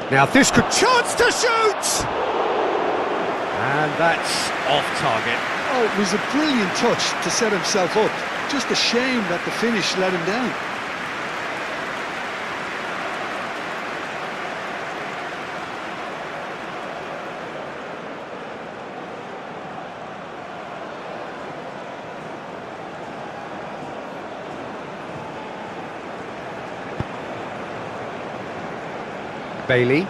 Now this could chance to shoot! And that's off target. Oh, it was a brilliant touch to set himself up. Just a shame that the finish let him down. Bailey.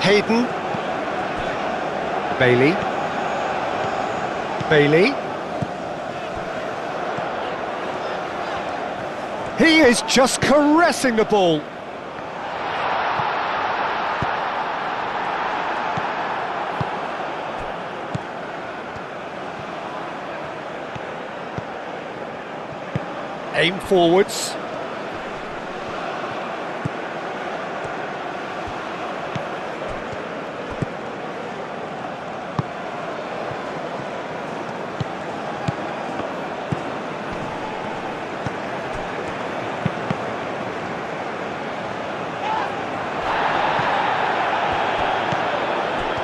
Hayden. Bailey. Bailey. He is just caressing the ball. Aim forwards.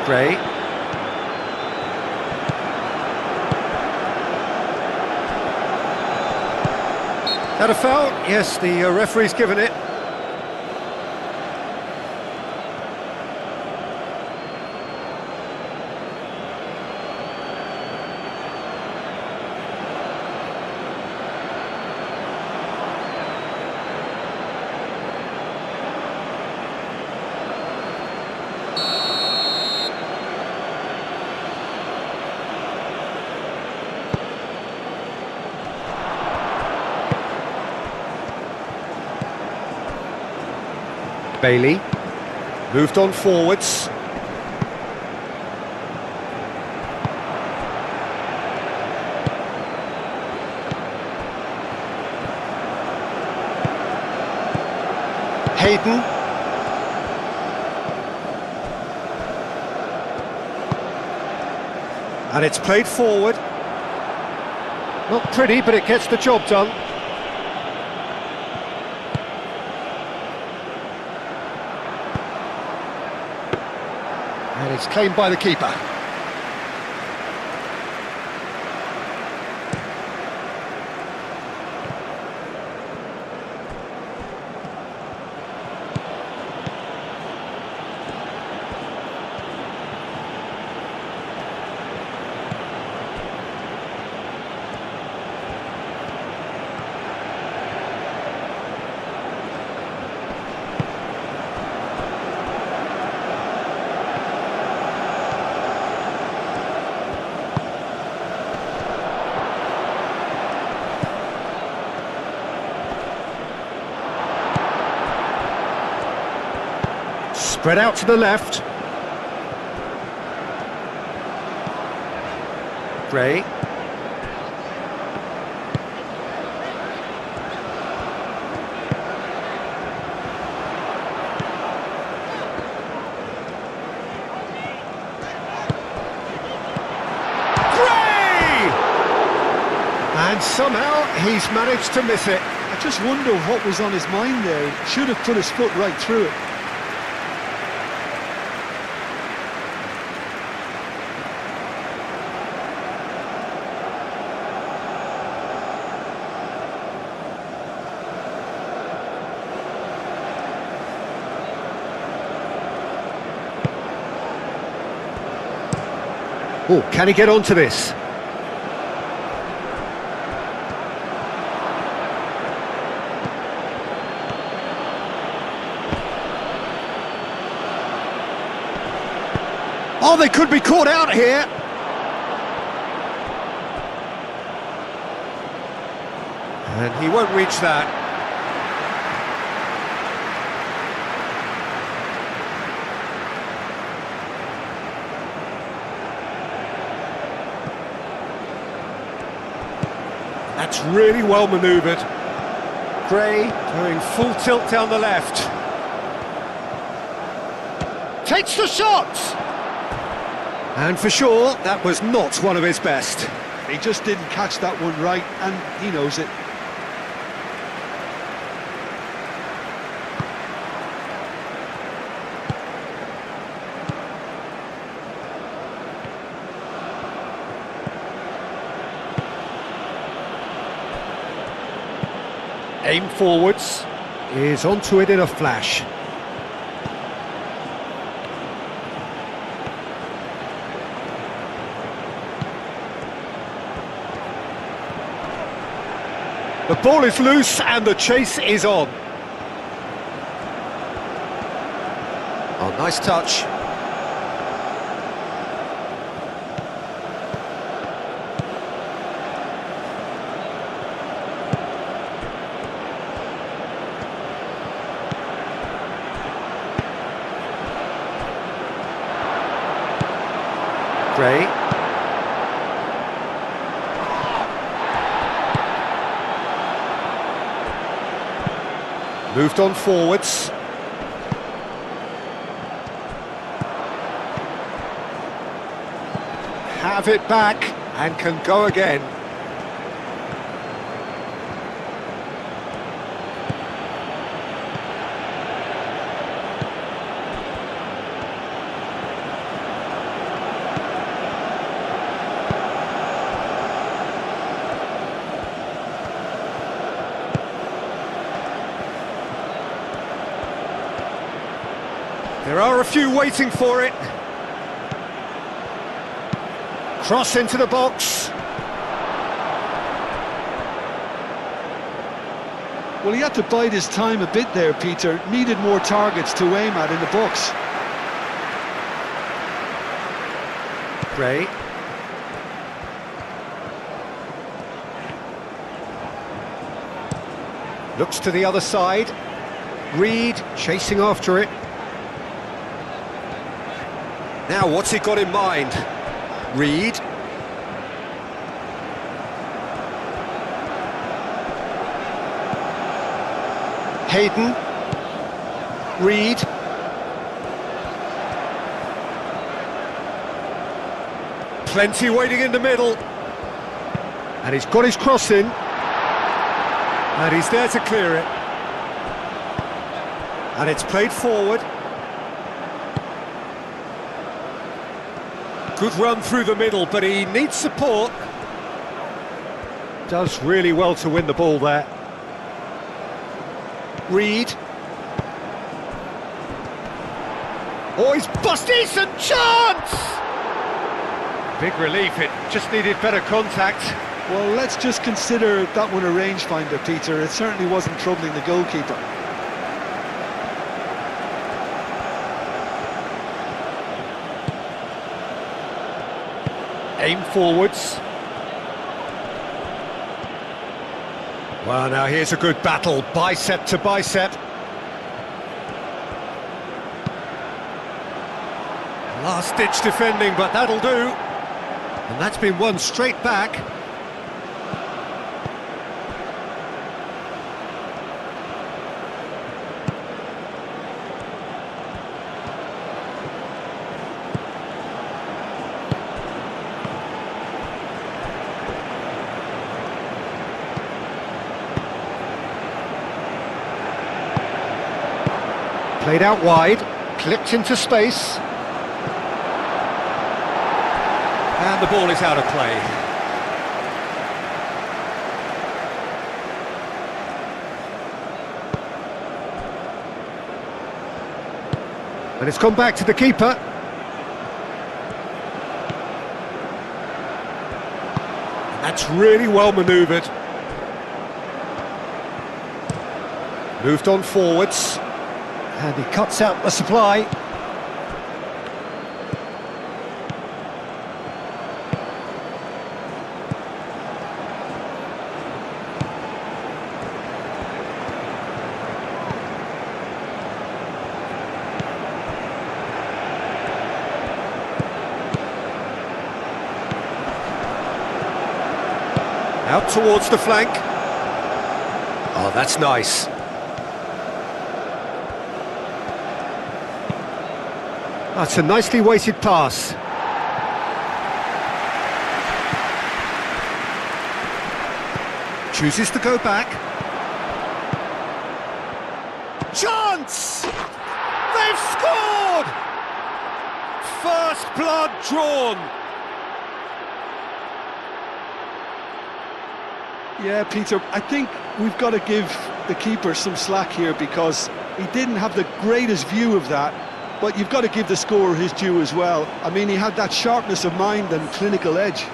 Gray. That a foul? Yes, the referee's given it. Bailey moved on forwards. Hayden. And it's played forward. Not pretty, but it gets the job done. And it's claimed by the keeper. Spread out to the left. Gray. And somehow he's managed to miss it. I just wonder what was on his mind there. He should have put his foot right through it. Oh, can he get onto this? Oh, they could be caught out here. And he won't reach that. That's really well manoeuvred. Gray going full tilt down the left. Takes the shot! And for sure, that was not one of his best. He just didn't catch that one right, and he knows it. Aim forwards. Is onto it in a flash. The ball is loose and the chase is on. Oh, nice touch. Gray. Moved on forwards. Have it back and can go again. There are a few waiting for it. Cross into the box. Well, he had to bide his time a bit there, Peter. Needed more targets to aim at in the box. Gray. Looks to the other side. Reed chasing after it. Now, what's he got in mind? Reed. Hayden. Reed. Plenty waiting in the middle. And he's got his cross in. And he's there to clear it. And it's played forward. Good run through the middle, but he needs support. Does really well to win the ball there. Reed. Oh, he's busted, decent chance! Big relief, it just needed better contact. Well, let's just consider that one a rangefinder, Peter. It certainly wasn't troubling the goalkeeper. Aim forwards. Well, now here's a good battle, bicep to bicep. Last-ditch defending, but that'll do. And that's been won straight back. Played out wide, clipped into space. And the ball is out of play. And it's gone back to the keeper. And that's really well manoeuvred. Moved on forwards. And he cuts out the supply. Out towards the flank. Oh, that's nice. That's a nicely weighted pass. Chooses to go back. Chance! They've scored! First blood drawn. Yeah, Peter, I think we've got to give the keeper some slack here because he didn't have the greatest view of that, but you've got to give the scorer his due as well. I mean, he had that sharpness of mind and clinical edge.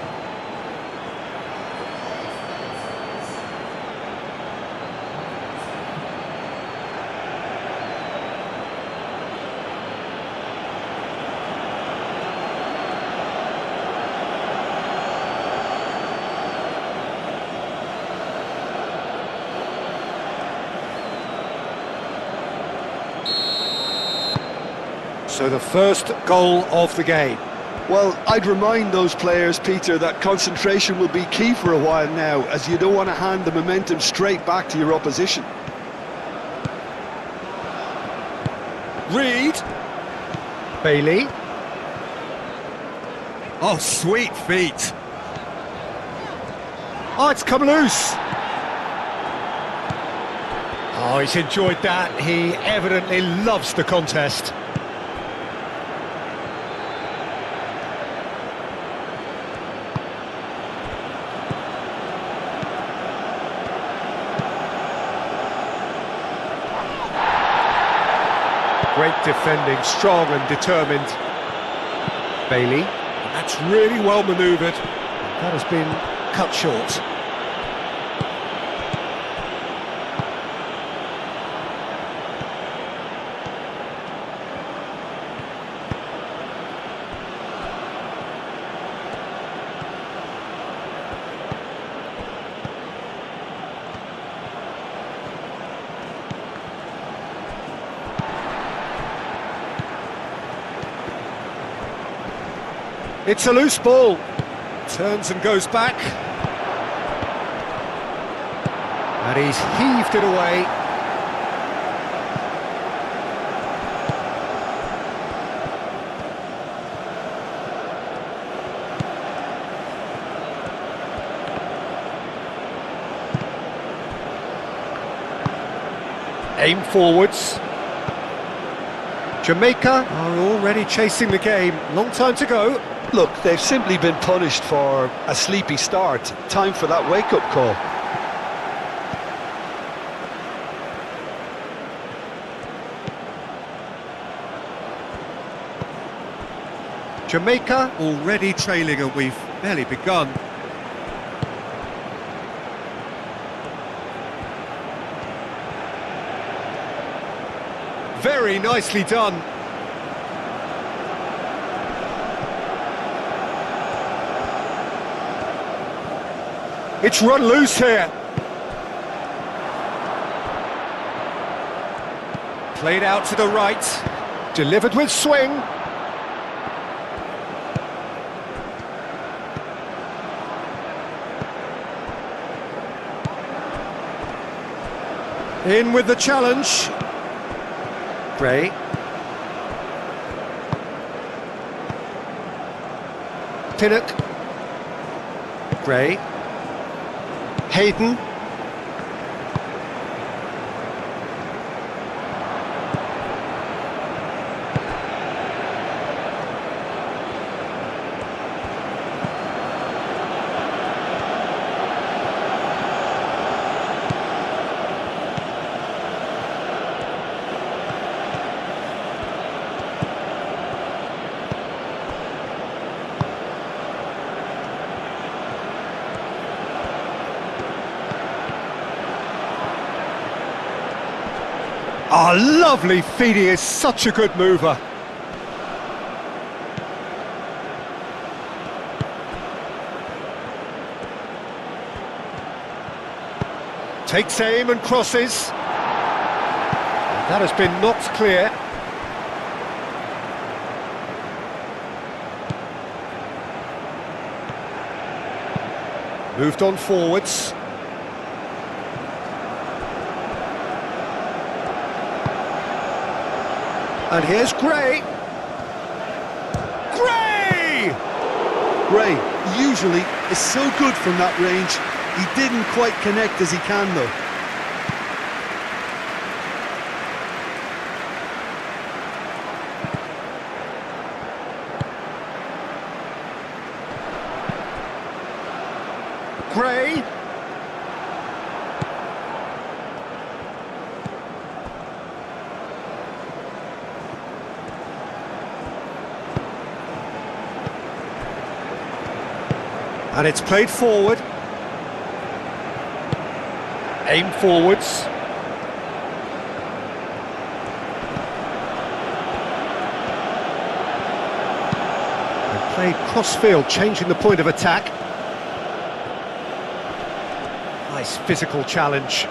So the first goal of the game. Well, I'd remind those players, Peter, that concentration will be key for a while now, as you don't want to hand the momentum straight back to your opposition. Reed. Bailey. Oh, sweet feet. Oh, it's come loose. Oh, he's enjoyed that. He evidently loves the contest. Great defending, strong and determined. Bailey. That's really well manoeuvred. That has been cut short. It's a loose ball. Turns and goes back. And he's heaved it away. Aim forwards. Jamaica are already chasing the game. Long time to go. Look, they've simply been punished for a sleepy start. Time for that wake-up call. Jamaica already trailing and we've barely begun. Very nicely done. It's run loose here. Played out to the right. Delivered with swing. In with the challenge. Gray. Pinnock. Gray. Hayden. Oh, lovely feet, he is such a good mover. Takes aim and crosses. That has been knocked clear. Moved on forwards. And here's Gray. Gray! Gray usually is so good from that range. He didn't quite connect as he can though. Gray. And it's played forward. Aim forwards. And played cross-field, changing the point of attack. Nice physical challenge.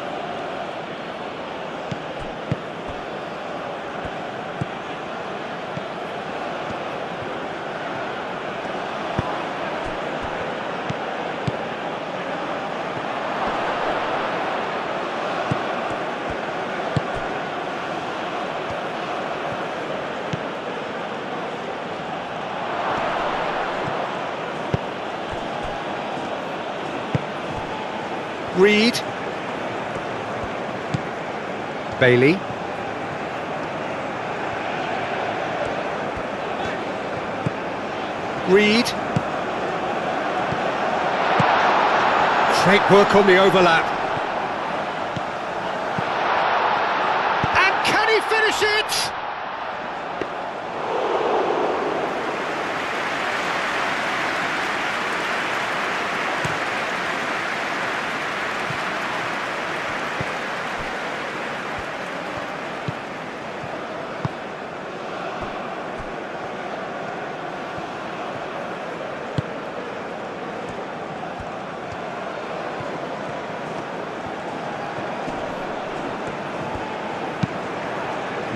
Reed. Bailey. Reed. Great work on the overlap. And can he finish it?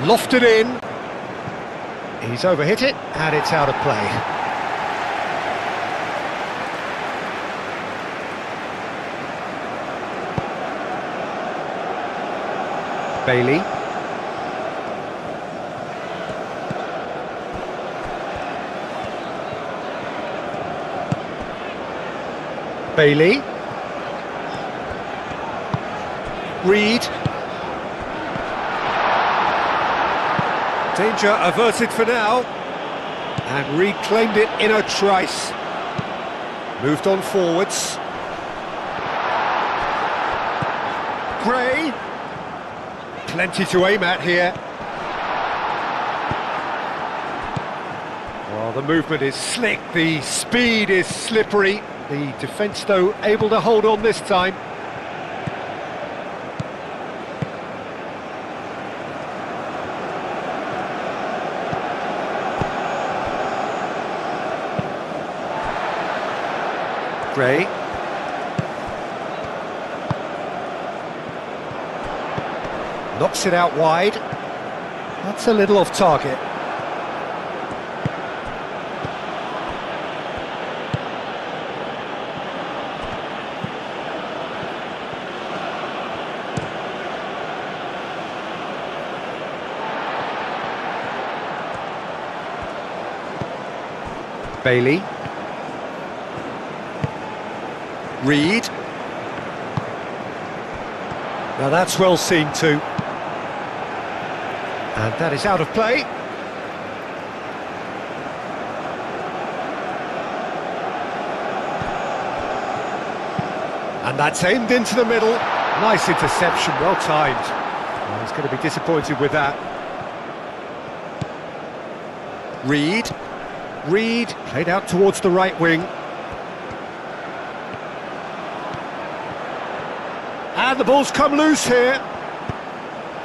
Lofted in. He's overhit it, and it's out of play. Bailey. Bailey. Reed. Danger averted for now, and reclaimed it in a trice. Moved on forwards. Gray. Plenty to aim at here. Well, the movement is slick, the speed is slippery. The defence, though, able to hold on this time. Gray. Knocks it out wide. That's a little off target. Bailey. Reed. Now that's well seen too. And that is out of play. And that's aimed into the middle. Nice interception, well timed. Well, he's going to be disappointed with that. Reed. Reed played out towards the right wing. And the ball's come loose here.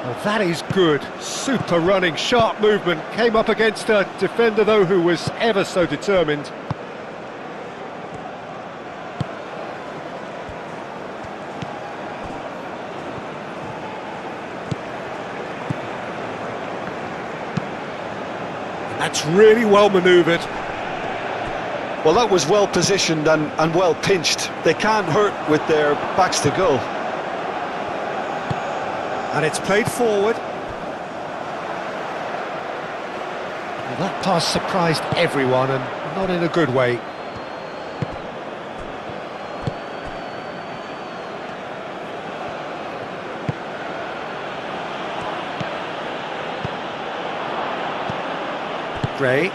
Well, that is good. Super running, sharp movement. Came up against a defender, though, who was ever so determined. That's really well manoeuvred. Well, that was well positioned and well pinched. They can't hurt with their backs to goal. And it's played forward. Well, that pass surprised everyone, and not in a good way. Gray.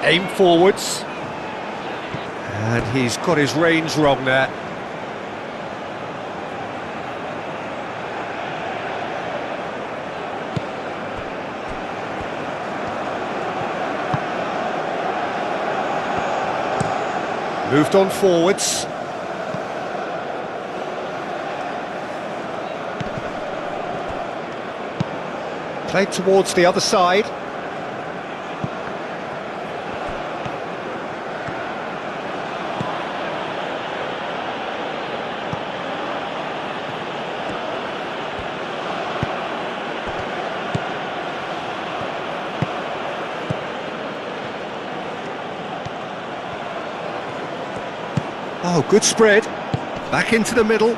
Aim forwards. And he's got his range wrong there. Moved on forwards. Played towards the other side. Oh, good spread. Back into the middle.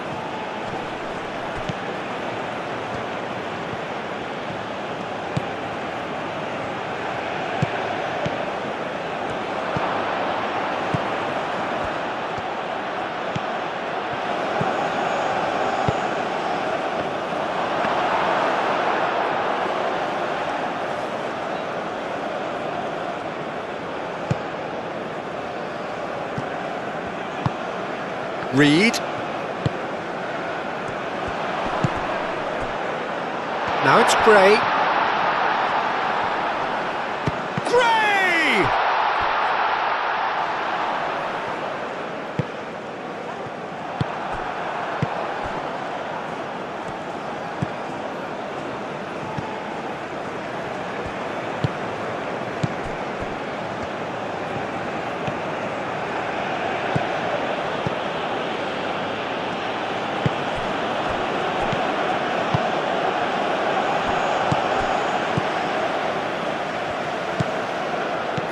Reed. Now it's Gray. Gray!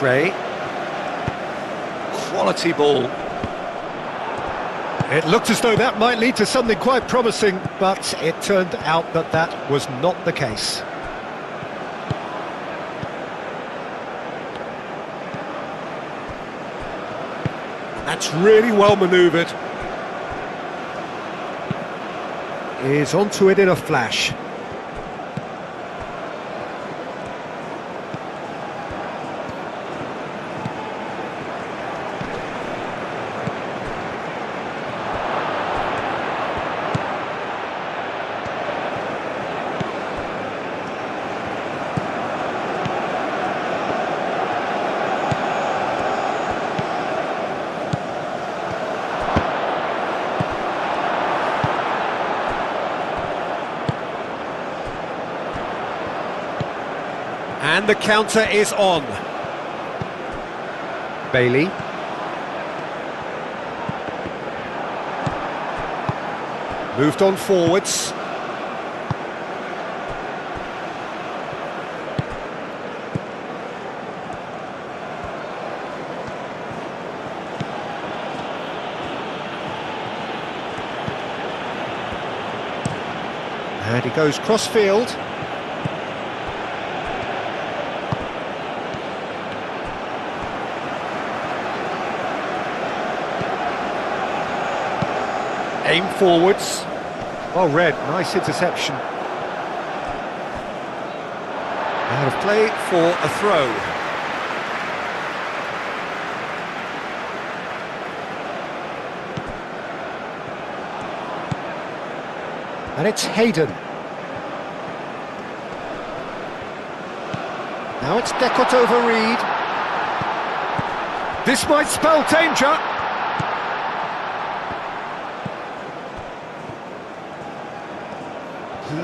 Gray. Quality ball. It looked as though that might lead to something quite promising, but it turned out that that was not the case. That's really well manoeuvred. Is onto it in a flash. And the counter is on. Bailey. Moved on forwards. And he goes cross-field. Aim forwards. Well read, nice interception. Out of play for a throw. And it's Hayden. Now it's Decot over Reed. This might spell danger.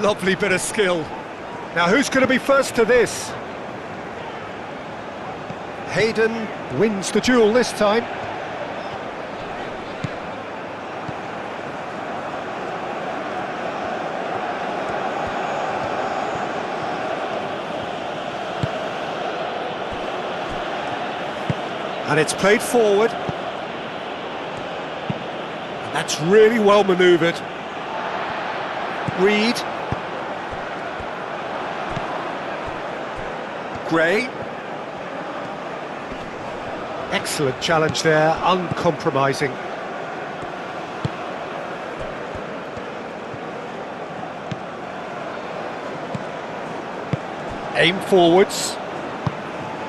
Lovely bit of skill. Now who's going to be first to this? Hayden wins the duel this time. And it's played forward. And that's really well manoeuvred. Reed. Gray. Excellent challenge there, uncompromising. Aim forwards.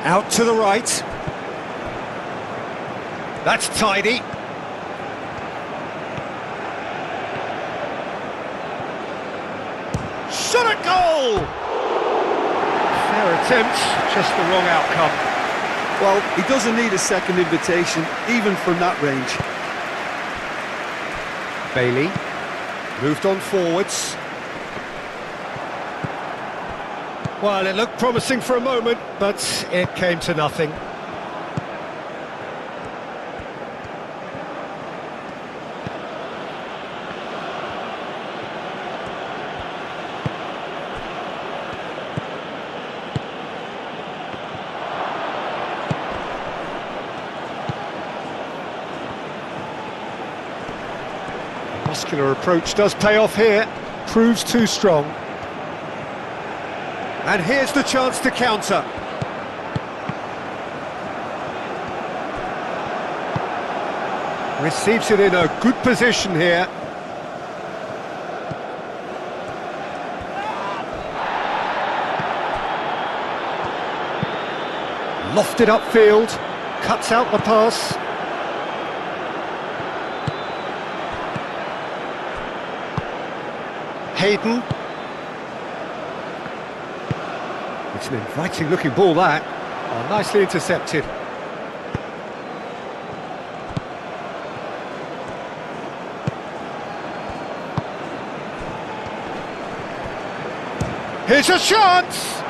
Out to the right. That's tidy. Shot at goal! Fair attempt, just the wrong outcome. Well, he doesn't need a second invitation, even from that range. Bailey moved on forwards. Well, it looked promising for a moment, but it came to nothing. Muscular approach does pay off here, proves too strong. And here's the chance to counter. Receives it in a good position here. Lofted upfield, cuts out the pass. Hayden. It's an inviting looking ball, that. Oh, nicely intercepted. Here's a chance!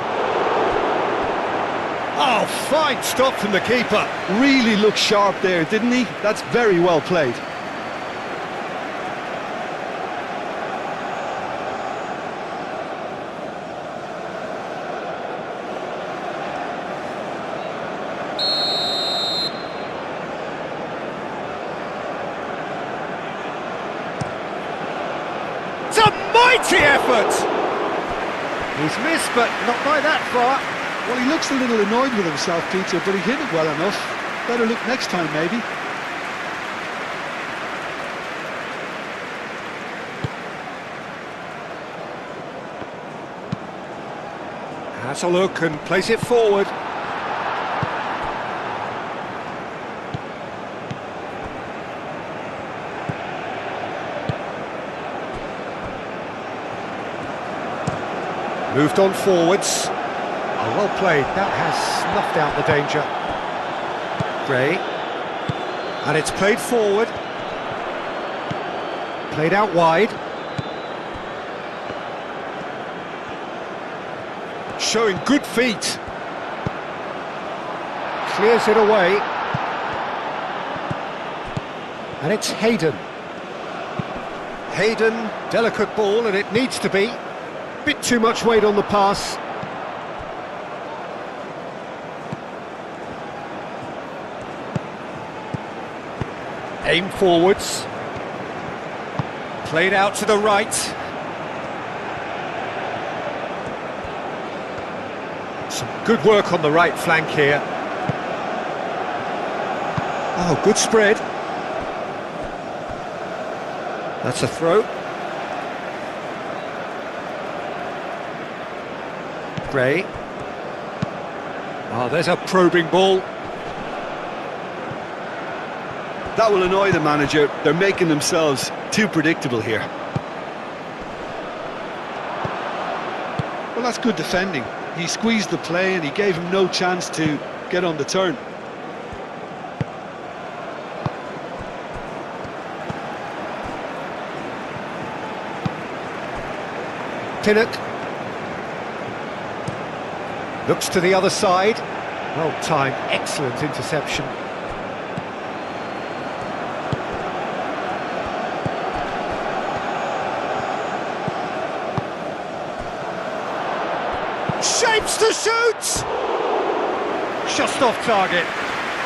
Oh, fine stop from the keeper. Really looked sharp there, didn't he? That's very well played. It's a mighty effort! He's missed, but not by that far. Well, he looks a little annoyed with himself, Peter, but he hit it well enough. Better look next time, maybe. Has a look and plays it forward. Moved on forwards. Oh, well played. That has snuffed out the danger. Gray. And it's played forward. Played out wide. Showing good feet. Clears it away. And it's Hayden. Hayden, delicate ball, and it needs to be. Bit too much weight on the pass. Aim forwards. Played out to the right. Some good work on the right flank here. Oh, good spread. That's a throw. Gray. Oh, there's a probing ball. That will annoy the manager. They're making themselves too predictable here. Well, that's good defending. He squeezed the play and he gave him no chance to get on the turn. Pinnock. Looks to the other side. Well timed, excellent interception. Shapes to shoot! Just off target.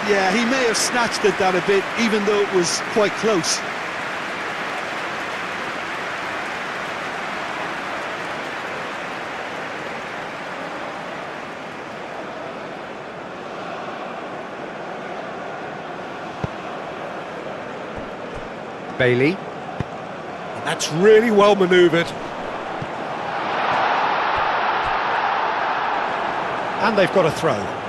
Yeah, he may have snatched at that a bit, even though it was quite close. Bailey. And that's really well manoeuvred. And they've got a throw.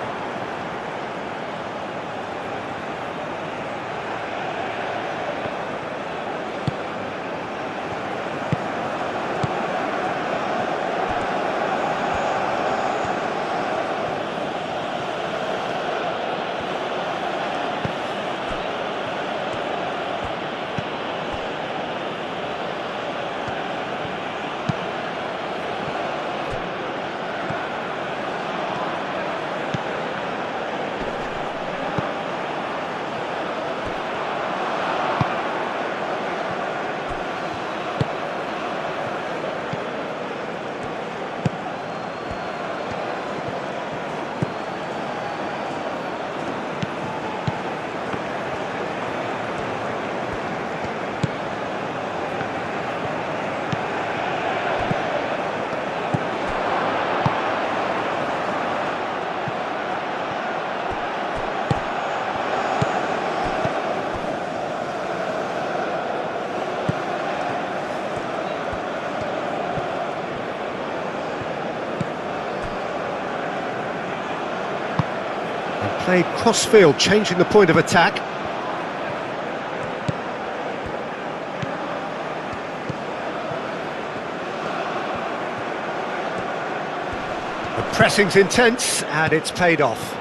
Played cross-field, changing the point of attack. The pressing's intense, and it's paid off.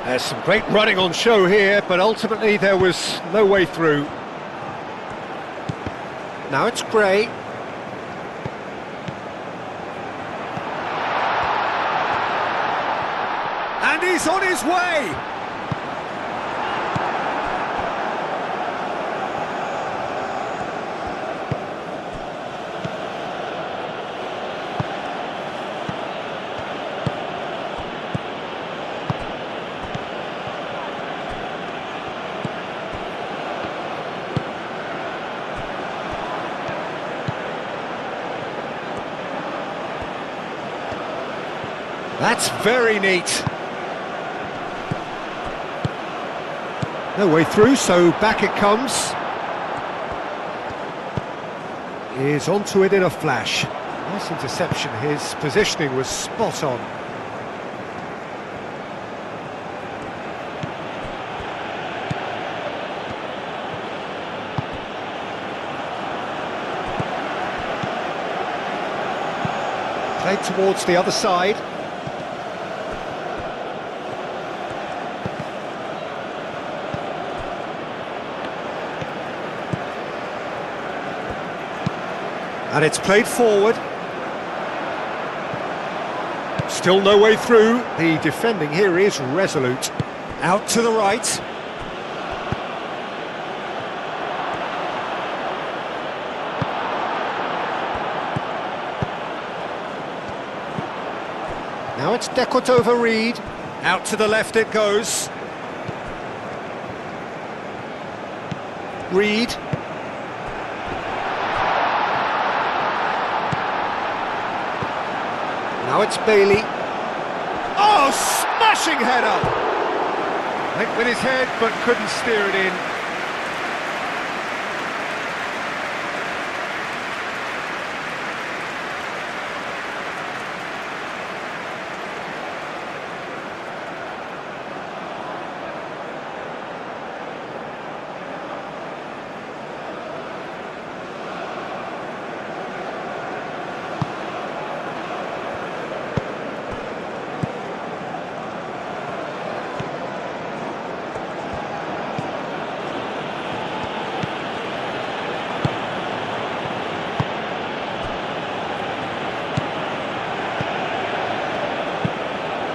There's some great running on show here, but ultimately there was no way through. Now it's Gray. And he's on his way! That's very neat. No way through, so back it comes. Is onto it in a flash. Nice interception, his positioning was spot on. Played towards the other side. And it's played forward. Still no way through. The defending here is resolute. Out to the right. Now it's Decot over Reed. Out to the left it goes. Reed. Now it's Bailey. Oh, smashing header! Went with his head, but couldn't steer it in.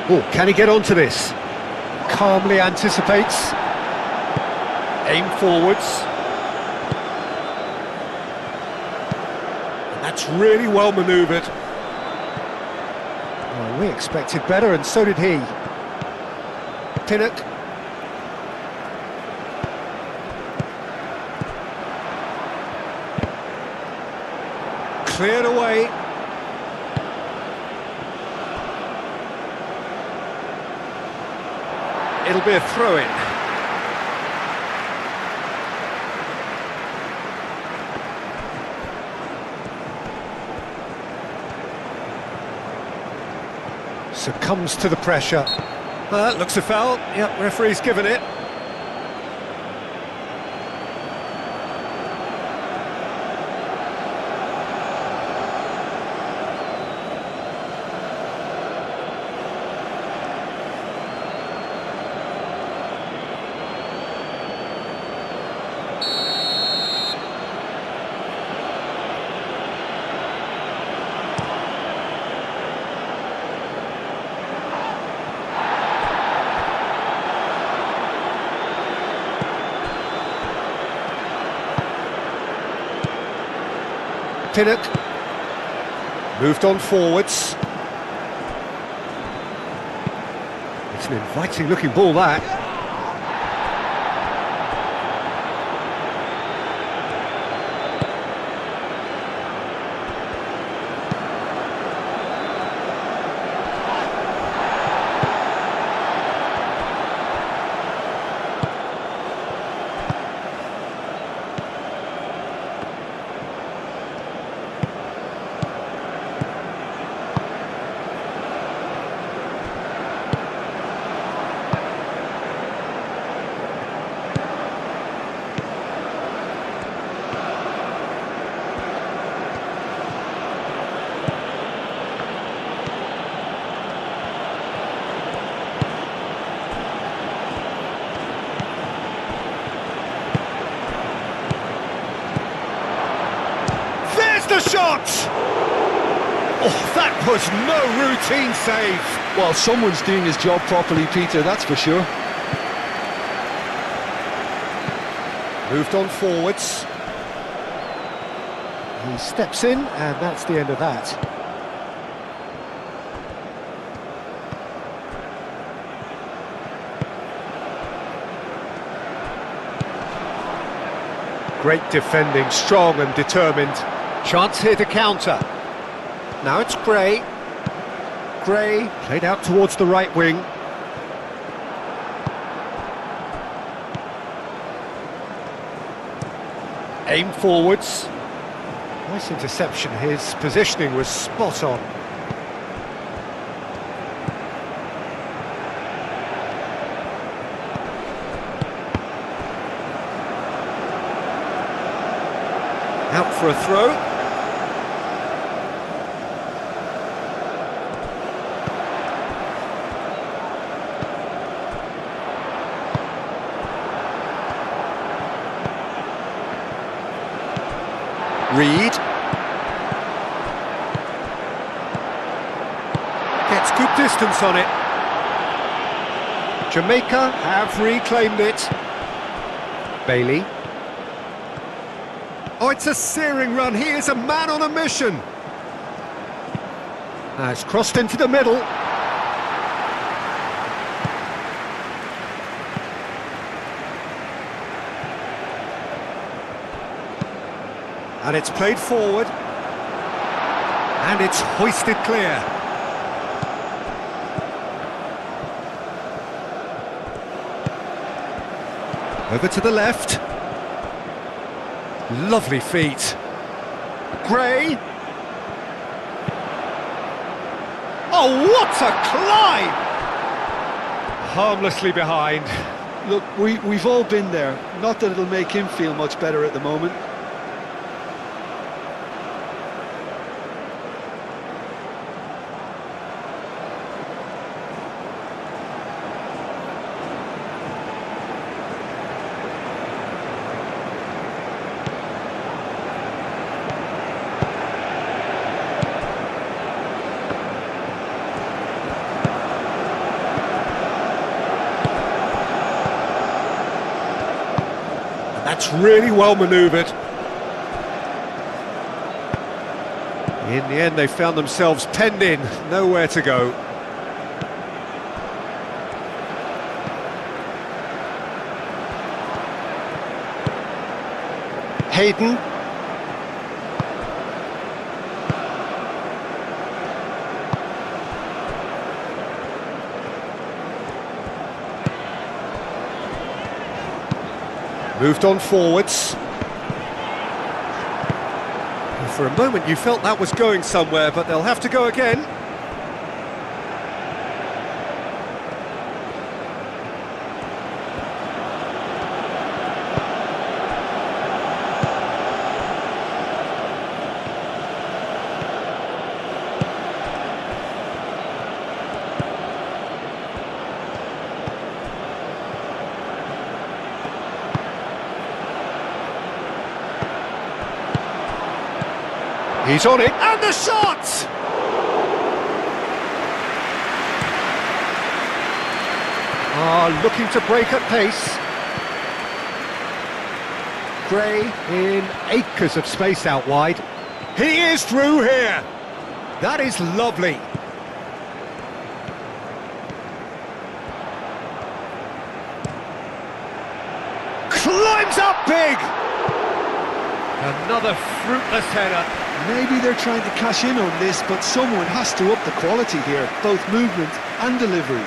Oh, can he get onto this? Calmly anticipates. Aim forwards. And that's really well manoeuvred. Well, we expected better, and so did he. Pinnock. Cleared away. It'll be a throw-in. Succumbs to the pressure. Looks a foul. Yep, referee's given it. Pinnock moved on forwards. It's an inviting looking ball, that. Here's the shot! Oh, that was no routine save. Well, someone's doing his job properly, Peter, that's for sure. Moved on forwards. He steps in, and that's the end of that. Great defending, strong and determined. Chance here to counter. Now it's Gray. Gray played out towards the right wing. Aim forwards. Nice interception. His positioning was spot on. Out for a throw. Reed. Gets good distance on it. Jamaica have reclaimed it. Bailey. Oh, it's a searing run. He is a man on a mission. It's crossed into the middle. And it's played forward. And it's hoisted clear. Over to the left. Lovely feet. Gray. Oh, what a climb! Harmlessly behind. Look, we've all been there. Not that it'll make him feel much better at the moment. That's really well manoeuvred. In the end, they found themselves penned in, nowhere to go. Hayden. Moved on forwards. For a moment you felt that was going somewhere, but they'll have to go again. He's on it, and the shot! Looking to break at pace. Gray in acres of space out wide. He is through here! That is lovely. Climbs up big! Another fruitless header. Maybe they're trying to cash in on this, but someone has to up the quality here, both movement and delivery.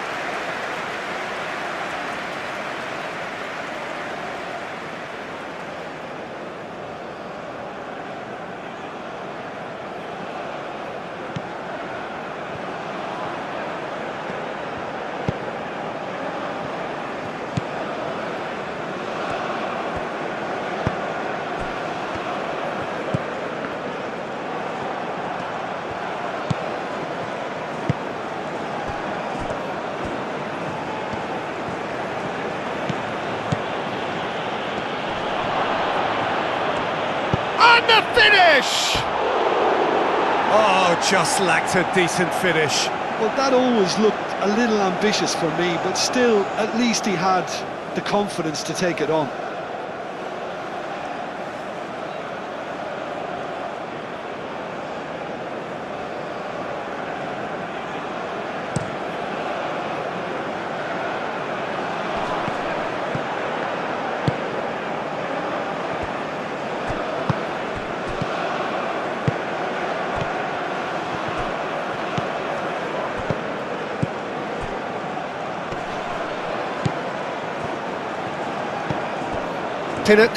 And the finish! Oh, just lacked a decent finish. Well, that always looked a little ambitious for me, but still, at least he had the confidence to take it on. Pinnock.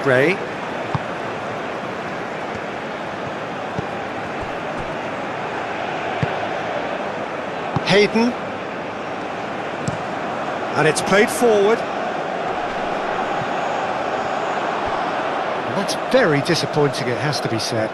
Gray. Hayden. And it's played forward. And that's very disappointing, it has to be said.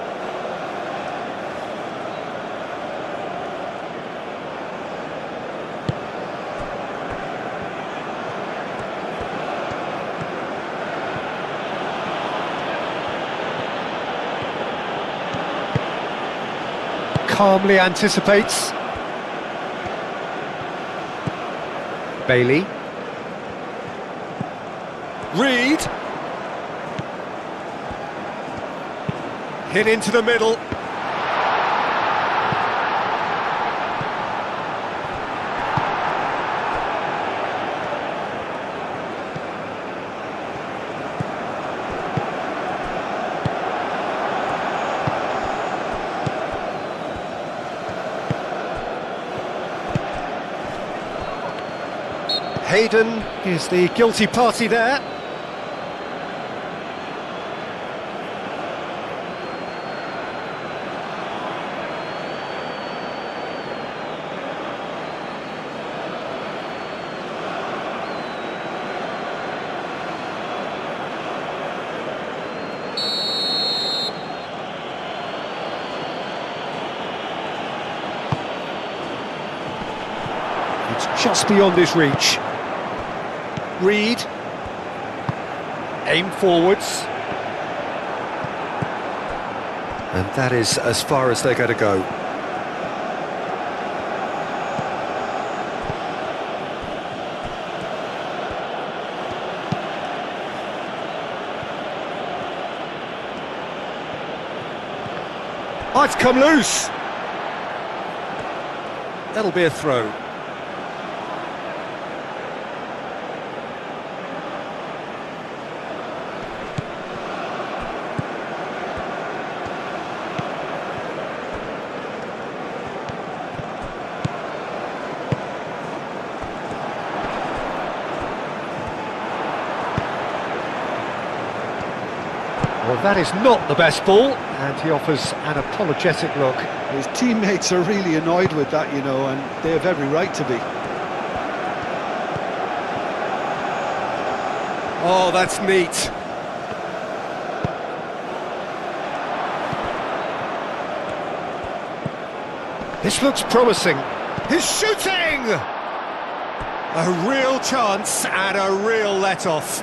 Calmly anticipates. Bailey. Reed. Hit into the middle. Hayden is the guilty party there. It's just beyond his reach. Reed, aim forwards, and that is as far as they're going to go. Oh, it's come loose. That'll be a throw. Well, that is not the best ball, and he offers an apologetic look. His teammates are really annoyed with that, you know, and they have every right to be. Oh, that's neat. This looks promising. He's shooting! A real chance and a real let-off.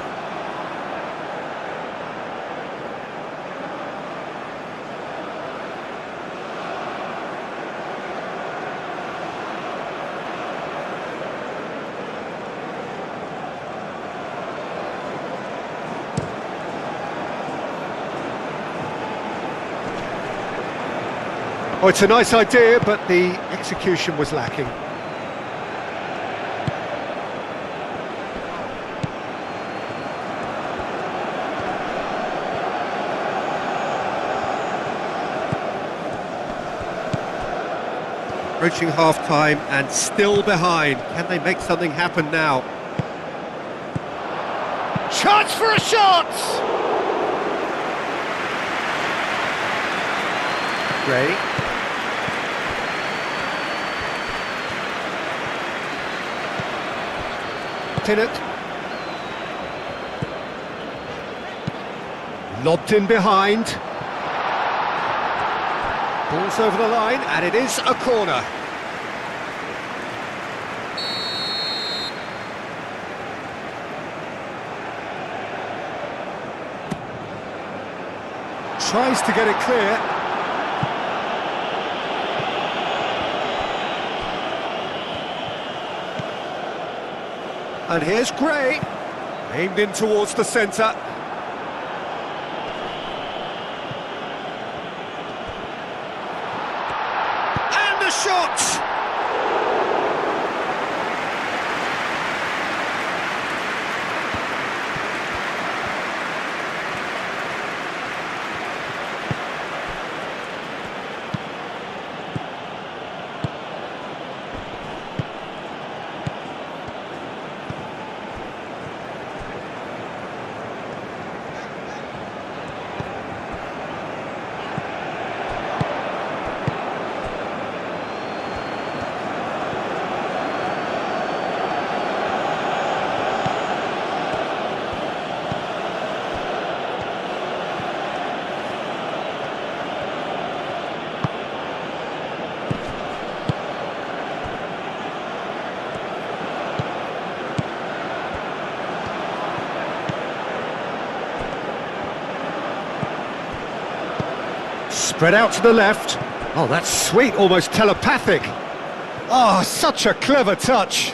Oh, it's a nice idea, but the execution was lacking. Approaching half-time and still behind. Can they make something happen now? Chance for a shot! Gray. Pinnock. Lobbed in behind. Ball's over the line, and it is a corner. Tries to get it clear. And here's Gray, aimed in towards the centre. And the shot! Spread out to the left. Oh, that's sweet, almost telepathic. Oh, such a clever touch.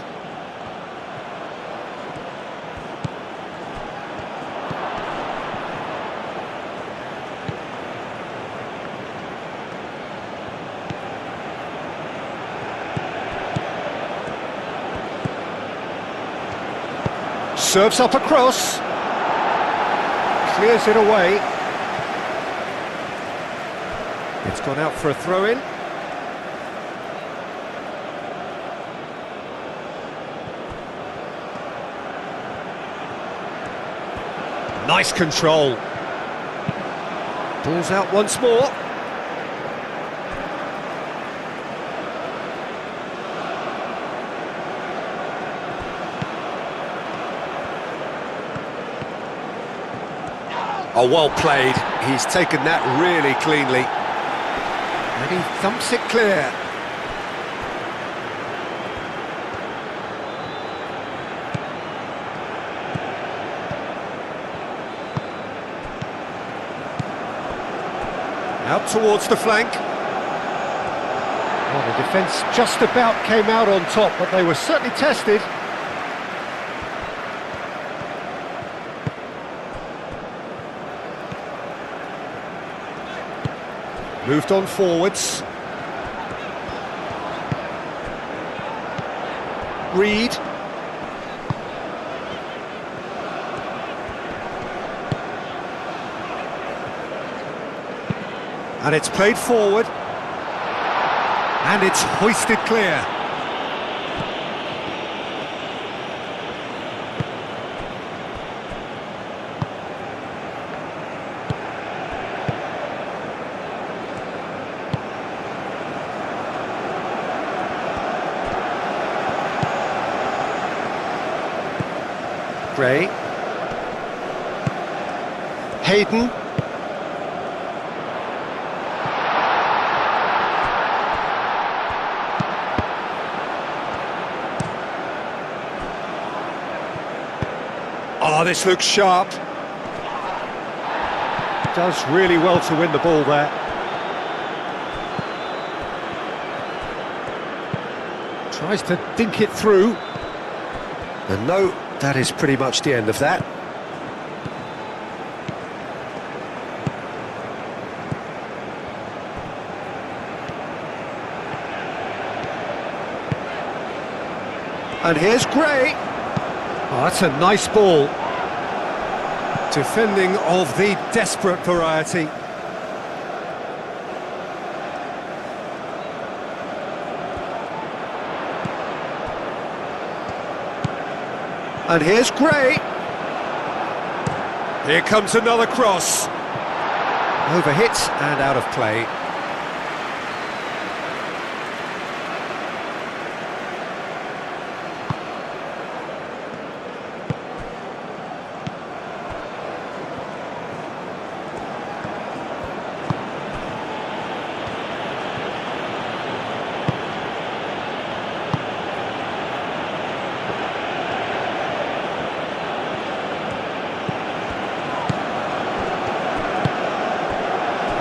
Serves up across. Clears it away. It's gone out for a throw-in. Nice control. Ball's out once more. Oh, well played. He's taken that really cleanly. And he thumps it clear. Out towards the flank. Well, the defence just about came out on top, but they were certainly tested. Moved on forwards. Reed. And it's played forward. And it's hoisted clear. Gray. Hayden. Oh, this looks sharp. Does really well to win the ball there. Tries to dink it through. And no, that is pretty much the end of that. And here's Gray. Oh, that's a nice ball. Defending of the desperate variety. And here's Gray. Here comes another cross. Overhit and out of play.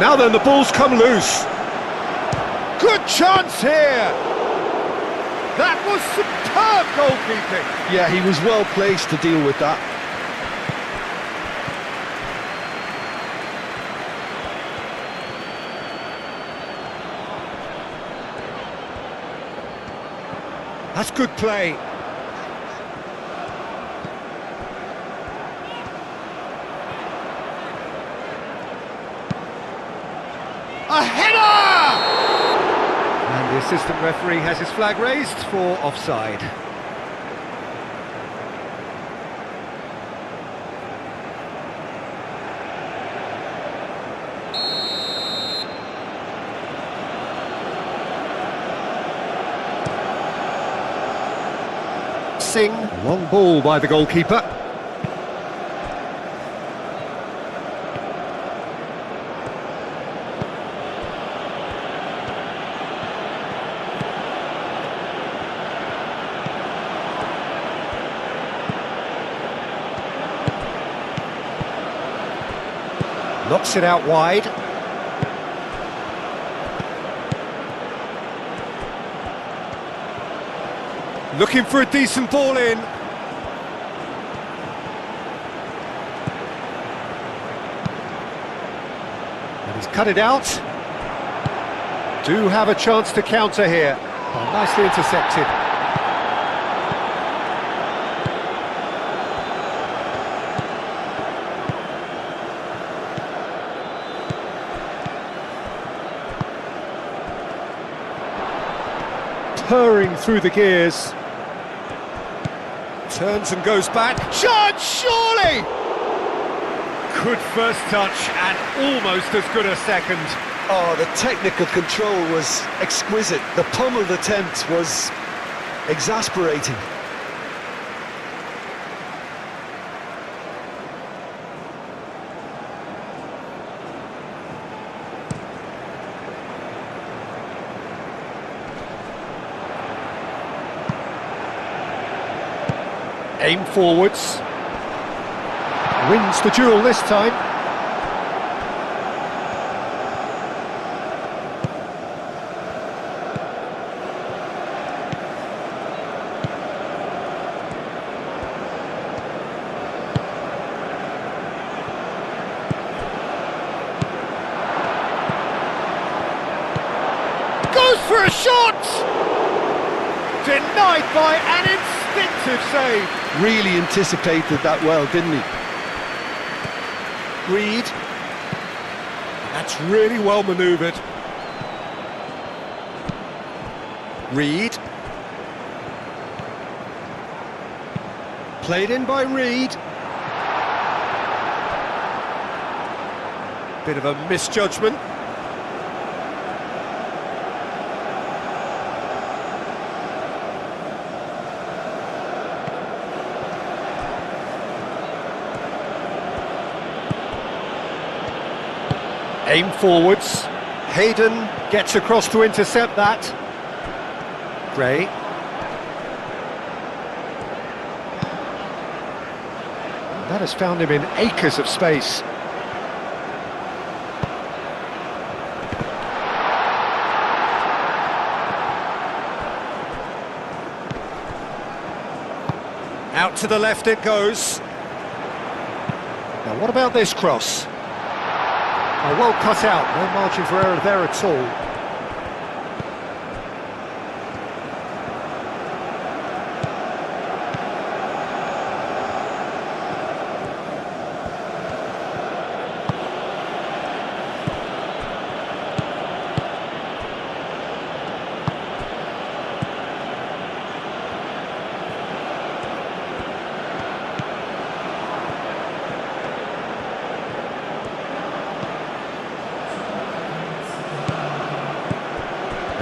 Now then, the ball's come loose. Good chance here. That was superb goalkeeping. Yeah, he was well placed to deal with that. That's good play. A header! And the assistant referee has his flag raised for offside. Long ball by the goalkeeper. Knocks it out wide. Looking for a decent ball in. And he's cut it out. Do have a chance to counter here. Oh, nicely intercepted. Purring through the gears. Turns and goes back. Shot, surely! Good first touch and almost as good a second. Oh, the technical control was exquisite. The pummeled attempt was exasperating. Aim forwards. Wins the duel this time. Goes for a shot! Denied by an instinctive save. Really anticipated that well, didn't he? Reed. That's really well manoeuvred. Reed. Played in by Reed. Bit of a misjudgment. Aim forwards. Hayden gets across to intercept that. Gray. That has found him in acres of space. Out to the left it goes. Now what about this cross? Oh, well cut out, no margin for error there at all.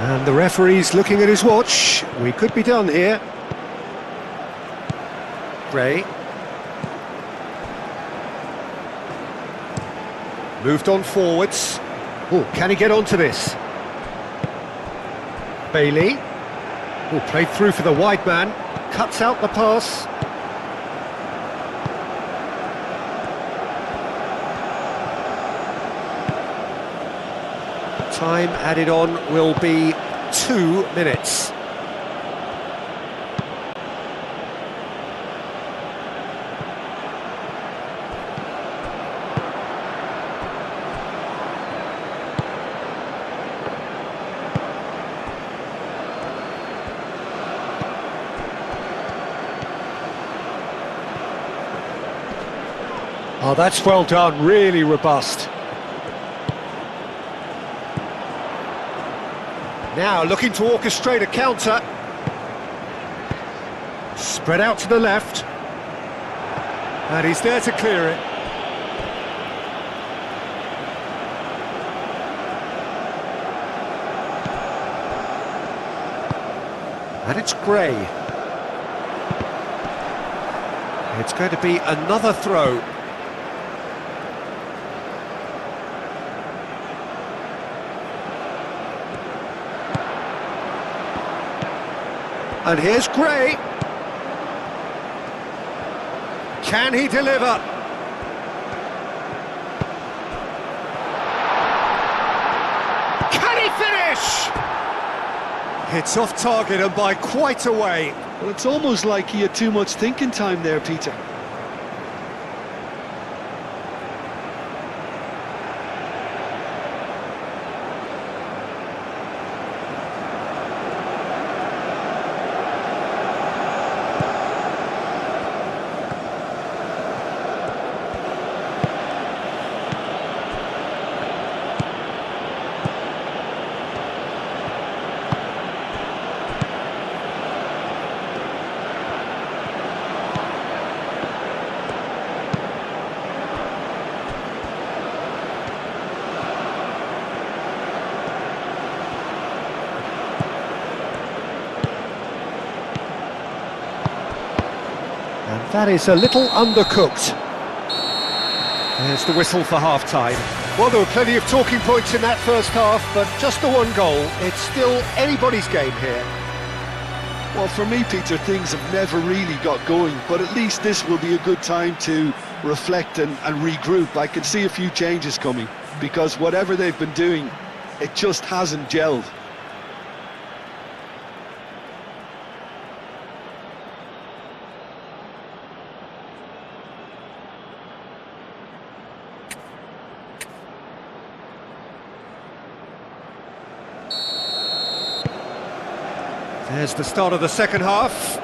And the referee's looking at his watch. We could be done here. Gray. Moved on forwards. Oh, can he get onto this? Bailey. Oh, played through for the wide man. Cuts out the pass. Time added on will be 2 minutes. Oh, that's well done, really robust. Now looking to orchestrate a counter. Spread out to the left. And he's there to clear it. And it's Gray. It's going to be another throw. And here's Gray. Can he deliver? Can he finish? It's off target and by quite a way. Well, it's almost like he had too much thinking time there, Peter. And that is a little undercooked. There's the whistle for half-time. Well, there were plenty of talking points in that first half, but just the one goal. It's still anybody's game here. Well, for me, Peter, things have never really got going, but at least this will be a good time to reflect and regroup. I can see a few changes coming, because whatever they've been doing, it just hasn't gelled. There's the start of the second half.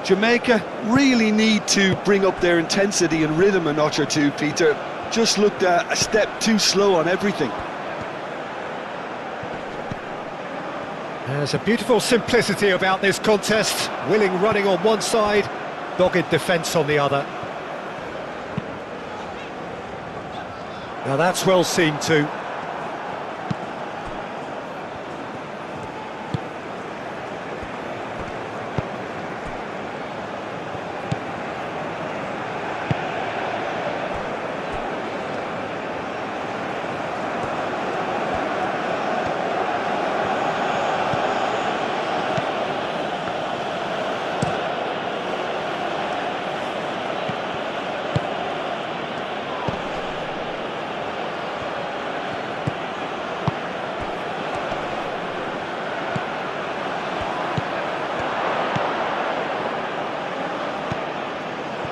Jamaica really need to bring up their intensity and rhythm a notch or two, Peter. Just looked a step too slow on everything. There's a beautiful simplicity about this contest. Willing running on one side, dogged defence on the other. Now that's well seen too.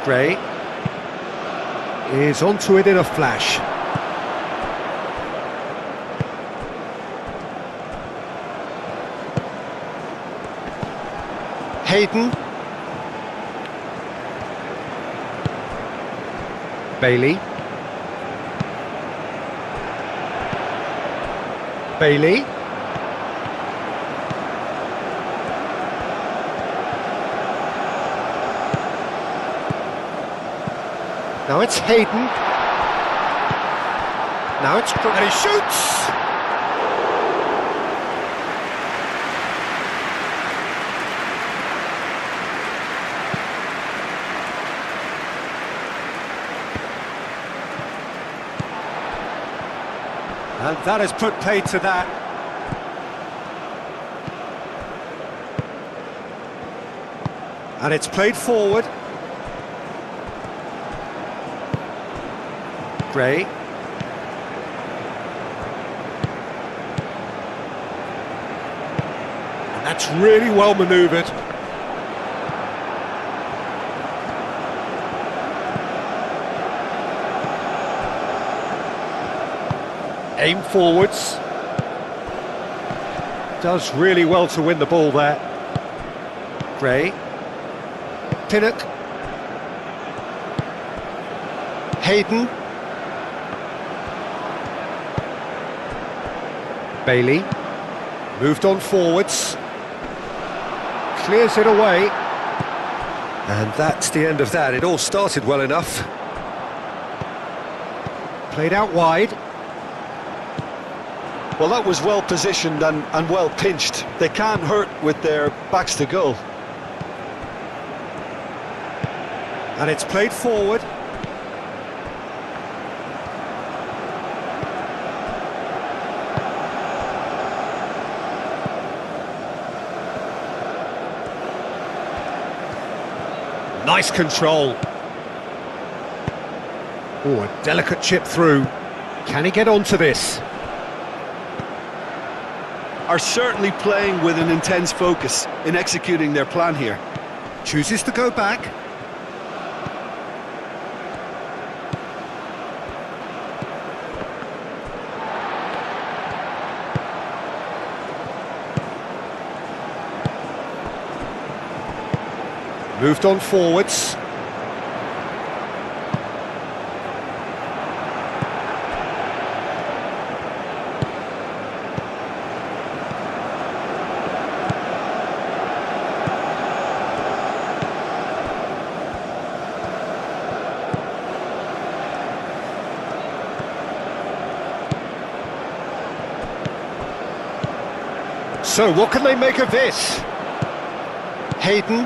Gray is onto it in a flash. Hayden. Bailey. Bailey. Now it's Hayden. Now it's... and he shoots! And that has put paid to that. And it's played forward. Gray. That's really well manoeuvred. Aim forwards. Does really well to win the ball there. Gray. Pinnock. Hayden. Bailey. Moved on forwards. Clears it away. And that's the end of that. It all started well enough. Played out wide. Well, that was well positioned and well pinched. They can't hurt with their backs to goal. And it's played forward. Nice control. Oh, a delicate chip through. Can he get onto this? Are certainly playing with an intense focus in executing their plan here. Chooses to go back. Moved on forwards. So what can they make of this? Hayden.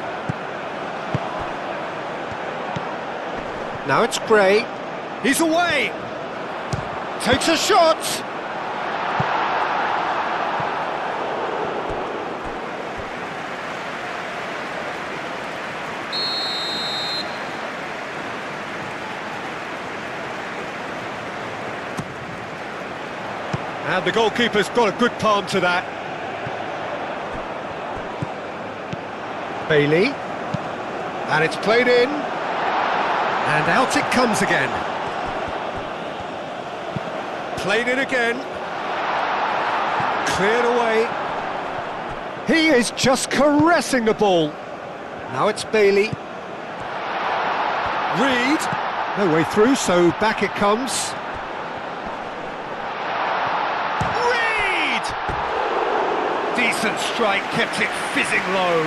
Now it's Gray. He's away. Takes a shot. And the goalkeeper's got a good palm to that. Bailey. And it's played in. And out it comes again. Played it again. Cleared away. He is just caressing the ball. Now it's Bailey. Reed. No way through, so back it comes. Reed! Decent strike, kept it fizzing low.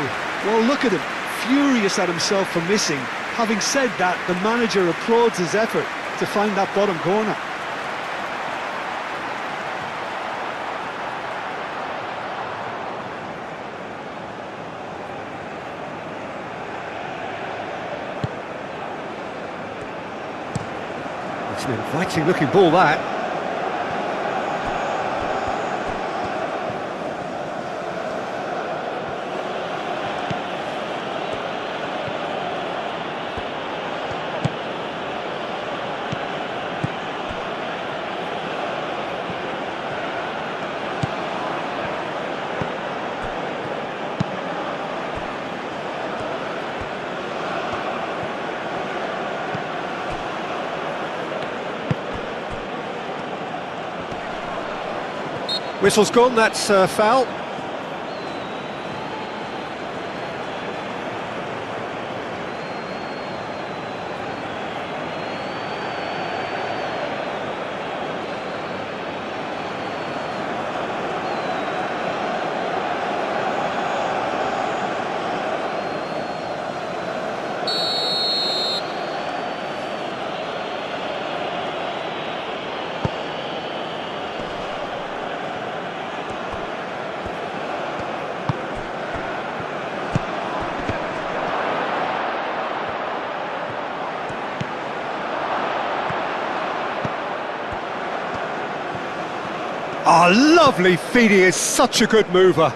Well, look at him, furious at himself for missing. Having said that, the manager applauds his effort to find that bottom corner. It's an inviting looking ball, that. Whistle's gone, that's foul. Oh, lovely feed, he is such a good mover.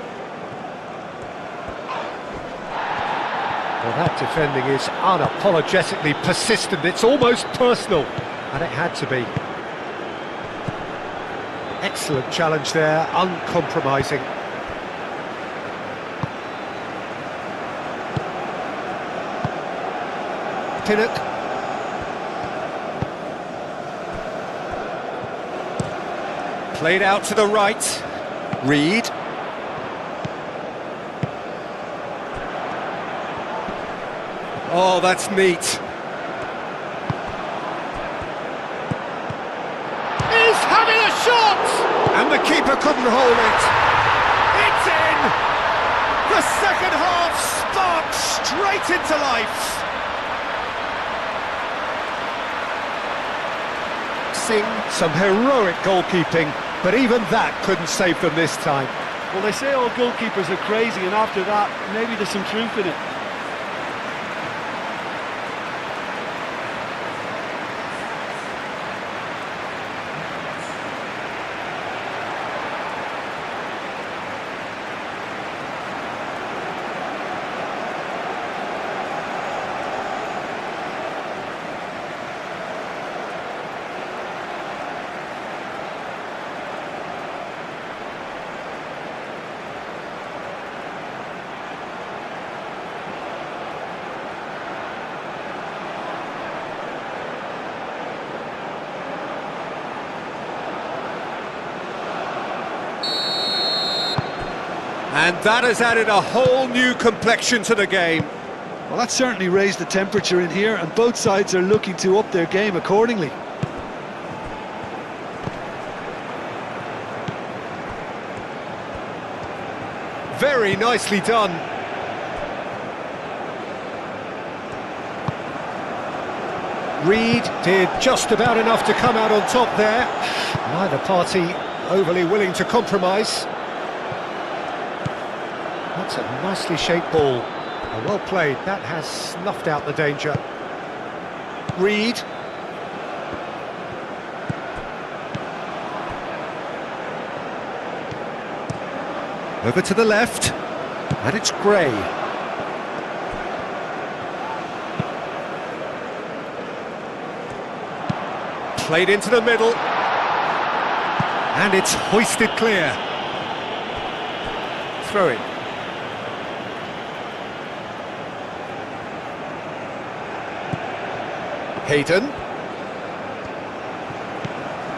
Well, that defending is unapologetically persistent, it's almost personal, and it had to be. Excellent challenge there, uncompromising. Pinnock. Played out to the right. Reed. Oh, that's neat. He's having a shot! And the keeper couldn't hold it. It's in! The second half sparks straight into life. Some heroic goalkeeping, but even that couldn't save them this time. Well, they say all goalkeepers are crazy, and after that, maybe there's some truth in it. And that has added a whole new complexion to the game. Well, that certainly raised the temperature in here, and both sides are looking to up their game accordingly. Very nicely done. Reed did just about enough to come out on top there. Neither party overly willing to compromise. That's a nicely shaped ball. Well played, that has snuffed out the danger. Reed. Over to the left, and it's Gray. Played into the middle, and it's hoisted clear. Throw in. Hayden.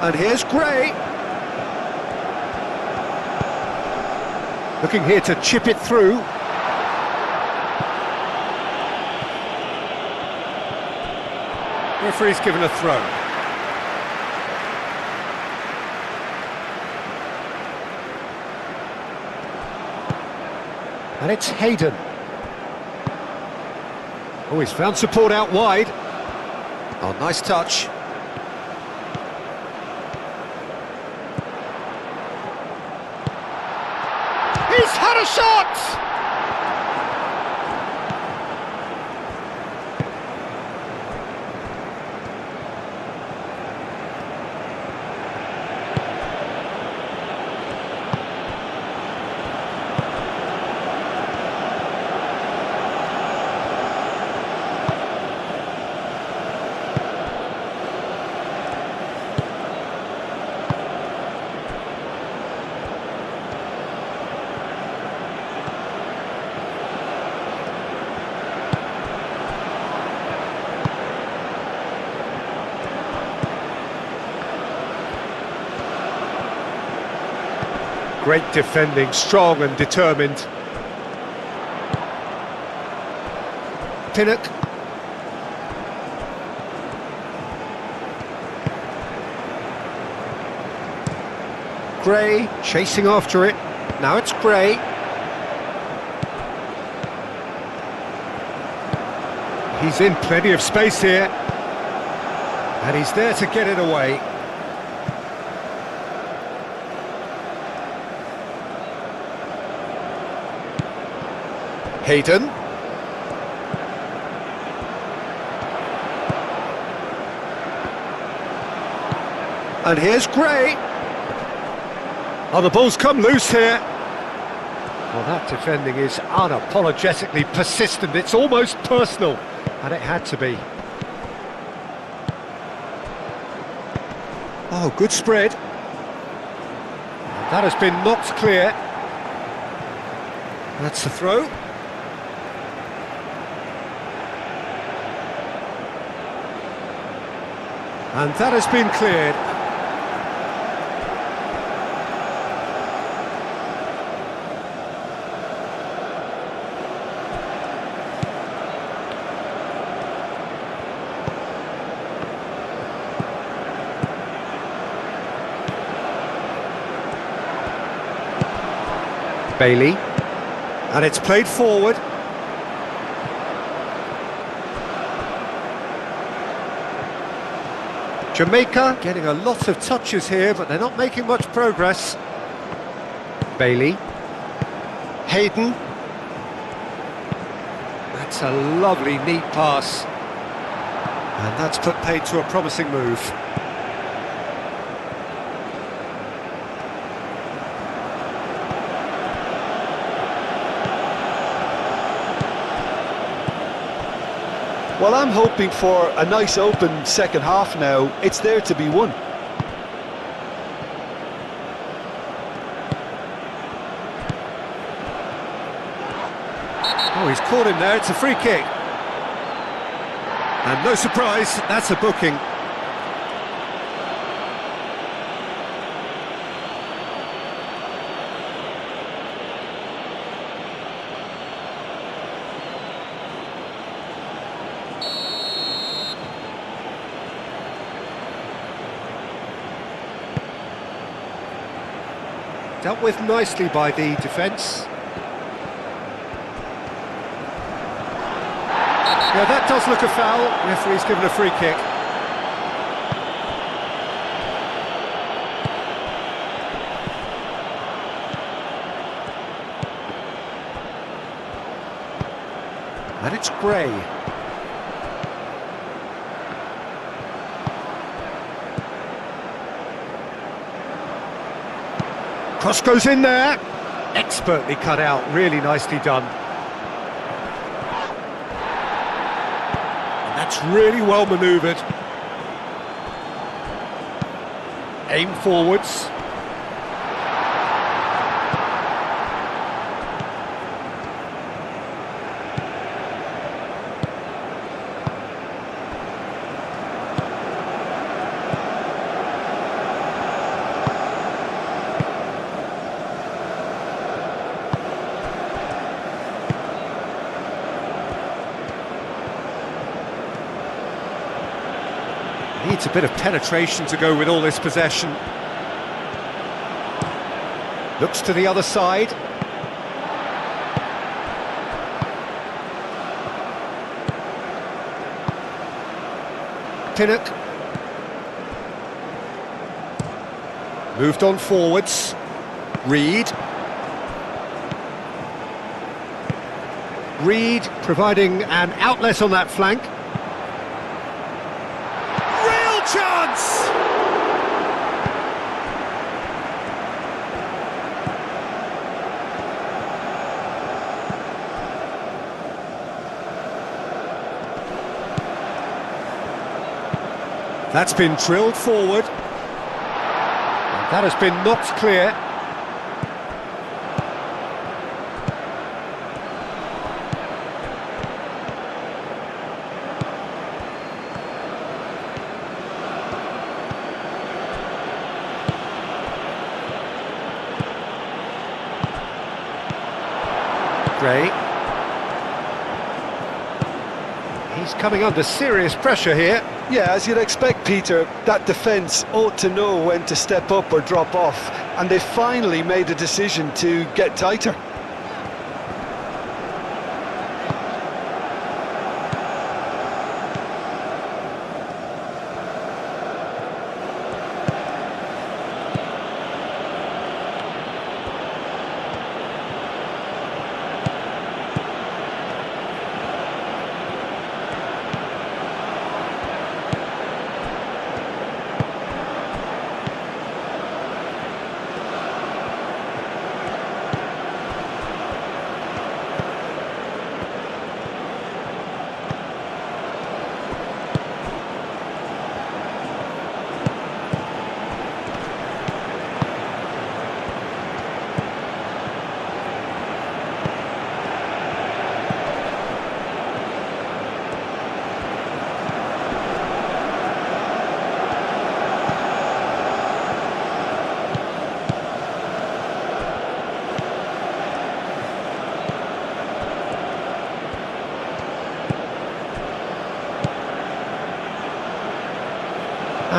And here's Gray. Looking here to chip it through. Referee's given a throw. And it's Hayden. Oh, he's found support out wide. Oh, nice touch. He's had a shot! Great defending, strong and determined. Pinnock. Gray chasing after it. Now it's Gray. He's in plenty of space here. And he's there to get it away. Hayden. And here's Gray. Oh, the ball's come loose here. Well, that defending is unapologetically persistent. It's almost personal, and it had to be. Oh, good spread. And that has been knocked clear. That's the throw. And that has been cleared. Bailey, and it's played forward. Jamaica getting a lot of touches here, but they're not making much progress. Bailey. Hayden. That's a lovely, neat pass. And that's put paid to a promising move. Well, I'm hoping for a nice open second half now. It's there to be won. Oh, he's caught him there, it's a free kick. And no surprise, that's a booking. Dealt with nicely by the defence. Yeah, that does look a foul. Referee's given a free kick. And it's Gray. Cross goes in there. Expertly cut out, really nicely done. And that's really well manoeuvred. Aim forwards. Needs a bit of penetration to go with all this possession. Looks to the other side. Pinnock. Moved on forwards. Reed. Reed providing an outlet on that flank. Chance! That's been drilled forward. And that has been knocked clear. Gray. He's coming under serious pressure here. Yeah, as you'd expect, Peter, that defence ought to know when to step up or drop off, and they finally made a decision to get tighter.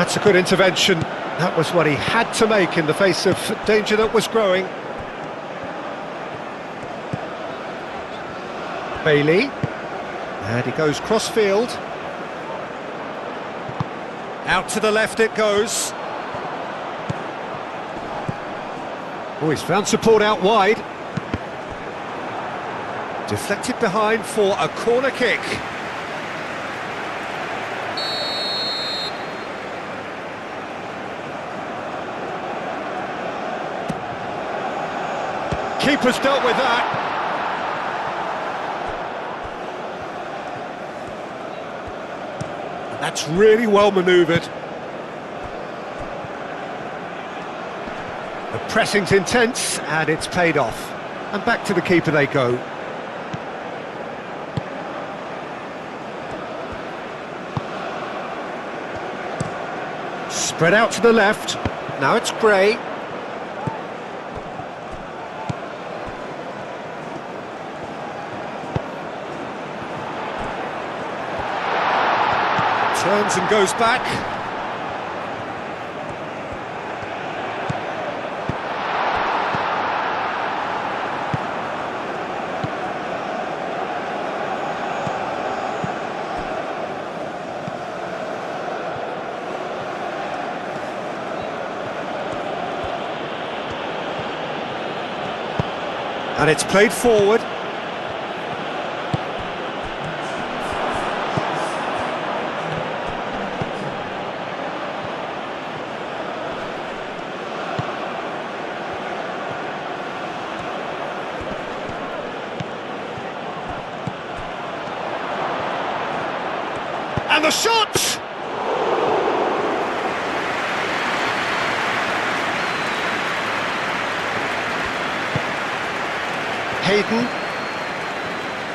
That's a good intervention. That was what he had to make in the face of danger that was growing. Bailey. And he goes cross-field. Out to the left it goes. Oh, he's found support out wide. Deflected behind for a corner kick. Keeper's dealt with that. That's really well manoeuvred. The pressing's intense and it's paid off. And back to the keeper they go. Spread out to the left. Now it's Gray. Turns and goes back. And it's played forward. And the shot! Hayden,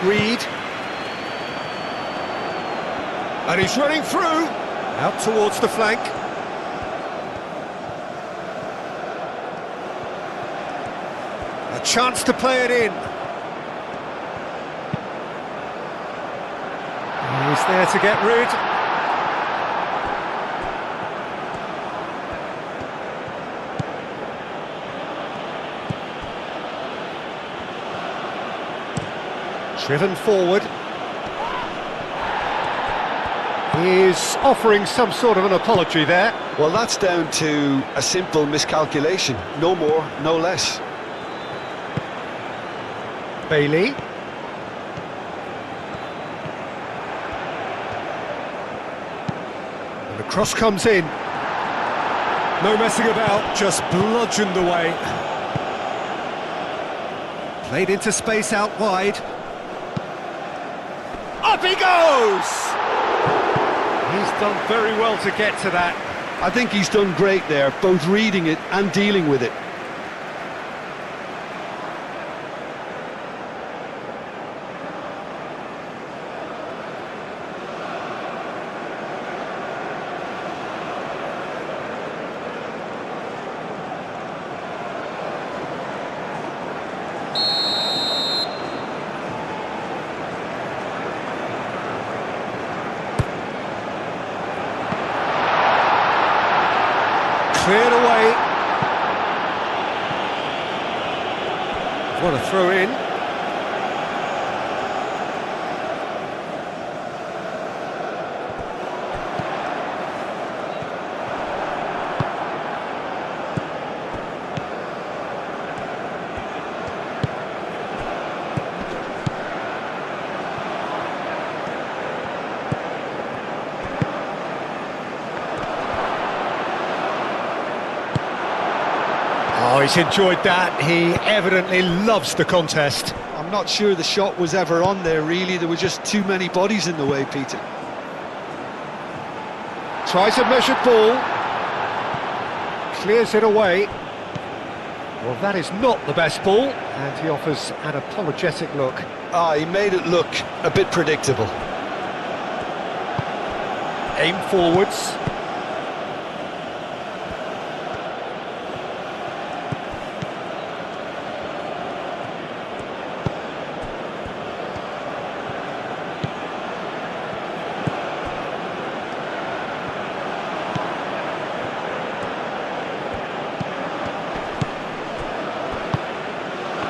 Reed, and he's running through, out towards the flank. A chance to play it in. He's there to get rid. Driven forward. He's offering some sort of an apology there. Well, that's down to a simple miscalculation. No more, no less. Bailey. And the cross comes in. No messing about, just bludgeoned away. Played into space out wide. Up he goes! He's done very well to get to that. I think he's done great there, both reading it and dealing with it. Cleared away. What a throw in. Oh, he's enjoyed that. He evidently loves the contest. I'm not sure the shot was ever on there, really. There were just too many bodies in the way, Peter. Tries a measured ball. Clears it away. Well, that is not the best ball. And he offers an apologetic look. He made it look a bit predictable. Aim forwards.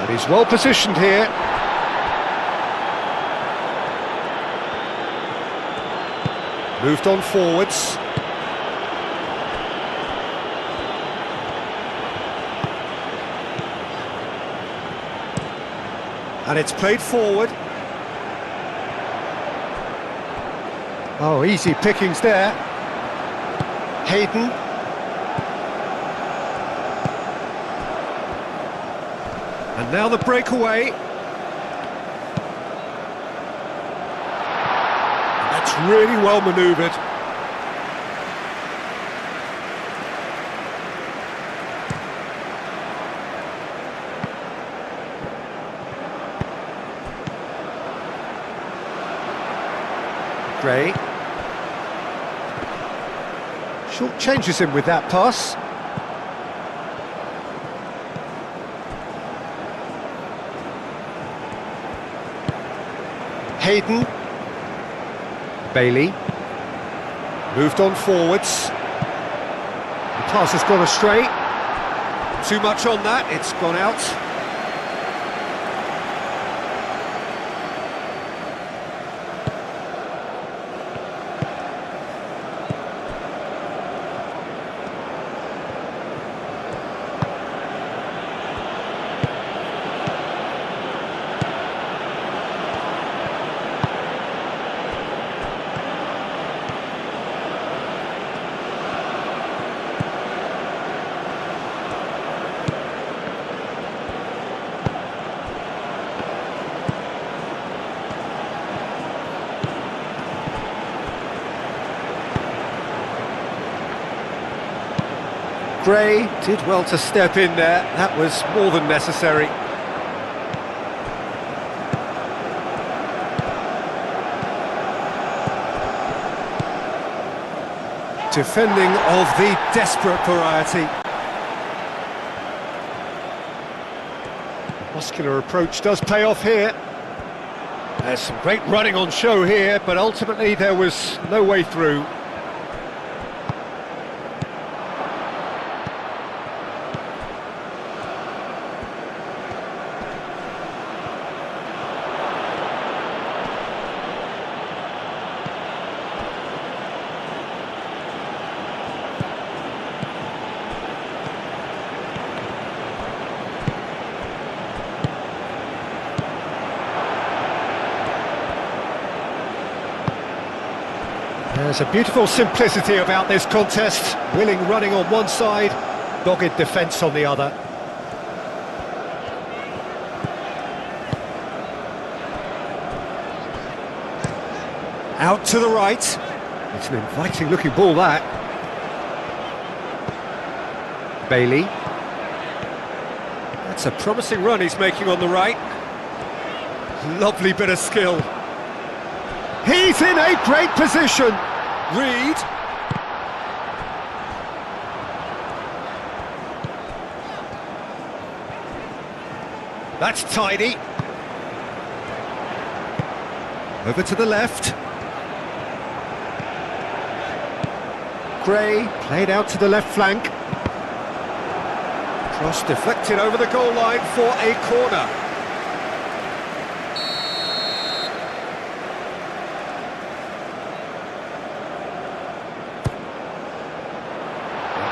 And he's well positioned here. Moved on forwards. And it's played forward. Oh, easy pickings there. Hayden. And now the breakaway. That's really well manoeuvred. Gray. Short changes him with that pass. Hayden. Bailey. Moved on forwards. The pass has gone astray. Too much on that, it's gone out. Gray did well to step in there, that was more than necessary. Defending of the desperate variety. Muscular approach does pay off here. There's some great running on show here, but ultimately there was no way through. There's a beautiful simplicity about this contest. Willing running on one side, dogged defence on the other. Out to the right. It's an inviting looking ball, that. Bailey. That's a promising run he's making on the right. Lovely bit of skill. He's in a great position. Reed. That's tidy. Over to the left. Gray played out to the left flank. Cross deflected over the goal line for a corner.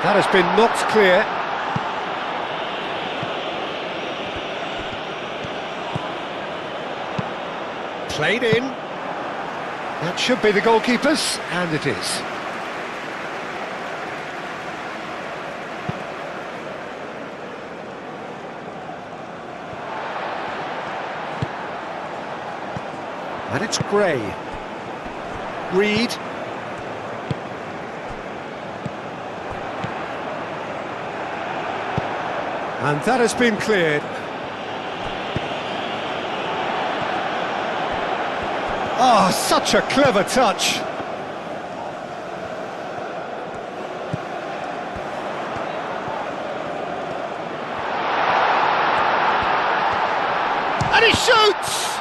That has been knocked clear. Played in. That should be the goalkeeper's, and it is. And it's Gray. Reed. And that has been cleared. Oh, such a clever touch. And he shoots!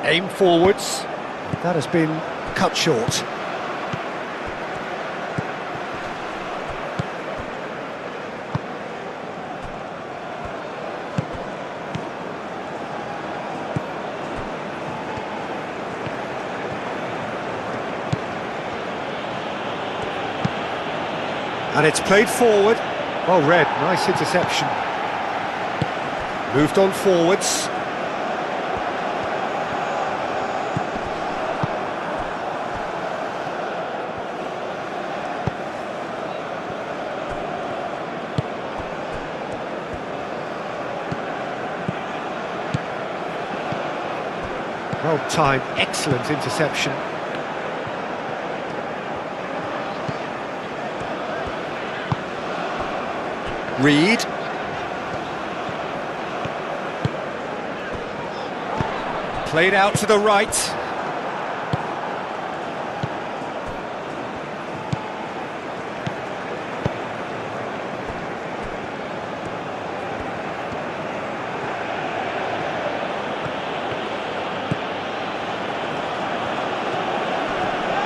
Aim forwards. That has been cut short. And it's played forward. Well read, nice interception. Moved on forwards. Well timed, excellent interception. Reed. Played out to the right.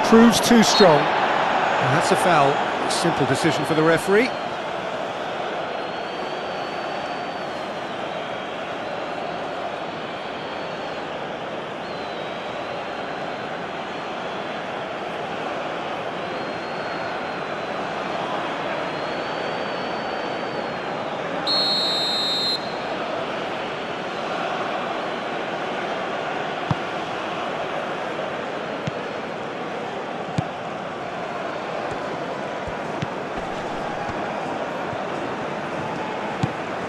Proves too strong. And that's a foul. Simple decision for the referee.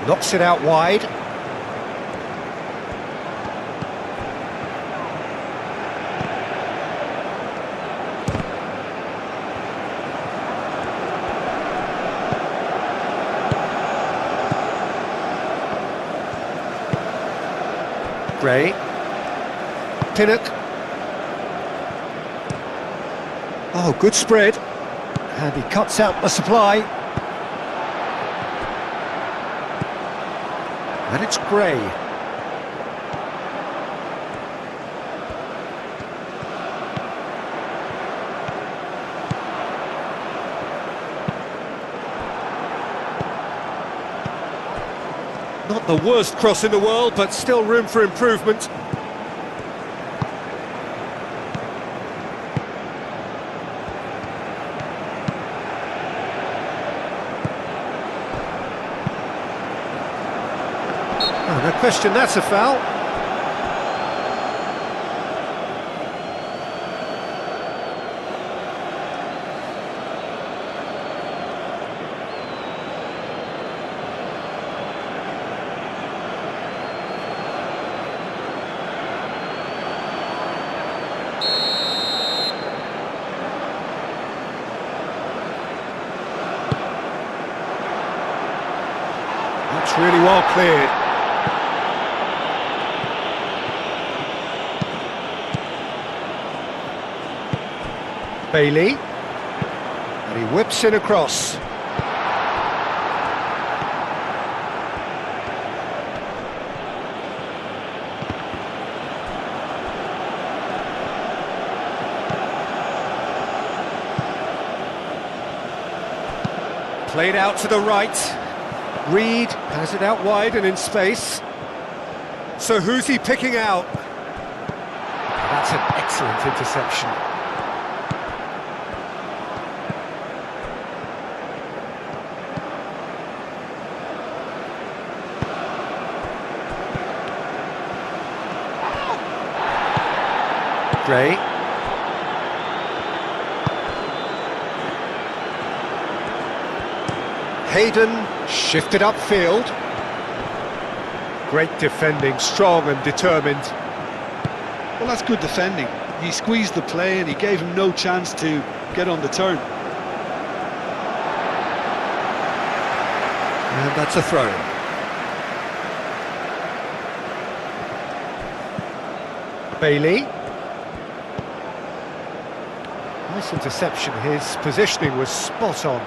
Knocks it out wide. Gray. Pinnock. Oh, good spread. And he cuts out the supply. And it's Gray. Not the worst cross in the world, but still room for improvement. Oh, no question, that's a foul. That's really well cleared. Bailey, and he whips in across. Played out to the right. Reed has it out wide and in space. So who's he picking out? That's an excellent interception. Gray. Hayden shifted upfield. Great defending, strong and determined. Well, that's good defending. He squeezed the play and he gave him no chance to get on the turn. And that's a throw. Bailey. Nice interception, his positioning was spot on.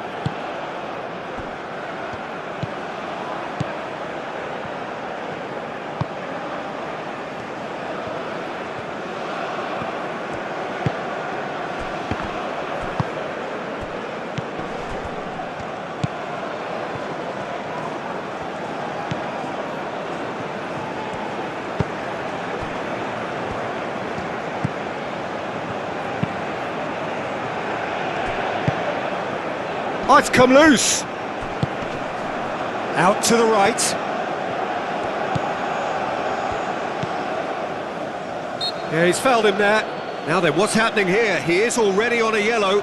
Oh, it's come loose. Out to the right. Yeah, he's fouled him there. Now then, what's happening here? He is already on a yellow.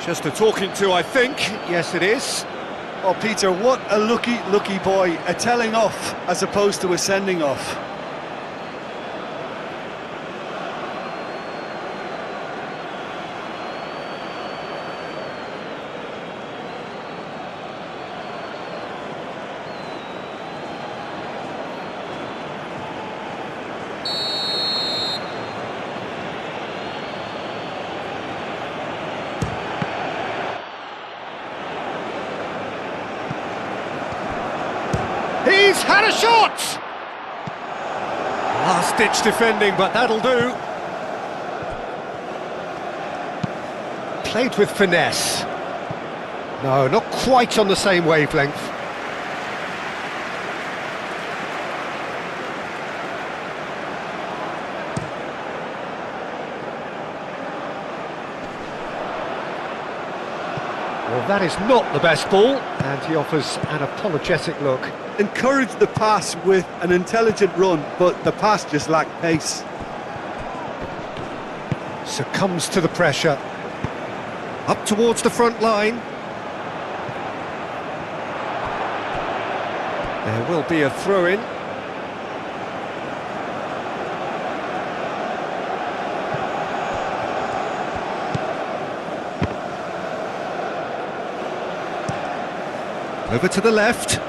Just a talking to, I think. Yes, it is. Oh, Peter, what a lucky boy. A telling off as opposed to a sending off. He's had a shot! Last-ditch defending, but that'll do. Played with finesse. No, not quite on the same wavelength. Well, that is not the best ball, and he offers an apologetic look. Encouraged the pass with an intelligent run, but the pass just lacked pace. Succumbs to the pressure. Up towards the front line. There will be a throw-in. Over to the left,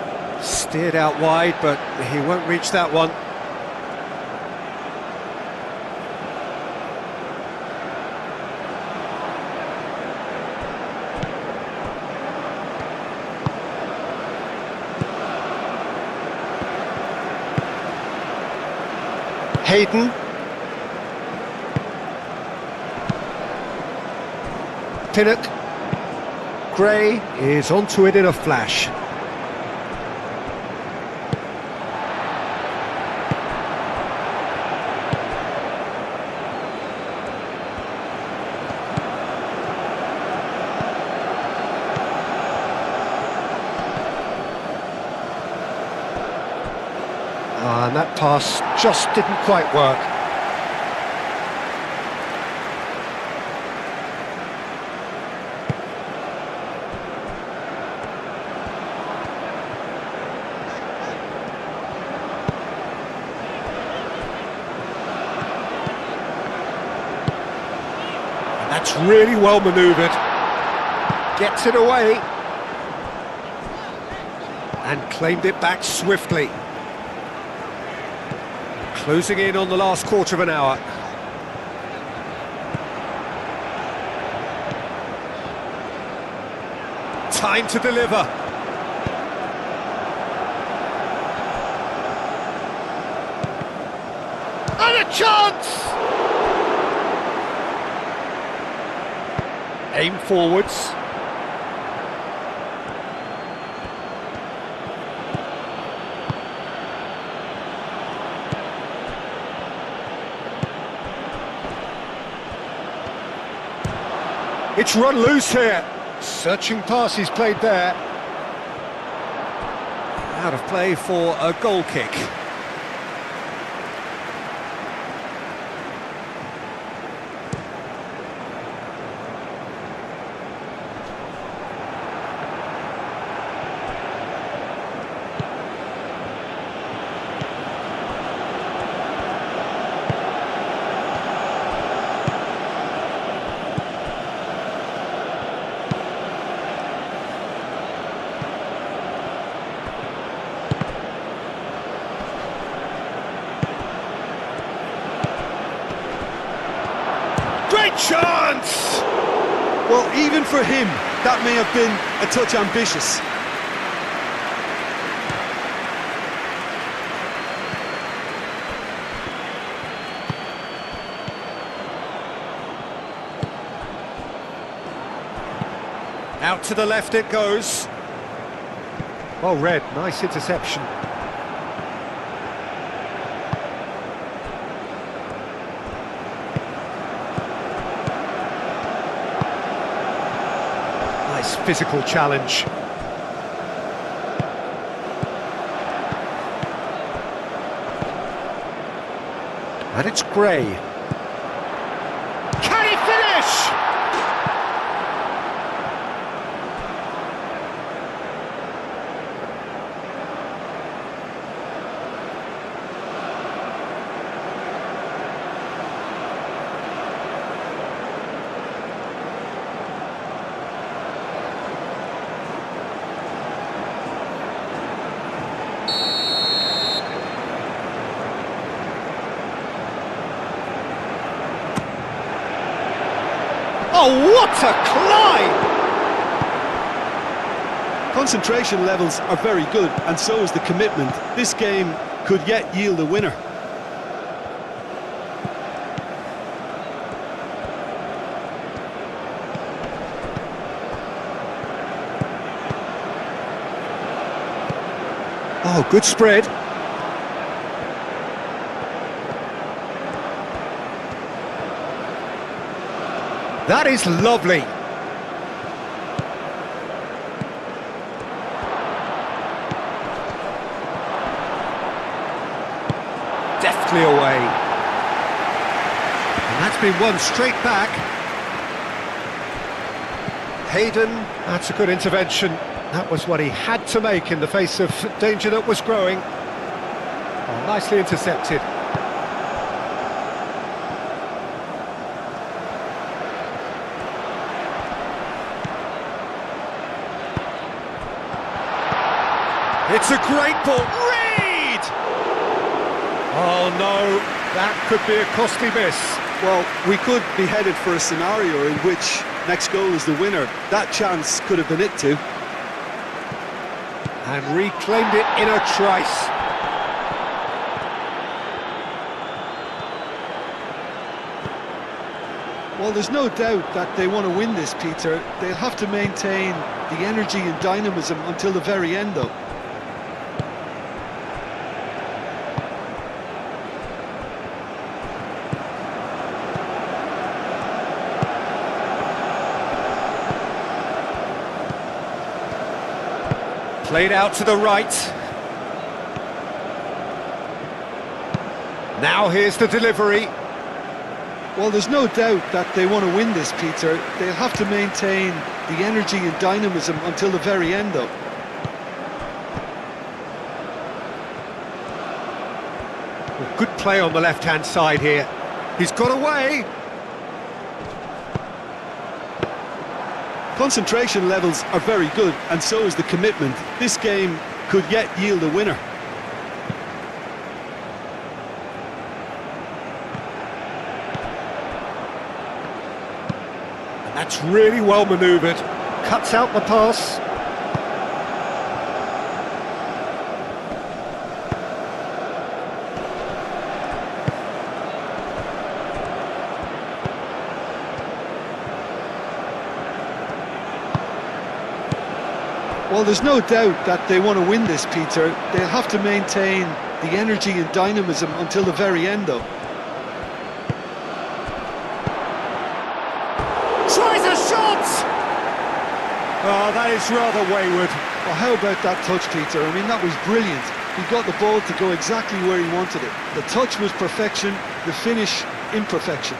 steered out wide, but he won't reach that one. Hayden. Pinnock. Gray is onto it in a flash. And that pass just didn't quite work. That's really well manoeuvred. Gets it away. And claimed it back swiftly. Closing in on the last quarter of an hour. Time to deliver. And a chance! Aim forwards. It's run loose here. Searching pass he's played there. Out of play for a goal kick. Great chance! Well, even for him, that may have been a touch ambitious. Out to the left it goes. Well read, nice interception. physical challenge. And it's Gray. Can he finish? Oh, what a climb! Concentration levels are very good, and so is the commitment. This game could yet yield a winner. Oh, good spread. That is lovely. Deftly away. And that's been won straight back. Hayden, that's a good intervention. That was what he had to make in the face of danger that was growing. Oh, nicely intercepted. It's a great ball. Reed! Oh no, that could be a costly miss. Well, we could be headed for a scenario in which next goal is the winner. That chance could have been it too. And reclaimed it in a trice. Well, there's no doubt that they want to win this, Peter. They'll have to maintain the energy and dynamism until the very end, though. Played out to the right. Now here's the delivery. Well, there's no doubt that they want to win this, Peter. They'll have to maintain the energy and dynamism until the very end, though. Well, good play on the left-hand side here. He's got away. Concentration levels are very good, and so is the commitment. This game could yet yield a winner. And that's really well manoeuvred. Cuts out the pass. Well, there's no doubt that they want to win this, Peter. They'll have to maintain the energy and dynamism until the very end, though. Tries a shot! Oh, that is rather wayward. Well, how about that touch, Peter? I mean, that was brilliant. He got the ball to go exactly where he wanted it. The touch was perfection, the finish, imperfection.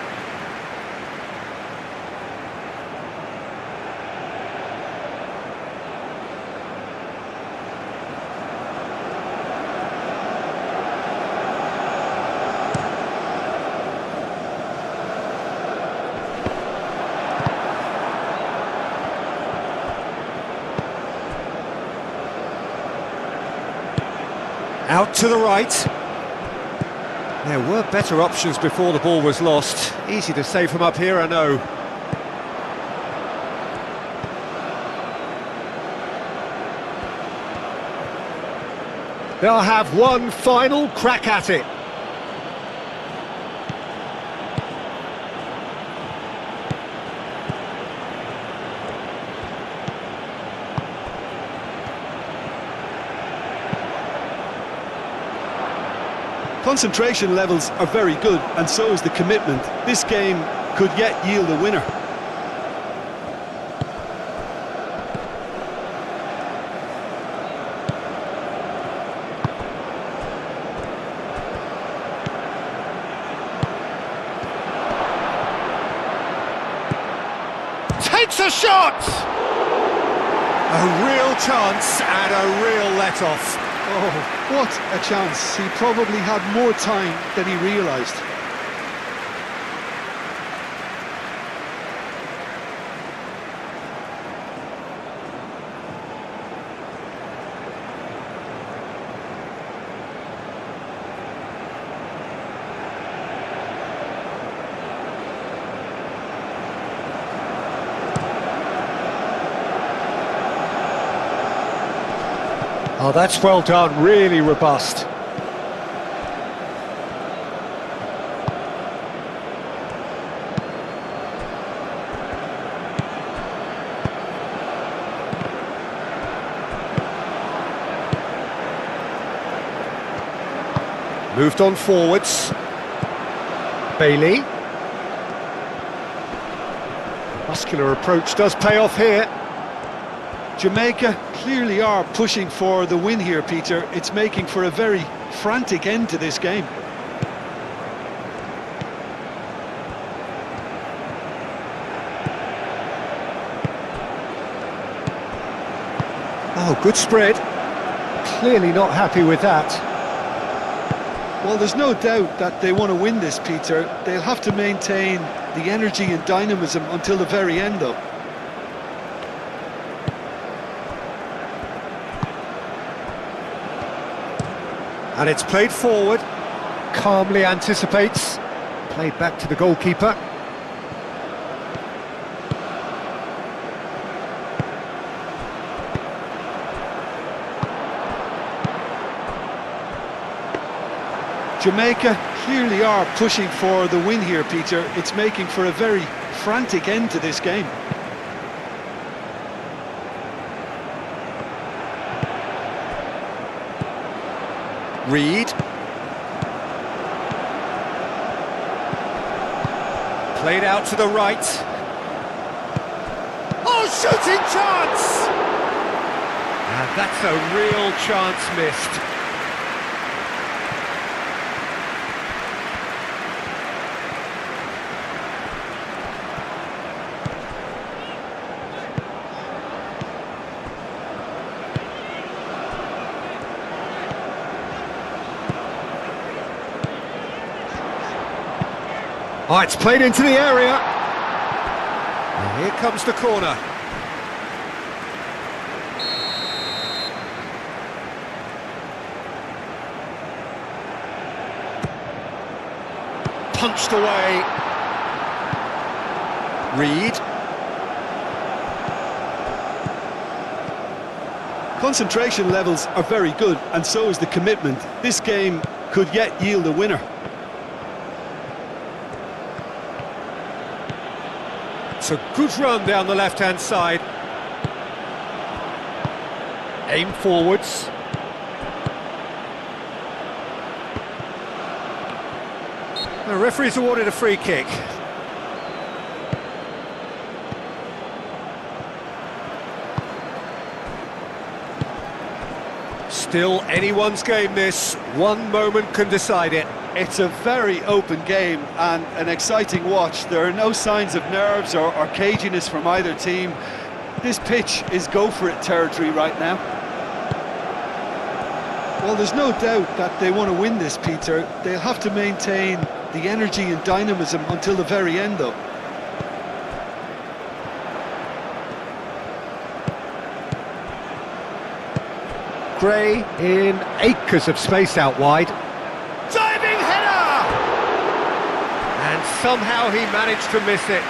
Out to the right. There were better options before the ball was lost. Easy to say from up here, I know. They'll have one final crack at it. Concentration levels are very good, and so is the commitment. This game could yet yield a winner. It's a shot! A real chance and a real let-off. Oh, what a chance. He probably had more time than he realised. Oh, that's well done, really robust. Moved on forwards. Bailey. Muscular approach does pay off here. Jamaica clearly are pushing for the win here, Peter. It's making for a very frantic end to this game. Oh, good spread. Clearly not happy with that. Well, there's no doubt that they want to win this, Peter. They'll have to maintain the energy and dynamism until the very end, though. And it's played forward, calmly anticipates, played back to the goalkeeper. Jamaica clearly are pushing for the win here, Peter. It's making for a very frantic end to this game. Reed. Played out to the right. Oh, shooting chance! And that's a real chance missed. Oh, it's played into the area. And here comes the corner. Punched away. Reed. Concentration levels are very good, and so is the commitment. This game could yet yield a winner. It's a good run down the left-hand side. Aim forwards. The referee's awarded a free kick. Still anyone's game this. One moment can decide it. It's a very open game and an exciting watch. There are no signs of nerves or caginess from either team. This pitch is go-for-it territory right now. Well, there's no doubt that they want to win this, Peter. They'll have to maintain the energy and dynamism until the very end, though. Gray in acres of space out wide. Diving header! And somehow he managed to miss it.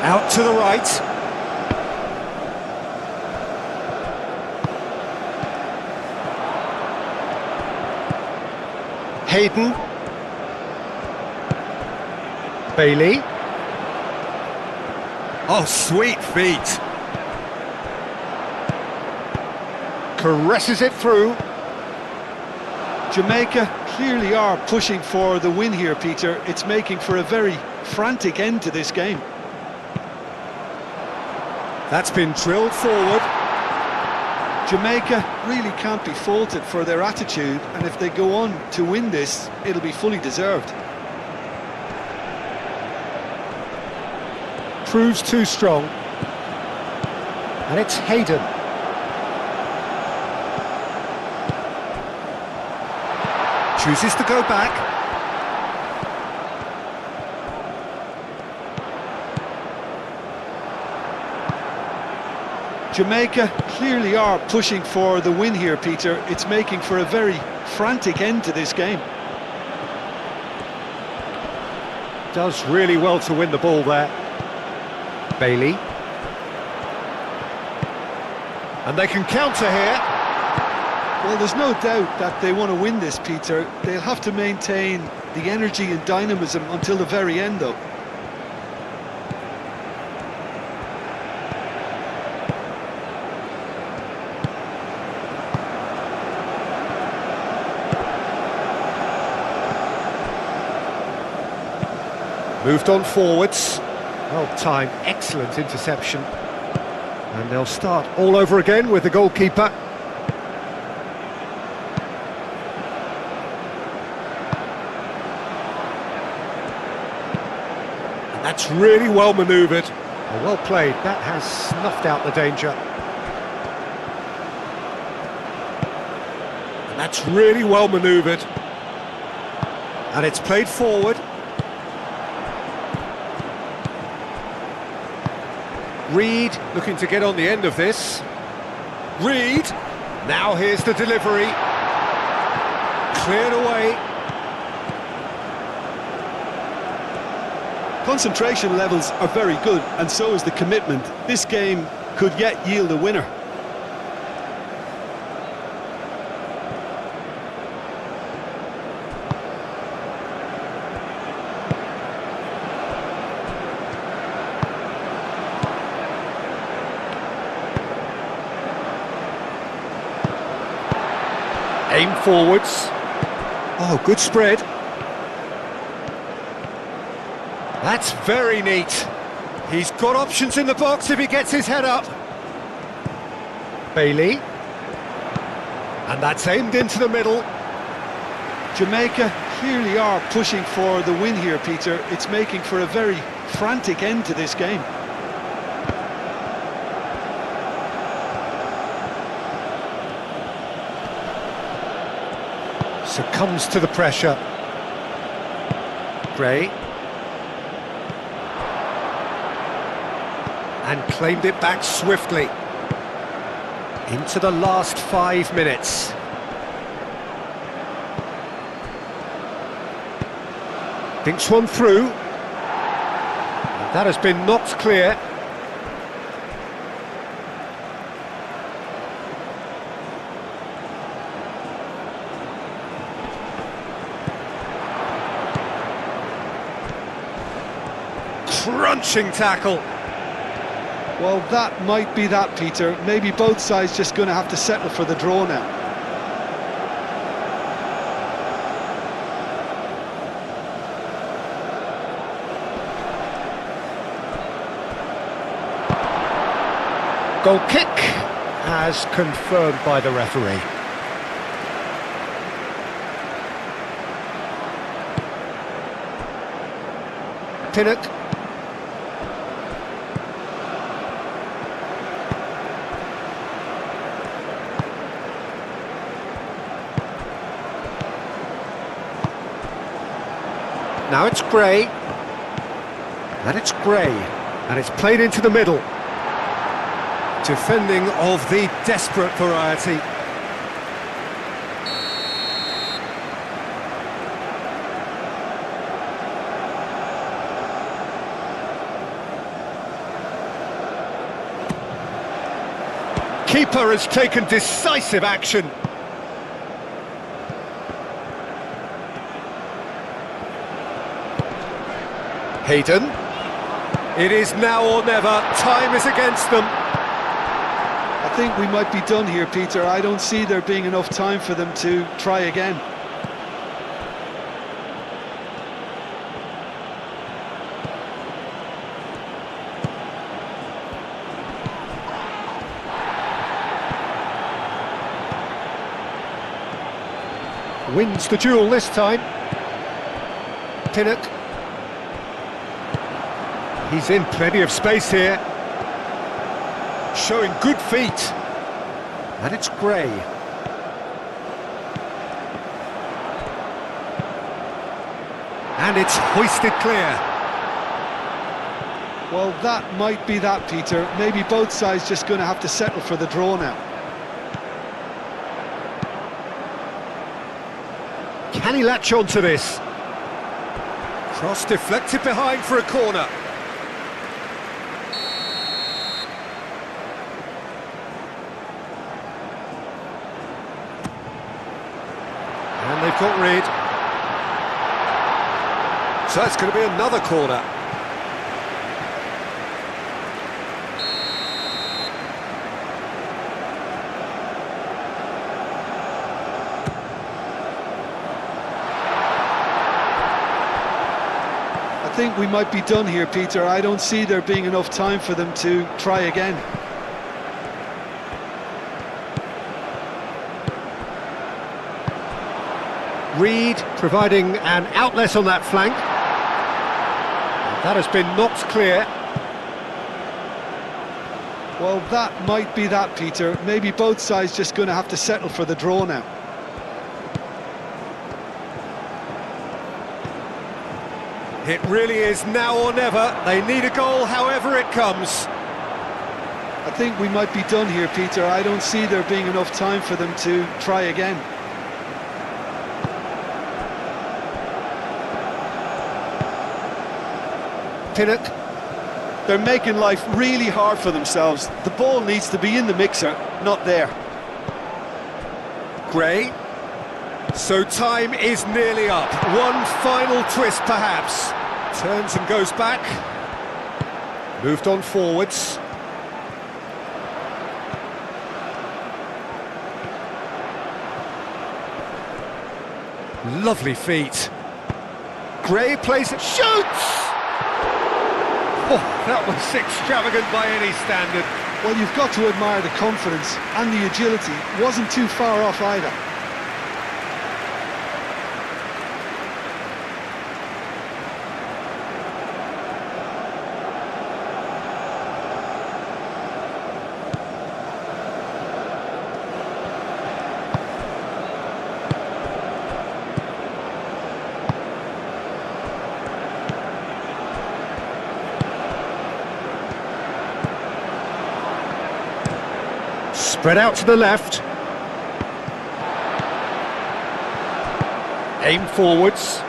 Out to the right. Hayden. Bailey. Oh, sweet feet. caresses it through. Jamaica clearly are pushing for the win here, Peter. It's making for a very frantic end to this game. That's been drilled forward. Jamaica really can't be faulted for their attitude, and if they go on to win this, it'll be fully deserved. Proves too strong. And it's Hayden. Chooses to go back. Jamaica clearly are pushing for the win here, Peter. It's making for a very frantic end to this game. Does really well to win the ball there. Bailey. And they can counter here. Well, there's no doubt that they want to win this, Peter. They'll have to maintain the energy and dynamism until the very end, though. Moved on forwards. Well timed, excellent interception. And they'll start all over again with the goalkeeper. And that's really well manoeuvred. Well played, that has snuffed out the danger. And that's really well manoeuvred. And it's played forward. Reed looking to get on the end of this. Reed, now here's the delivery. Cleared away. Concentration levels are very good, and so is the commitment. This game could yet yield a winner. Aim forwards. Oh, good spread. That's very neat. He's got options in the box if he gets his head up. Bailey. And that's aimed into the middle. Jamaica clearly are pushing for the win here, Peter. It's making for a very frantic end to this game. Succumbs to the pressure. Gray. And claimed it back swiftly. Into the last 5 minutes. Thinks one through. And that has been knocked clear. Crunching tackle. Well, that might be that, Peter. Maybe both sides just going to have to settle for the draw now. Goal kick as confirmed by the referee. Pinnock. Now it's Gray. And it's Gray. And it's played into the middle. Defending of the desperate variety. Keeper has taken decisive action. Hayden. It is now or never. Time is against them. I I think we might be done here, Peter. I don't see there being enough time for them to try again. Wins the duel this time. Pinnock. He's in plenty of space here. Showing good feet. And it's Gray. And it's hoisted clear. Well, that might be that, Peter. Maybe both sides just going to have to settle for the draw now. Can he latch on to this? Cross deflected behind for a corner. And they've got rid. So it's going to be another corner. I think we might be done here, Peter. I don't see there being enough time for them to try again. Reed providing an outlet on that flank. That has been knocked clear. Well, that might be that, Peter. Maybe both sides just going to have to settle for the draw now. It really is now or never. They need a goal however it comes. I think we might be done here, Peter. I don't see there being enough time for them to try again. Pinnock. They're making life really hard for themselves. The ball needs to be in the mixer, not there. Gray. So time is nearly up. One final twist perhaps. Turns and goes back. Moved on forwards. Lovely feet. Gray plays it, shoots! Oh, that was extravagant by any standard. Well, you've got to admire the confidence and the agility. Wasn't too far off either. Spread out to the left. Aim forwards.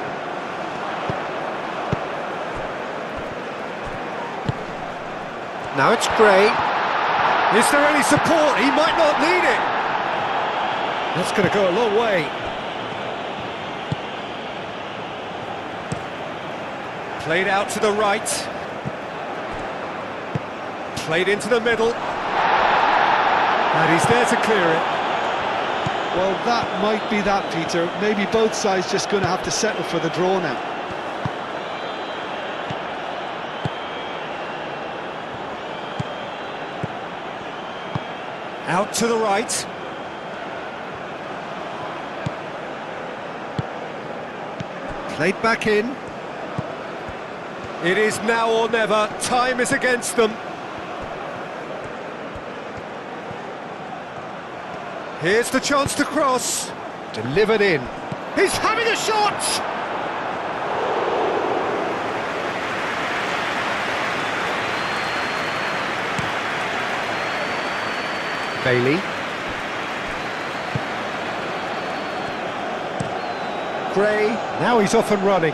Now it's Gray. Is there any support? He might not need it. That's going to go a long way. Played out to the right. Played into the middle. And he's there to clear it. Well, that might be that, Peter. Maybe both sides just going to have to settle for the draw now. Out to the right. Played back in. It is now or never. Time is against them. Here's the chance to cross. Delivered in. He's having a shot! Bailey. Gray. Now he's off and running.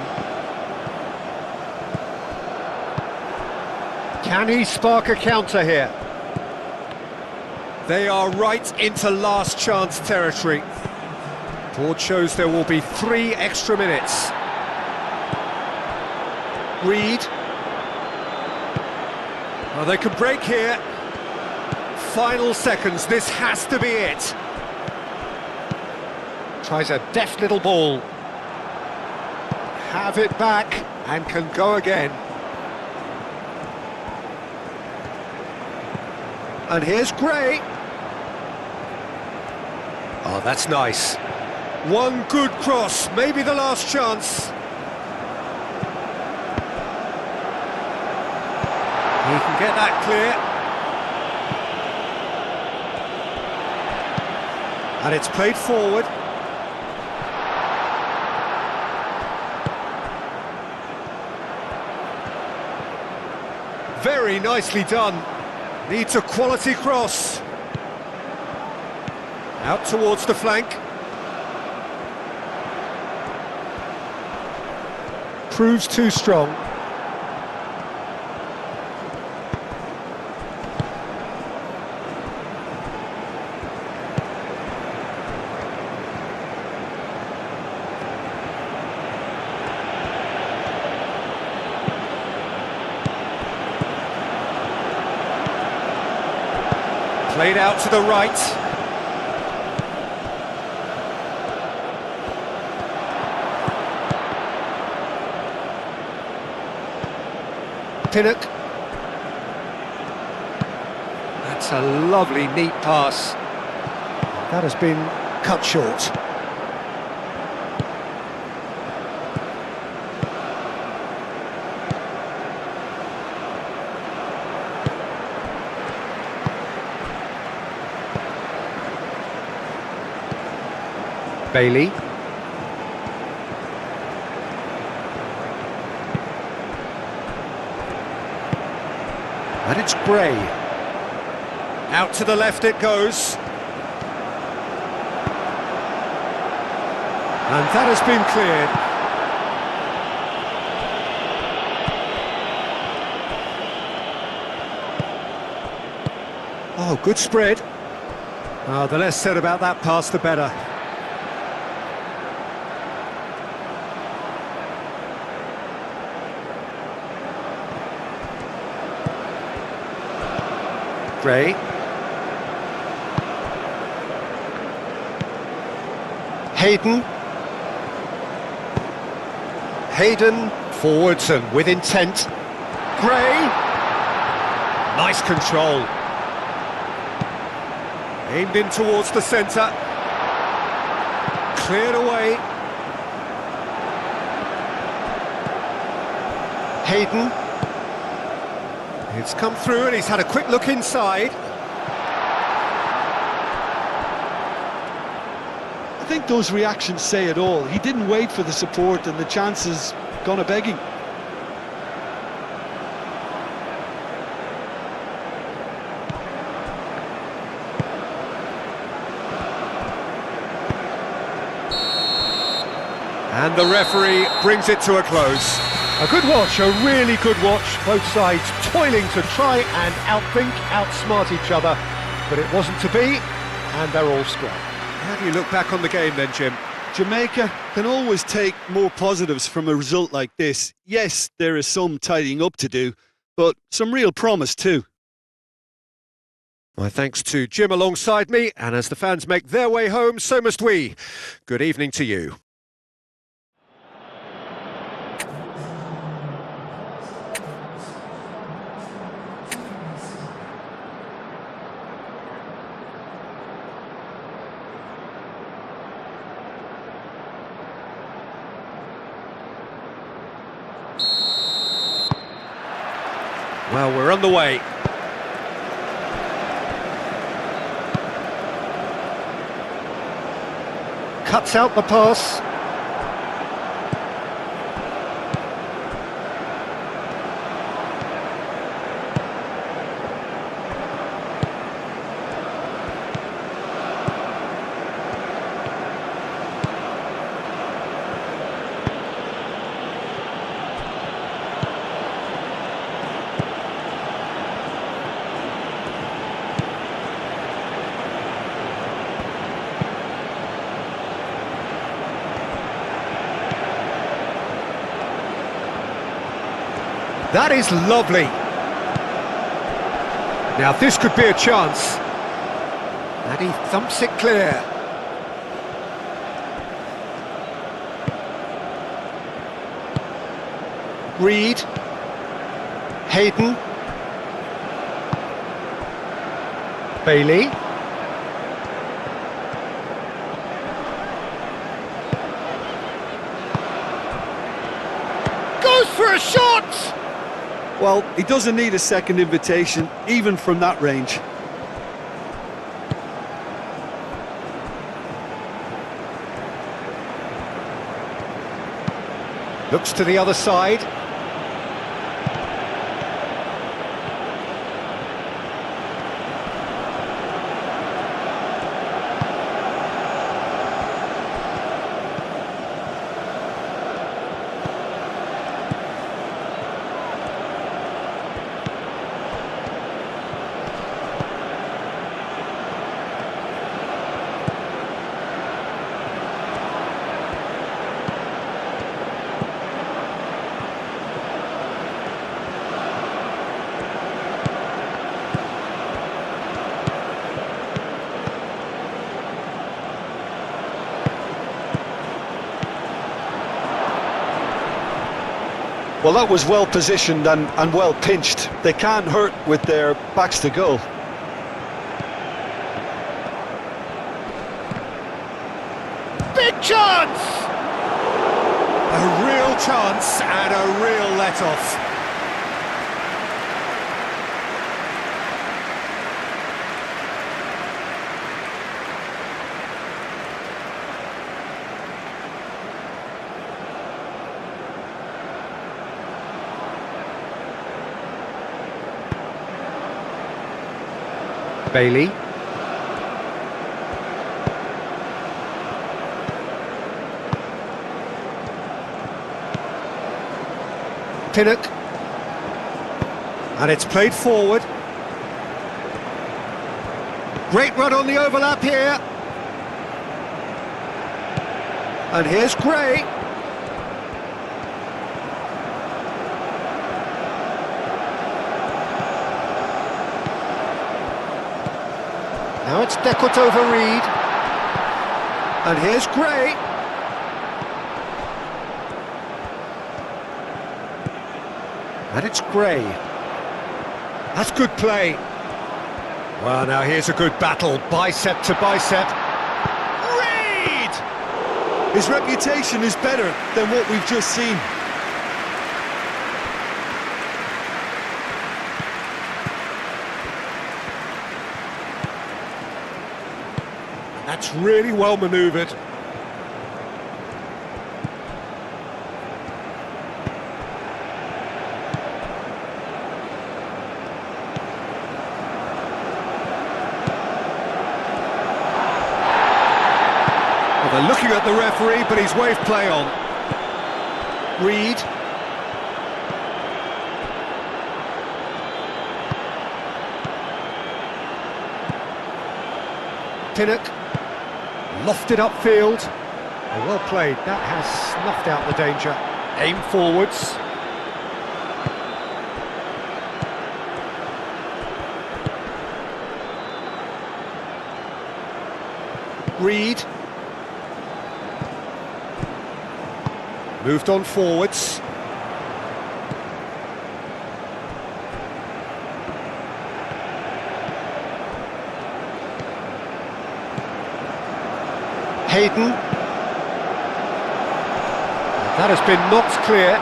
Can he spark a counter here? They are right into last chance territory. Board shows there will be 3 extra minutes. Reed. Oh, they could break here. Final seconds, this has to be it. Tries a deft little ball. Have it back and can go again. And here's Gray. Oh, that's nice. One good cross, maybe the last chance. He can get that clear. And it's played forward. Very nicely done. Needs a quality cross. Out towards the flank. Proves too strong. Played out to the right. Pinnock. That's a lovely, neat pass. That has been cut short. Bailey. And it's Gray. Out to the left it goes. And that has been cleared. Oh, good spread. The less said about that pass, the better. Gray. Hayden. Hayden forwards and with intent. Gray. Nice control. Aimed in towards the centre. Cleared away. Hayden. It's come through and he's had a quick look inside. I think those reactions say it all. He didn't wait for the support and the chances gone a-begging. And the referee brings it to a close. A good watch, a really good watch. Both sides toiling to try and outthink, outsmart each other. But it wasn't to be, and they're all square. How do you look back on the game then, Jim? Jamaica can always take more positives from a result like this. Yes, there is some tidying up to do, but some real promise too. My thanks to Jim alongside me, and as the fans make their way home, so must we. Good evening to you. Well, we're on the way. Cuts out the pass. That is lovely. Now this could be a chance. And he thumps it clear. Reed. Hayden. Bailey. Goes for a shot! Well, he doesn't need a second invitation, even from that range. Looks to the other side. Well, that was well positioned and well pinched. They can't hurt with their backs to goal. Big chance! A real chance and a real let-off. Bailey. Pinnock. And it's played forward. Great run on the overlap here. And here's Gray. Now it's Deckert over Reed. And here's Gray. And it's Gray. That's good play. Well, now here's a good battle, bicep to bicep. Reed! His reputation is better than what we've just seen. That's really well manoeuvred. Well, they're looking at the referee, but he's waved play on. Reed. Pinnock. Lofted upfield. Oh, well played. That has snuffed out the danger. Aim forwards. Reed. Moved on forwards. Hayden. That has been knocked clear.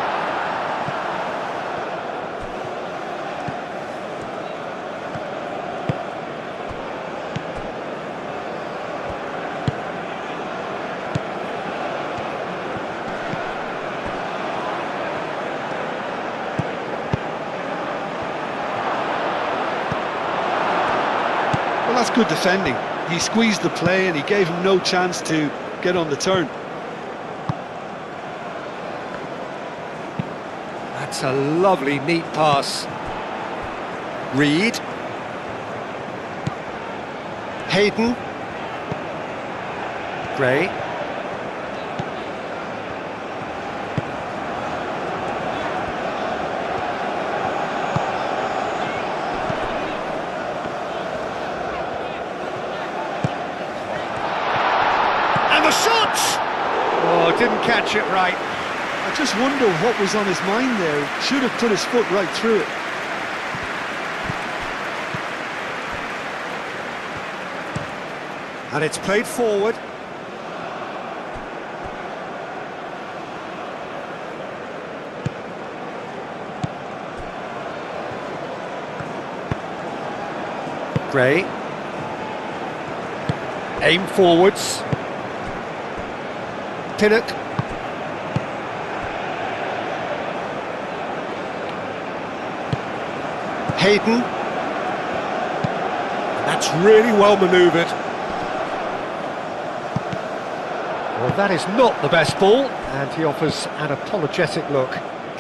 Well, that's good defending. He squeezed the play and he gave him no chance to get on the turn. That's a lovely, neat pass. Reed. Hayden. Gray. didn't catch it right. I just wonder what was on his mind there. Should have put his foot right through it. And it's played forward. Gray. Aim forwards. Pinnock. Hayden. That's really well manoeuvred. Well, that is not the best ball, and he offers an apologetic look.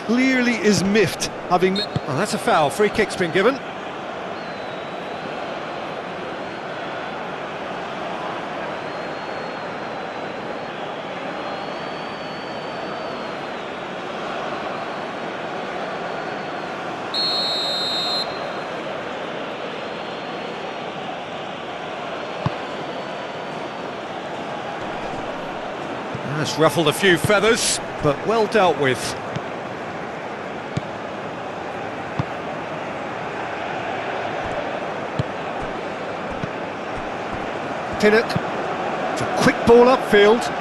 Clearly is miffed, having... Well, that's a foul. Free kick's been given. That's ruffled a few feathers, but well dealt with. Pinnock. It's a quick ball upfield.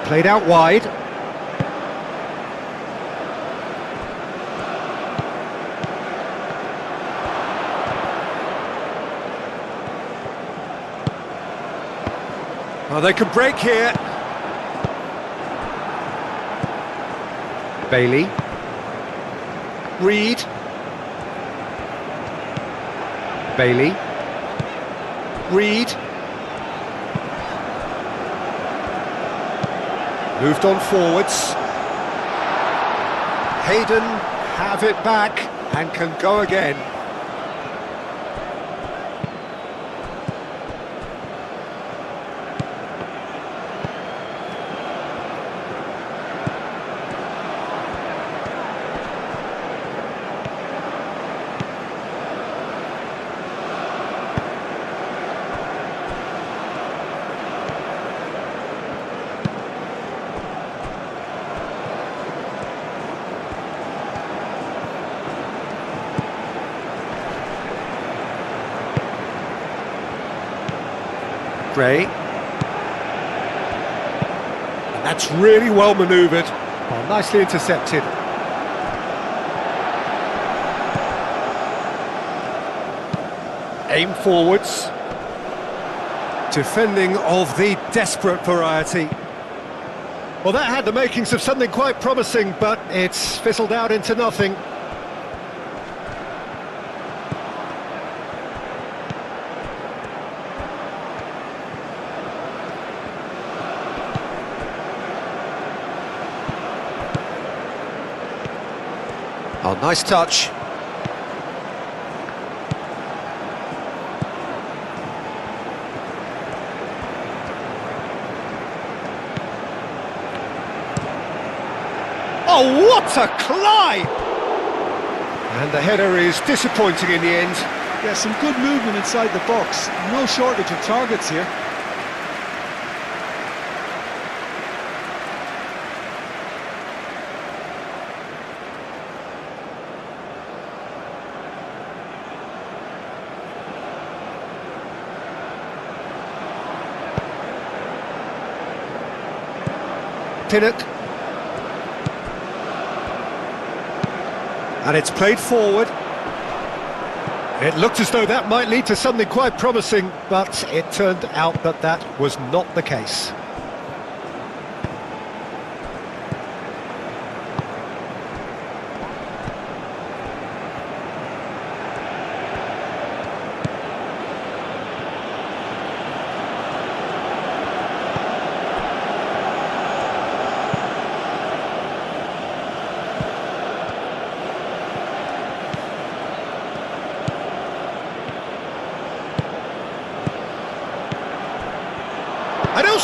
Played out wide. Well, they can break here. Bailey. Reed. Bailey. Reed. Moved on forwards. Hayden have it back and can go again. Gray. And that's really well manoeuvred. Well, nicely intercepted. Aim forwards. Defending of the desperate variety. Well, that had the makings of something quite promising, but it's fizzled out into nothing. Oh, nice touch. Oh, what a climb! And the header is disappointing in the end. Yeah, some good movement inside the box. No shortage of targets here. Pinnock. And it's played forward. It looked as though that might lead to something quite promising, but it turned out that that was not the case.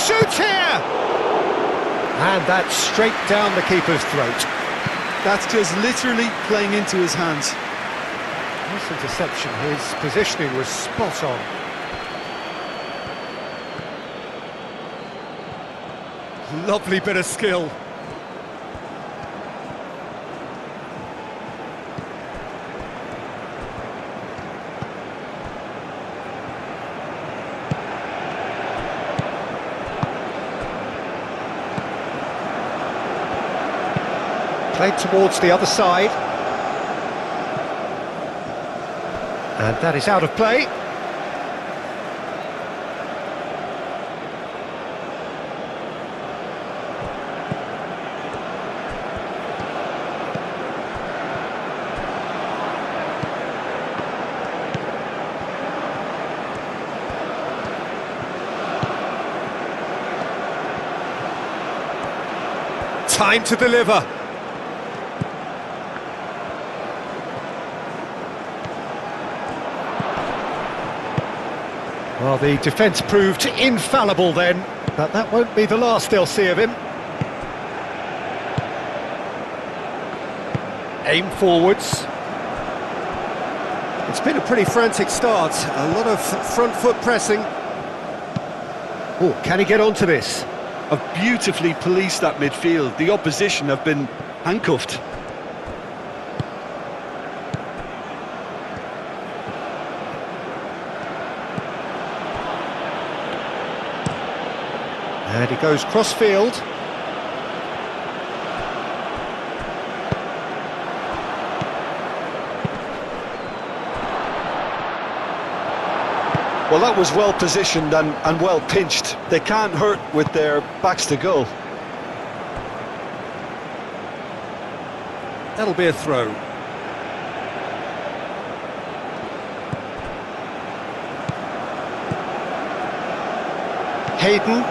shoot here! And that's straight down the keeper's throat. That's just literally playing into his hands. Nice interception, his positioning was spot on. Lovely bit of skill. Played towards the other side. And that is out of play. Time to deliver. Well, the defence proved infallible then, but that won't be the last they'll see of him. Aim forwards. It's been a pretty frantic start, a lot of front foot pressing. Oh, can he get onto this? Have beautifully policed that midfield. The opposition have been handcuffed. And he goes cross-field. Well, that was well positioned and well pinched. They can't hurt with their backs to goal. That'll be a throw. Hayden.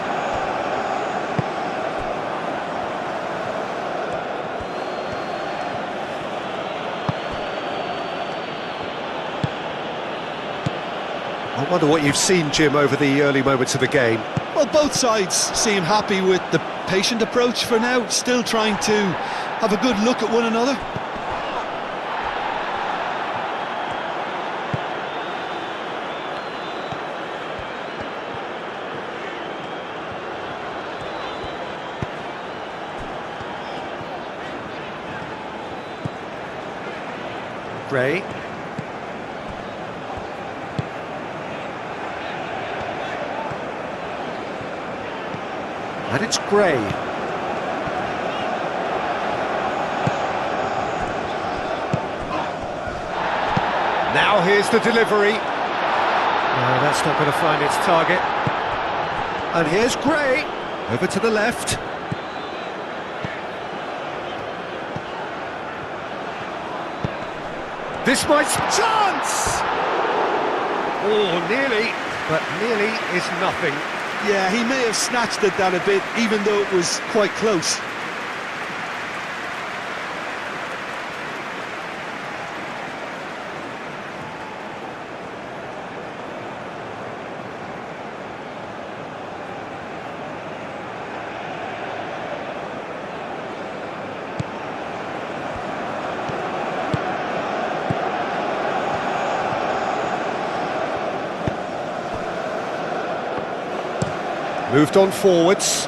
I wonder what you've seen, Jim, over the early moments of the game. Well, both sides seem happy with the patient approach for now, still trying to have a good look at one another. Gray. And it's Gray. Now here's the delivery. No, that's not going to find its target. And here's Gray. Over to the left. This might... Chance! Oh, nearly. But nearly is nothing. Yeah, he may have snatched at that a bit, even though it was quite close. Moved on forwards.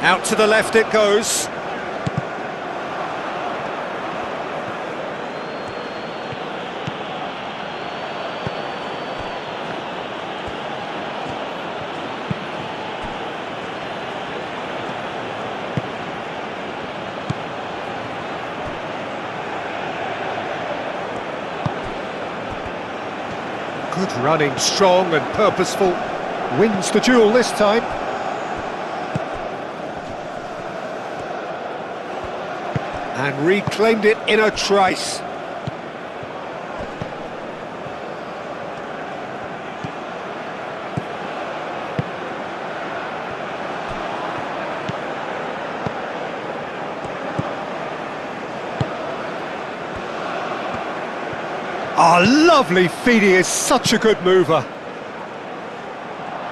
Out to the left it goes. Good running, strong and purposeful. Wins the duel this time. And reclaimed it in a trice. Oh, lovely feed, he is such a good mover.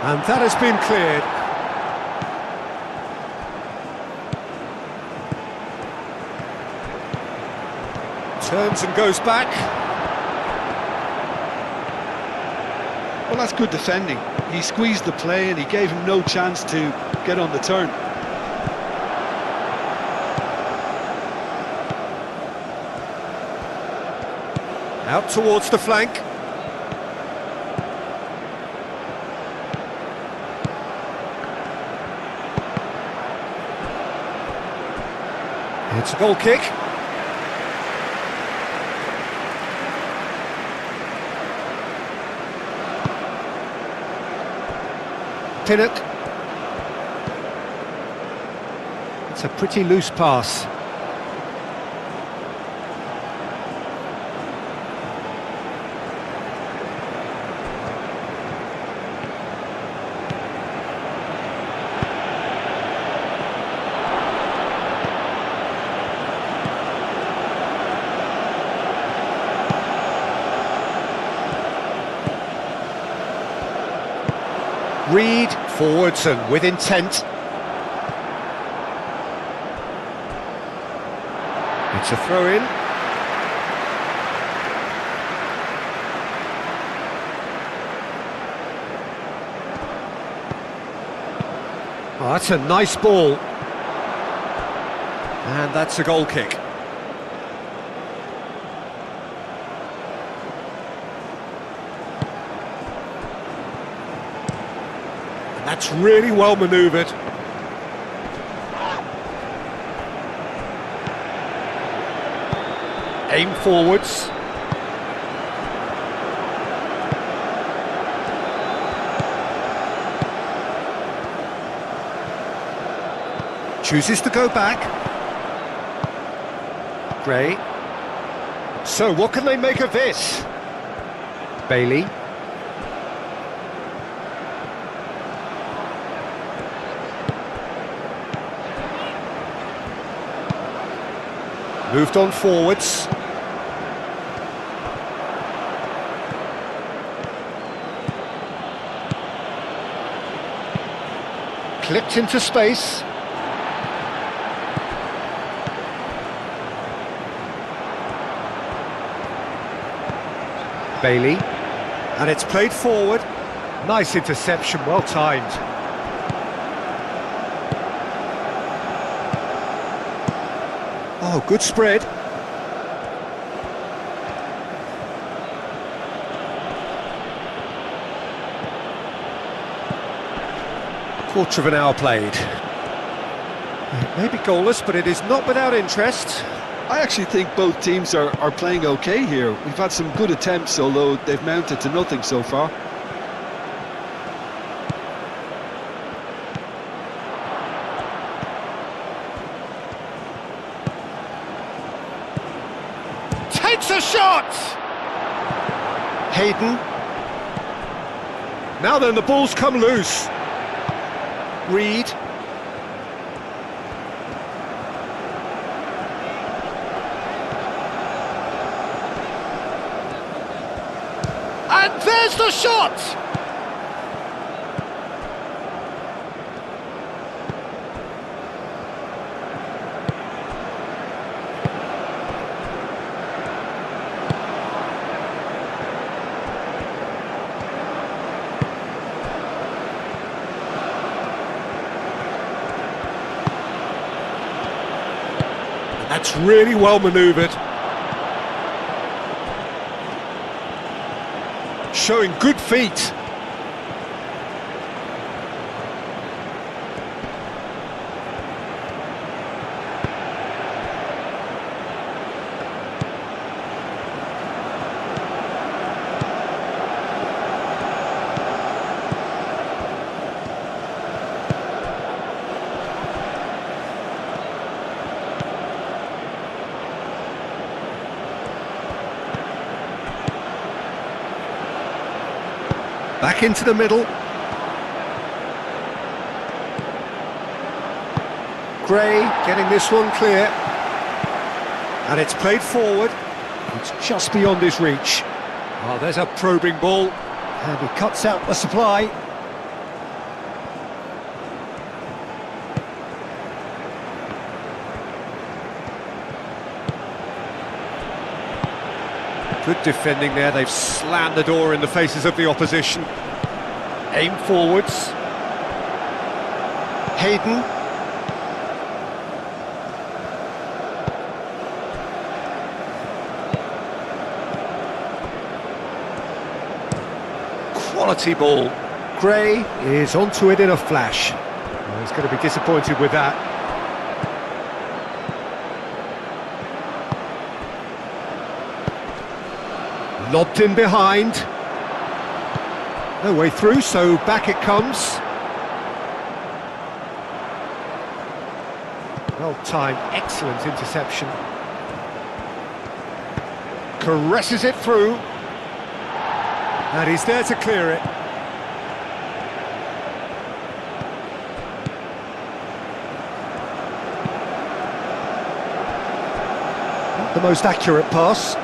And that has been cleared. Turns and goes back. Well, that's good defending. He squeezed the play and he gave him no chance to get on the turn. Out towards the flank. It's a goal kick. Pinnock. It's a pretty loose pass. Reed forwards and with intent. It's a throw-in. Oh, that's a nice ball. And that's a goal kick. That's really well manoeuvred. Aim forwards. Chooses to go back. Gray. So what can they make of this? Bailey. Moved on forwards. Clipped into space. Bailey. And it's played forward. Nice interception, well timed. Oh, good spread. Quarter of an hour played. It may be goalless, but it is not without interest. I actually think both teams are playing okay here. We've had some good attempts, although they've mounted to nothing so far. Takes a shot! Hayden. Now then, the ball's come loose. Reed. And there's the shot! That's really well manoeuvred. Showing good feet. Back into the middle. Gray getting this one clear. And it's played forward. It's just beyond his reach. Oh, there's a probing ball. And he cuts out the supply. Good defending there. They've slammed the door in the faces of the opposition. Aim forwards. Hayden. Quality ball. Gray is onto it in a flash. Well, he's going to be disappointed with that. Lobbed in behind. No way through, so back it comes. Well timed, excellent interception. Caresses it through. And he's there to clear it. Not the most accurate pass.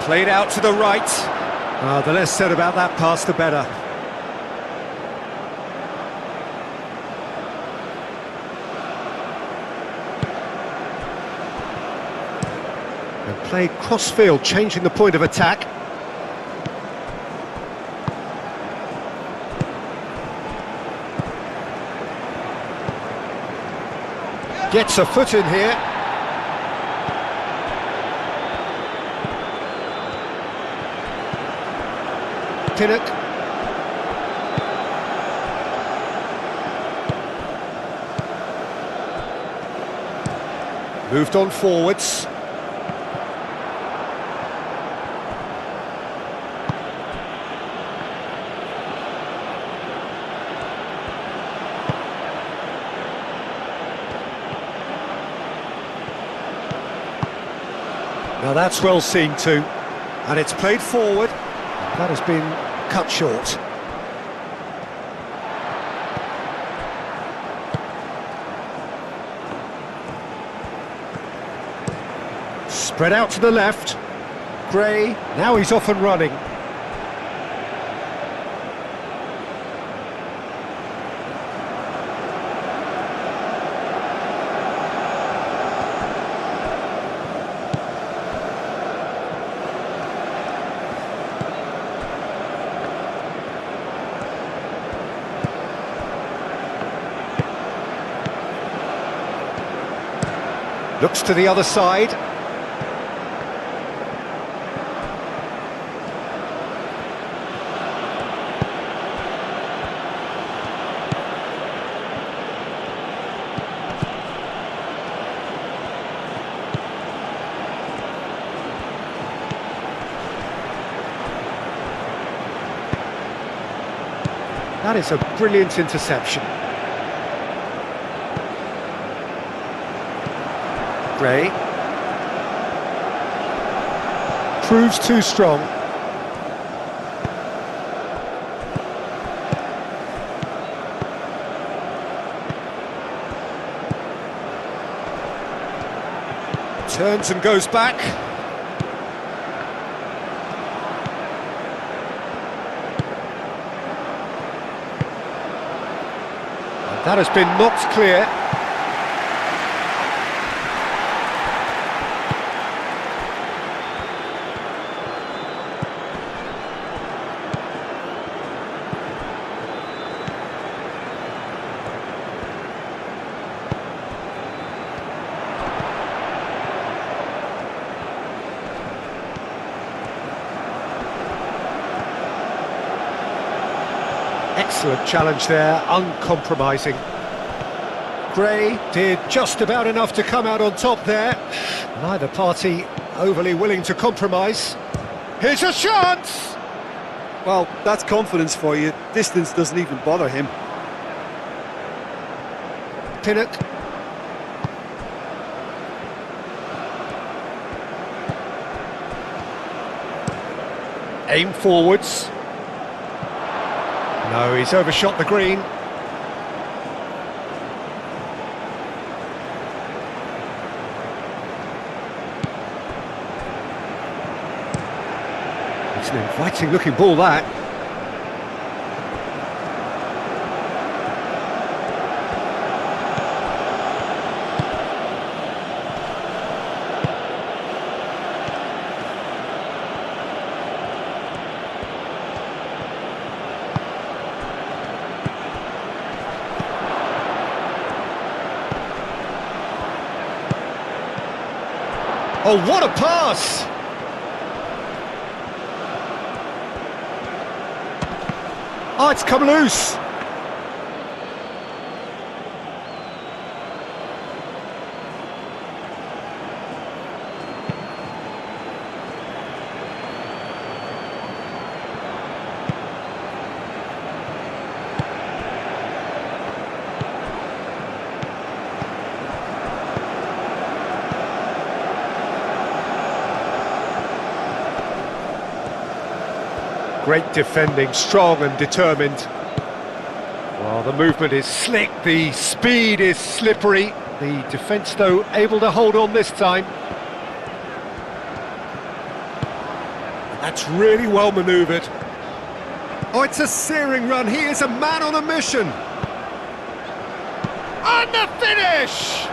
Played out to the right. The less said about that pass, the better. And played cross-field, changing the point of attack. Gets a foot in here. Pinnock. Moved on forwards. Now that's well seen too. And it's played forward. That has been cut short. Spread out to the left. Gray, now he's off and running. Looks to the other side. That is a brilliant interception. Gray. Proves too strong. Turns and goes back. And that has been knocked clear. Excellent challenge there, uncompromising. Gray did just about enough to come out on top there. Neither party overly willing to compromise. Here's a chance! Well, that's confidence for you. Distance doesn't even bother him. Pinnock. Aim forwards. No, he's overshot the green. It's an inviting looking ball, that. Oh, what a pass! Oh, it's come loose. Great defending, strong and determined. Well, the movement is slick, the speed is slippery. The defence, though, able to hold on this time. That's really well manoeuvred. Oh, it's a searing run. He is a man on a mission. And the finish!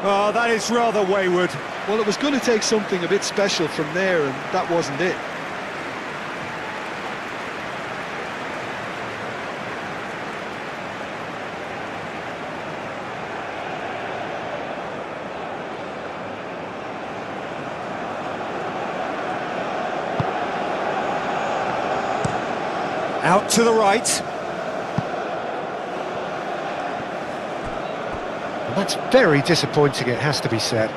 Oh, that is rather wayward. Well, it was going to take something a bit special from there, and that wasn't it. Out to the right. And that's very disappointing, it has to be said.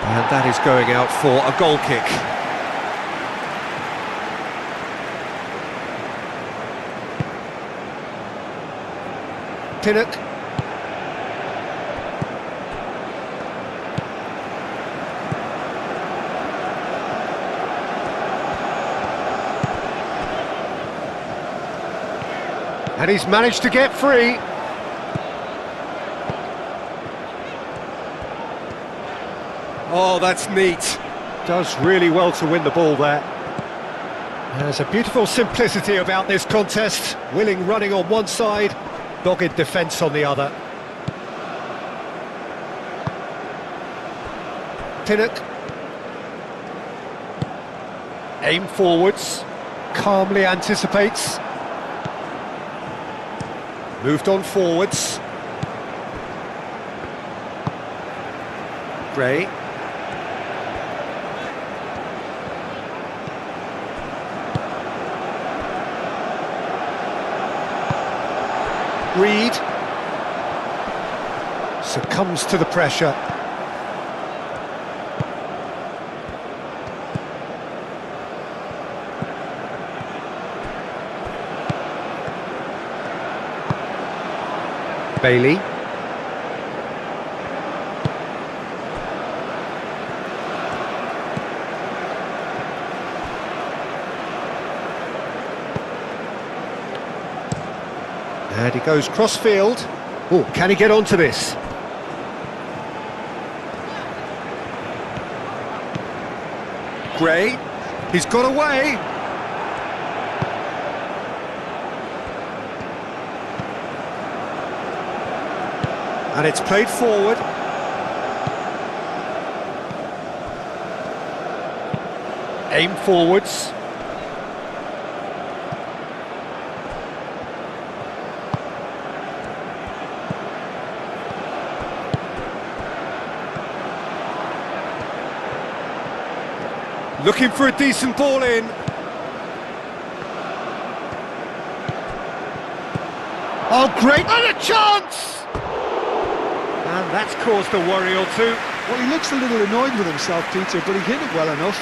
And that is going out for a goal kick. Pinnock. And he's managed to get free. Oh, that's neat. Does really well to win the ball there. There's a beautiful simplicity about this contest. Willing running on one side, dogged defence on the other. Pinnock. Aim forwards. Calmly anticipates. Moved on forwards. Gray. Reed succumbs to the pressure. Bailey. And he goes cross-field. Oh, can he get onto this? Gray, he's got away. And it's played forward. Aim forwards. Looking for a decent ball in. Oh, great! And a chance! And that's caused a worry or two. Well, he looks a little annoyed with himself, Peter, but he hit it well enough.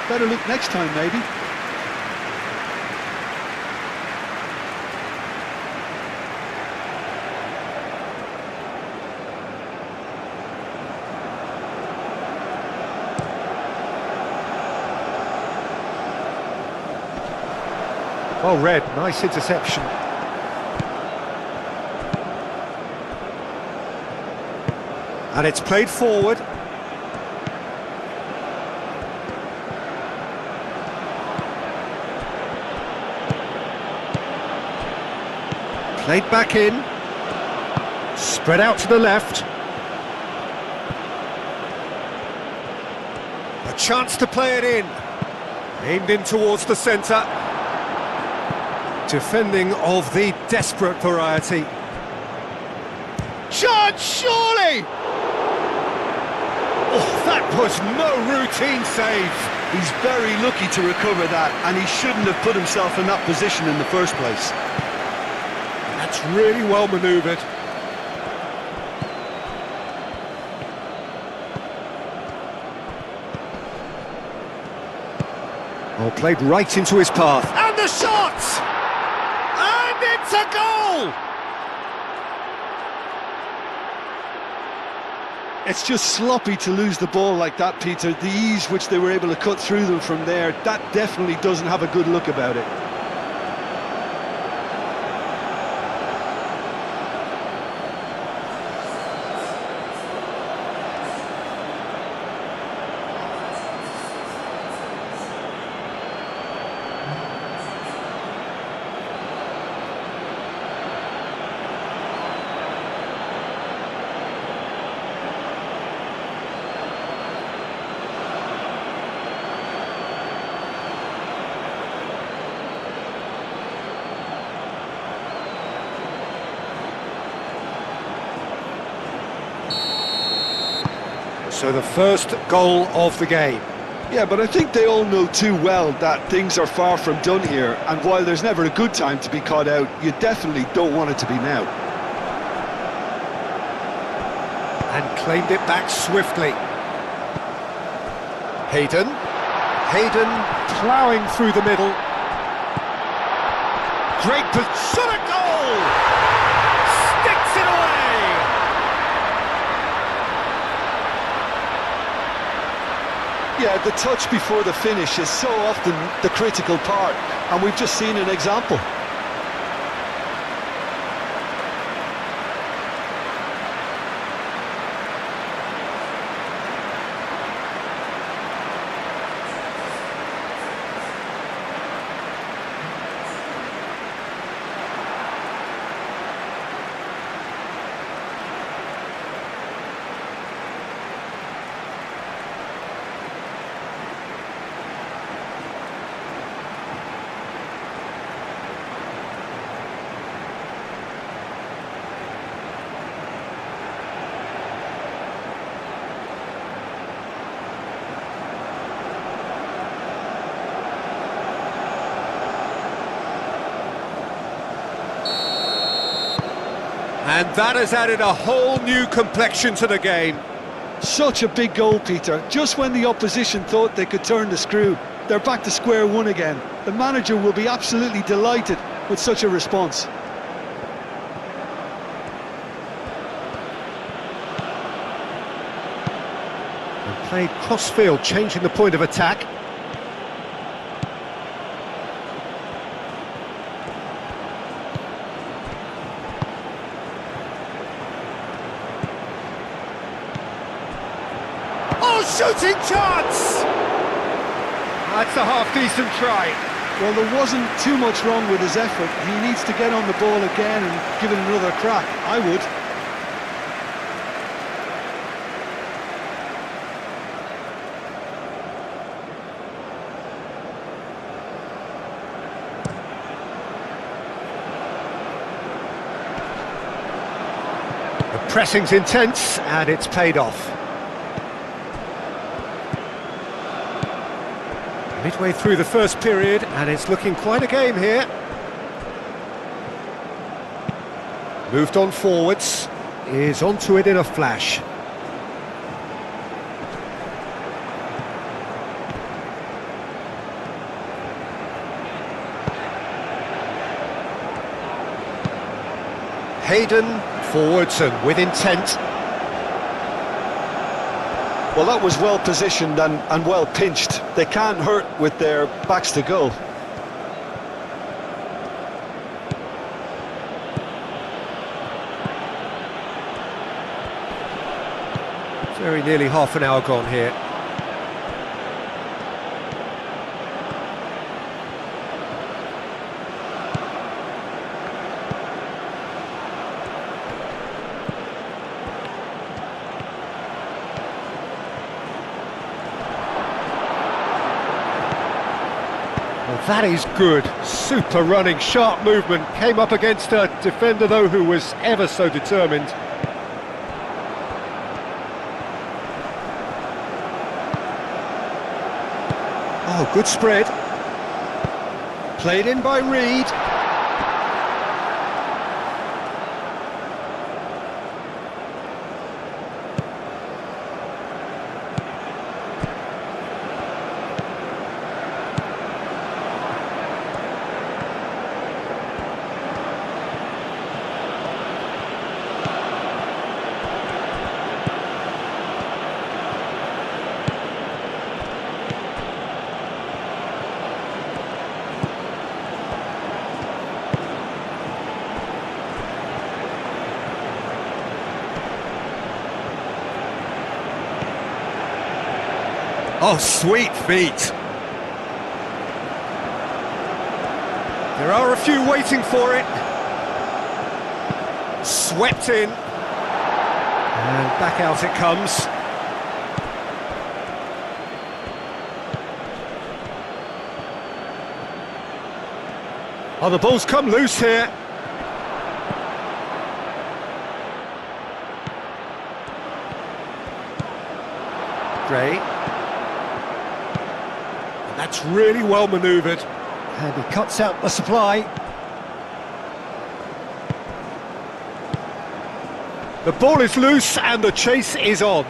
Better look next time, maybe. Well read, nice interception. And it's played forward. Played back in. Spread out to the left. A chance to play it in. Aimed in towards the centre. Defending of the desperate variety. Chance, surely! Oh, that was no routine save. He's very lucky to recover that, and he shouldn't have put himself in that position in the first place. That's really well manoeuvred. Oh, played right into his path. And the shot! And it's a goal! It's just sloppy to lose the ball like that, Peter. The ease which they were able to cut through them from there, that definitely doesn't have a good look about it. So the first goal of the game. Yeah, but I think they all know too well that things are far from done here, and while there's never a good time to be caught out, you definitely don't want it to be now. And claimed it back swiftly. Hayden ploughing through the middle. Great shot at goal! Sticks it away! Yeah, the touch before the finish is so often the critical part, and we've just seen an example. And that has added a whole new complexion to the game. Such a big goal, Peter. Just when the opposition thought they could turn the screw, they're back to square one again. The manager will be absolutely delighted with such a response. And played cross-field, changing the point of attack. Shooting chance! That's a half-decent try. Well, there wasn't too much wrong with his effort. He needs to get on the ball again and give it another crack. I would. The pressing's intense and it's paid off. Midway through the first period, and it's looking quite a game here. Moved on forwards, is onto it in a flash. Hayden, forwards and with intent. Well, that was well positioned and well pinched. They can't hurt with their backs to goal. Very nearly half an hour gone here. Well, that is good. Super running, sharp movement. Came up against a defender, though, who was ever so determined. Oh, good spread. Played in by Reed. Oh, sweet feet. There are a few waiting for it. Swept in. And back out it comes. Oh, the ball's come loose here. Gray. That's really well manoeuvred. And he cuts out the supply. The ball is loose and the chase is on.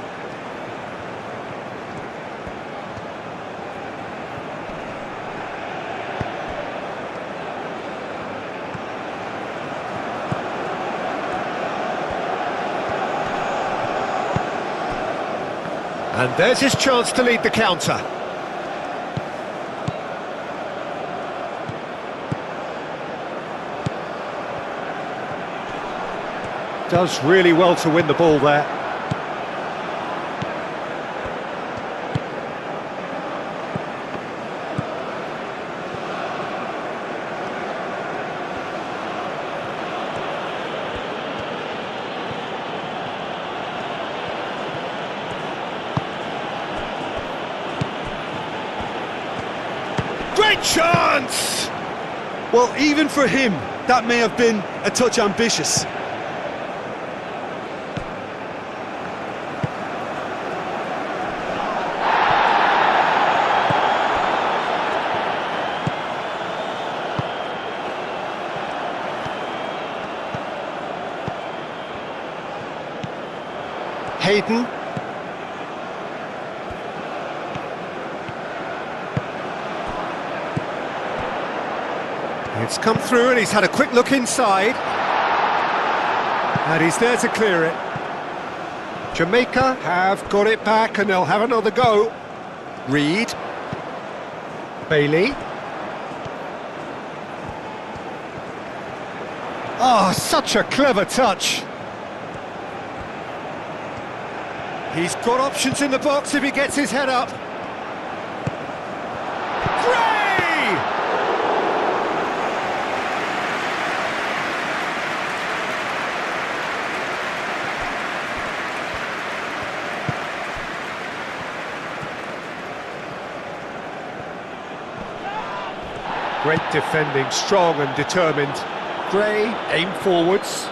And there's his chance to lead the counter. Does really well to win the ball there. Great chance! Well, even for him, that may have been a touch ambitious. Hayden. It's come through and he's had a quick look inside. And he's there to clear it. Jamaica have got it back and they'll have another go. Reed. Bailey. Oh, such a clever touch. He's got options in the box if he gets his head up. Gray! Great defending, strong and determined. Gray, aim forwards.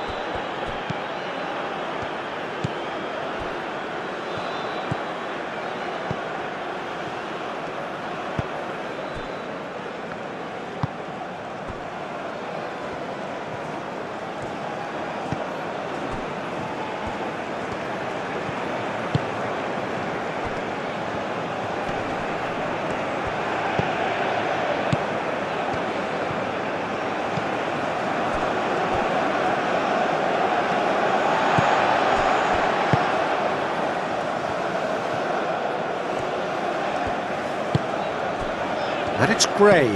And it's Gray.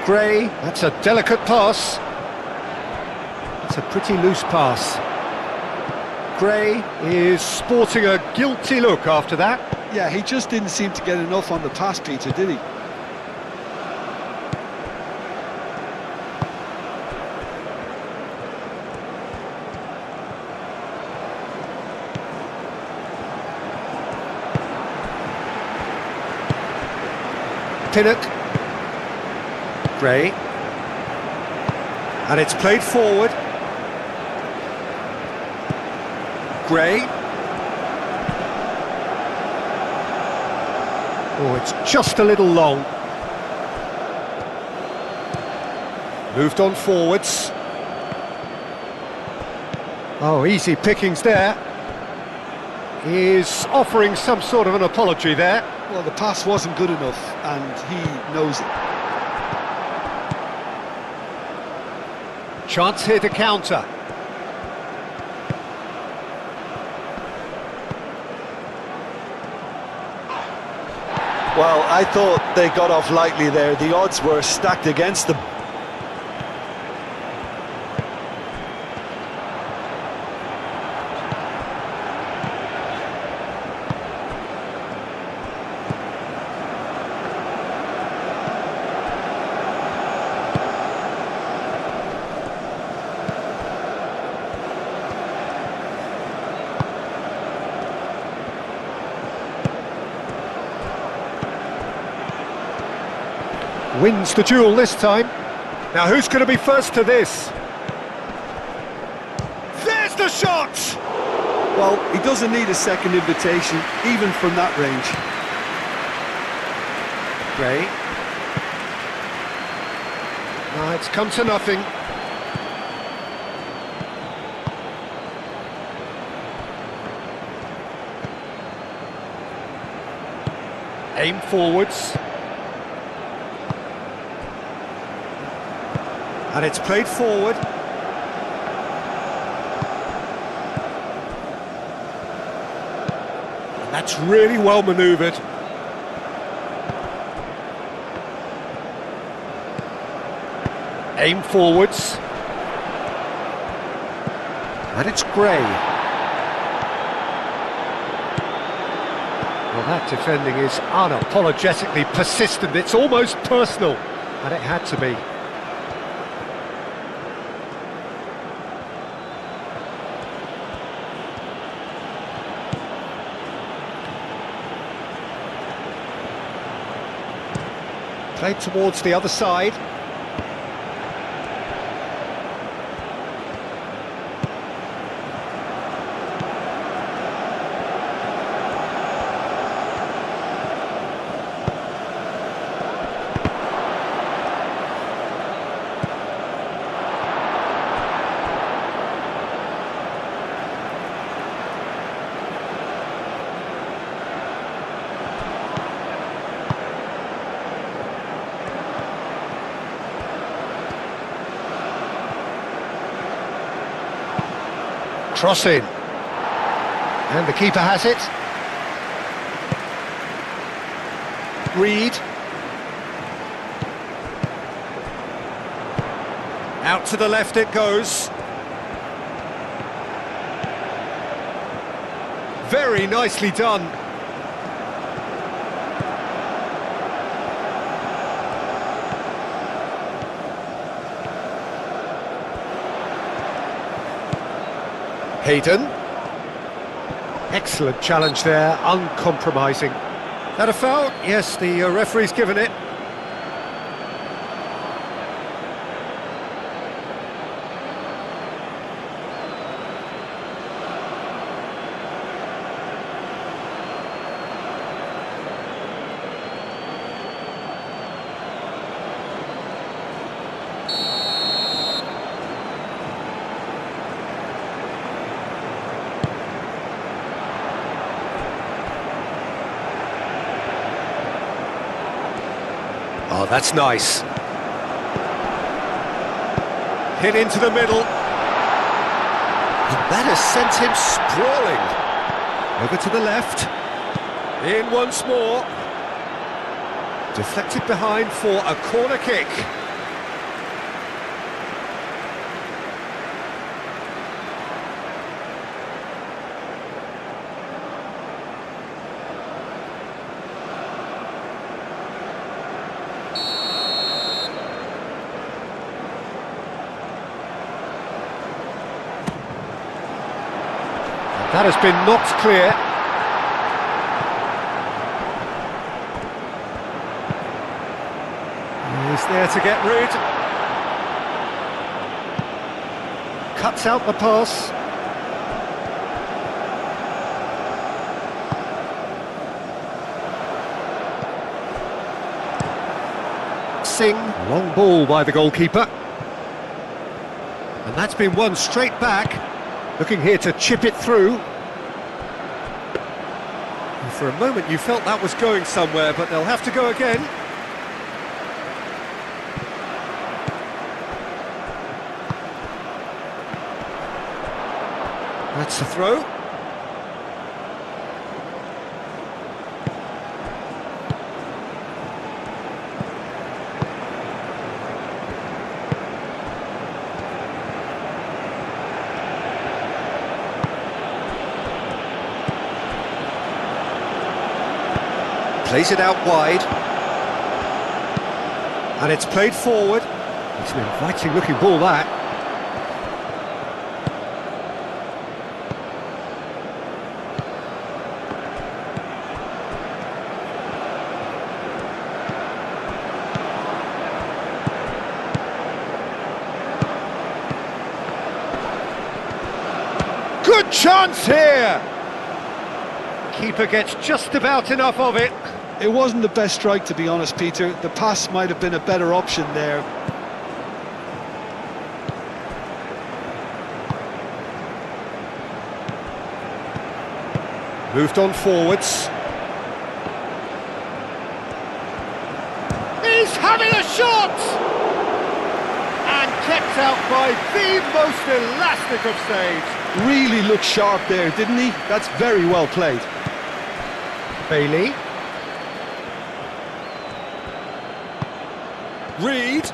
Gray, that's a delicate pass. It's a pretty loose pass. Gray is sporting a guilty look after that. Yeah, he just didn't seem to get enough on the pass, Peter, did he? Pinnock. Gray. And it's played forward. Gray. Oh, it's just a little long. Moved on forwards. Oh, easy pickings there. He's offering some sort of an apology there. Well, the pass wasn't good enough, and he knows it. Chance here to counter. Well, I thought they got off lightly there. The odds were stacked against them. Wins the duel this time. Now who's going to be first to this? There's the shot! Well, he doesn't need a second invitation, even from that range. Gray. No, it's come to nothing. Aim forwards. And it's played forward. And that's really well manoeuvred. Aim forwards. And it's Gray. Well, that defending is unapologetically persistent. It's almost personal. And it had to be. Played towards the other side. Cross in. And the keeper has it. Reed. Out to the left it goes. Very nicely done. Hayden. Excellent challenge there, uncompromising. That a foul? Yes, the referee's given it. Oh, that's nice. Hit into the middle. And that has sent him sprawling. Over to the left. In once more. Deflected behind for a corner kick. That has been knocked clear. He's there to get rid. Cuts out the pass. Singh, long ball by the goalkeeper. And that's been won straight back. Looking here to chip it through. And for a moment you felt that was going somewhere, but they'll have to go again. That's a throw. Plays it out wide. And it's played forward. It's an inviting looking ball, that. Good chance here! Keeper gets just about enough of it. It wasn't the best strike, to be honest, Peter. The pass might have been a better option there. Moved on forwards. He's having a shot! And kept out by the most elastic of saves. Really looked sharp there, didn't he? That's very well played. Bailey. Reed.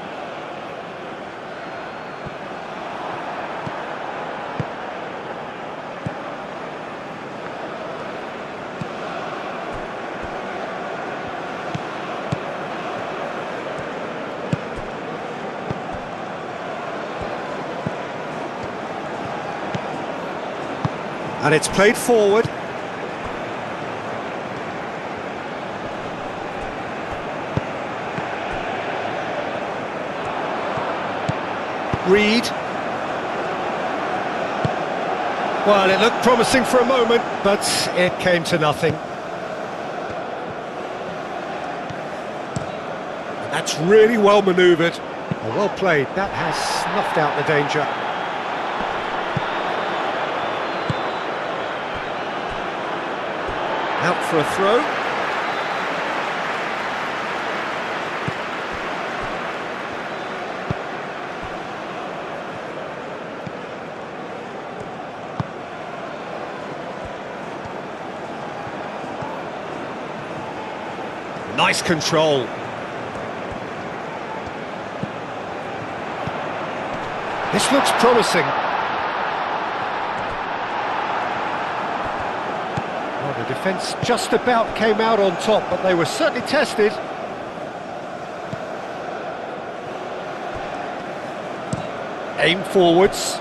And it's played forward. Reed. Well, it looked promising for a moment, but it came to nothing. And that's really well manoeuvred. Well played. That has snuffed out the danger. Out for a throw. Nice control. This looks promising. Well, the defence just about came out on top, but they were certainly tested. Aim forwards.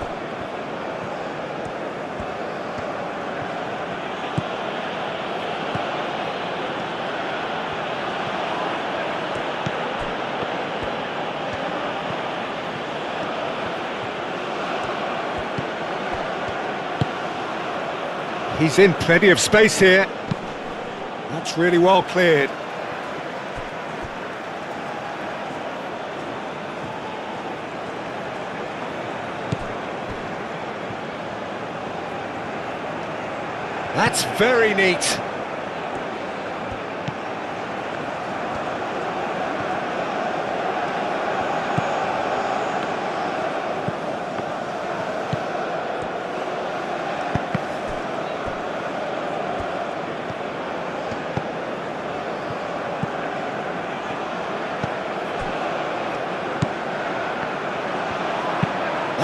He's in plenty of space here. That's really well cleared. That's very neat.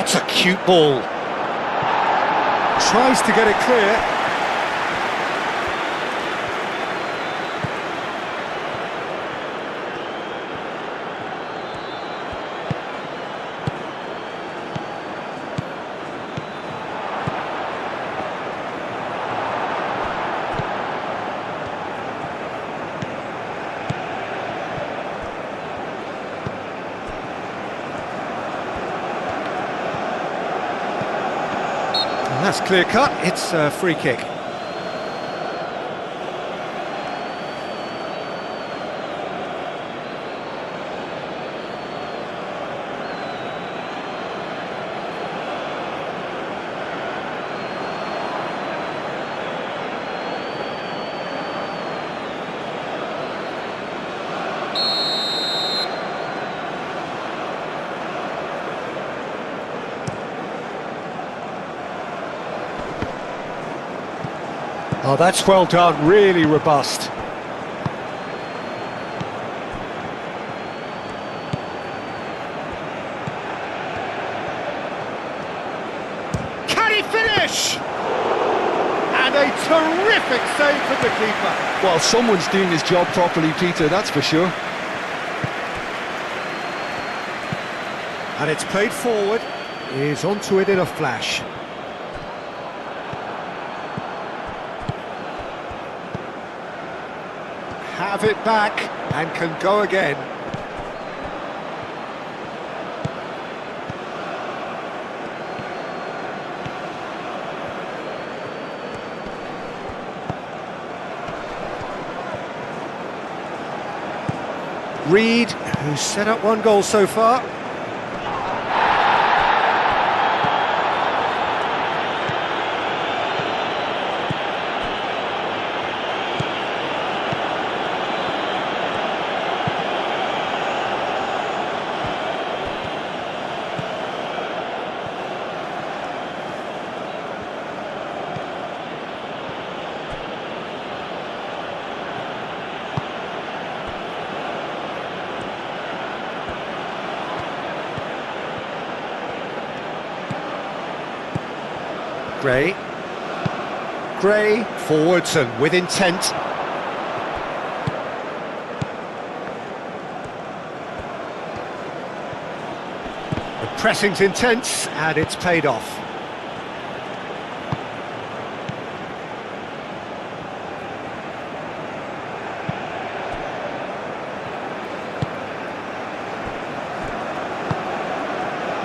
That's a cute ball. Tries to get it clear. That's clear cut, it's a free kick. Oh, that's well done, really robust. Can he finish? And a terrific save from the keeper. Well, someone's doing his job properly, Peter, that's for sure. And it's played forward. He's onto it in a flash. Have it back and can go again. Reed, who's set up one goal so far. Gray, forwards and with intent. The pressing's intense and it's paid off.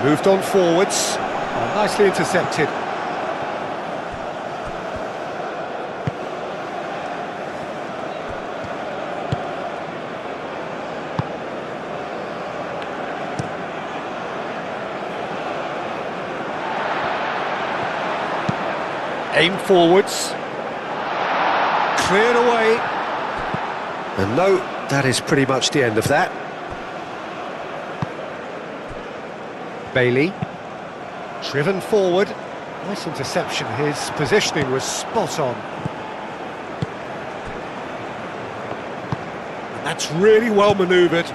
Moved on forwards, nicely intercepted. Aim forwards, cleared away, and no, that is pretty much the end of that. Bailey, driven forward, nice interception, his positioning was spot on. And that's really well manoeuvred.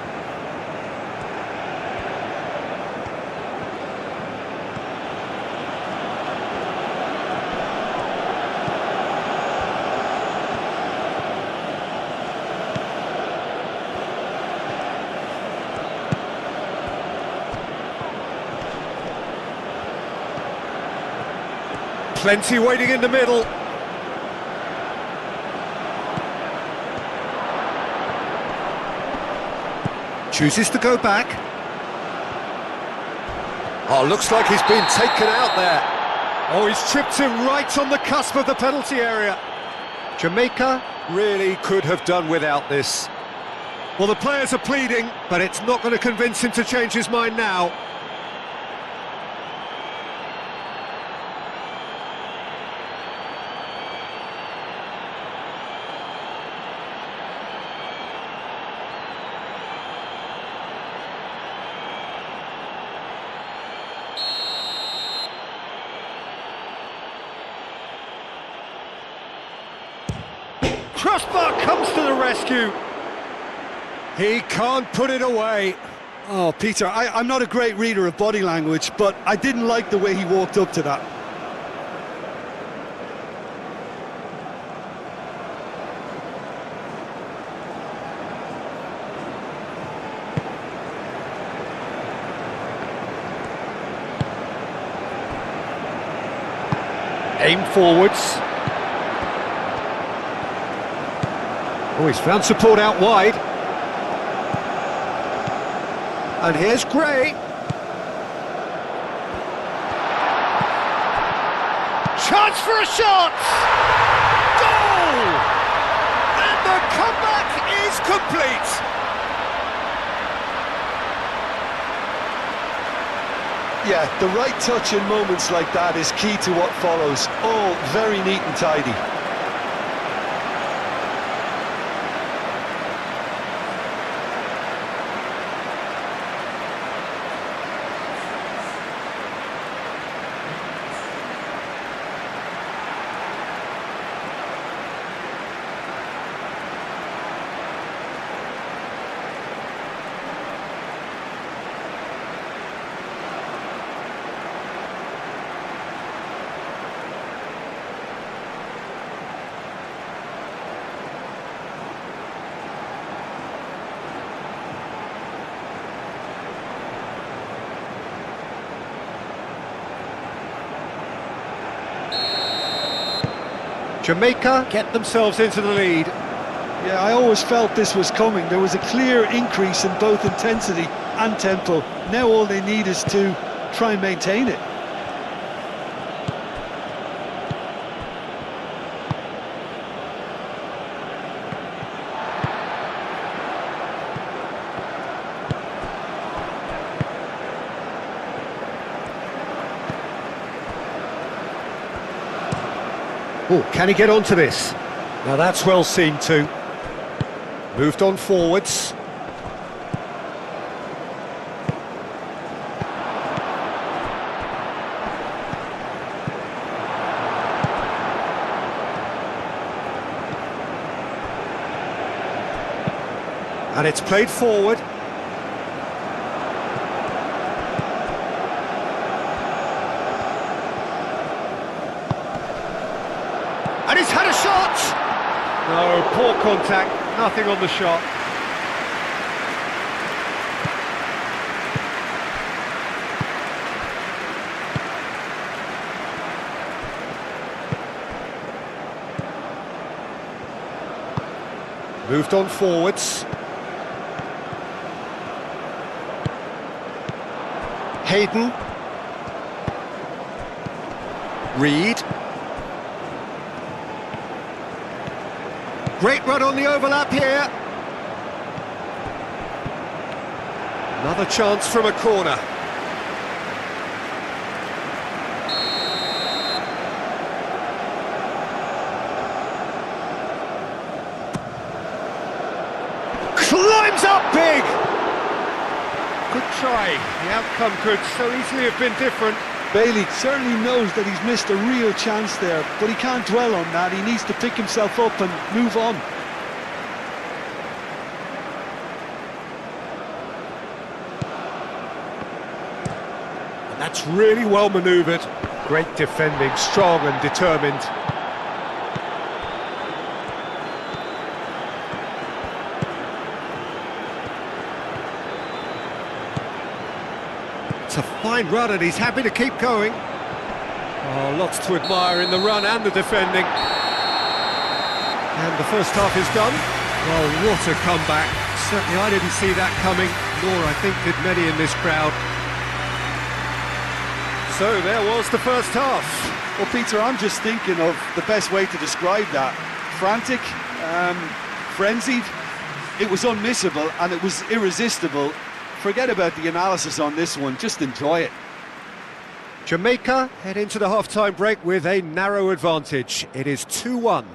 Plenty waiting in the middle. Chooses to go back. Oh, looks like he's been taken out there. Oh, he's tripped him right on the cusp of the penalty area. Jamaica really could have done without this. Well, the players are pleading, but it's not going to convince him to change his mind now. Crossbar comes to the rescue. He can't put it away. Oh, Peter, I'm not a great reader of body language, but I didn't like the way he walked up to that. Aim forwards. Oh, he's found support out wide. And here's Gray. Chance for a shot! Goal! And the comeback is complete! Yeah, the right touch in moments like that is key to what follows. All very neat and tidy. Jamaica get themselves into the lead. Yeah, I always felt this was coming. There was a clear increase in both intensity and tempo. Now all they need is to try and maintain it. Oh, can he get onto this? Now that's well seen too. Moved on forwards. And it's played forward. And he's had a shot! No, poor contact, nothing on the shot. Moved on forwards. Hayden. Reed. Great run on the overlap here. Another chance from a corner. Climbs up big! Good try. The outcome could so easily have been different. Bailey certainly knows that he's missed a real chance there, but he can't dwell on that. He needs to pick himself up and move on. And that's really well manoeuvred. Great defending, strong and determined. It's a fine run and he's happy to keep going. Oh, lots to admire in the run and the defending. And the first half is done. Well, what a comeback. Certainly I didn't see that coming, nor I think did many in this crowd. So there was the first half. Well, Peter, I'm just thinking of the best way to describe that. Frantic, frenzied. It was unmissable and it was irresistible. Forget about the analysis on this one, just enjoy it. Jamaica head into the half-time break with a narrow advantage. It is 2-1.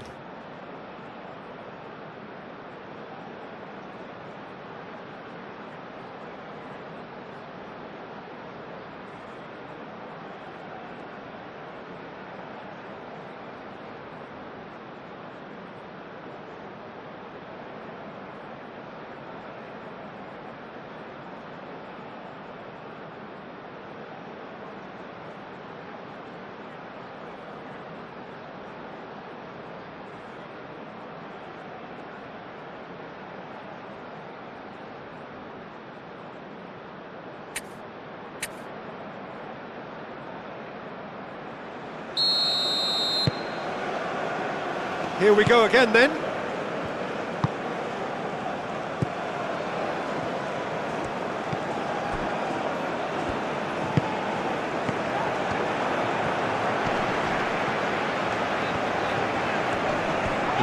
Here we go again then.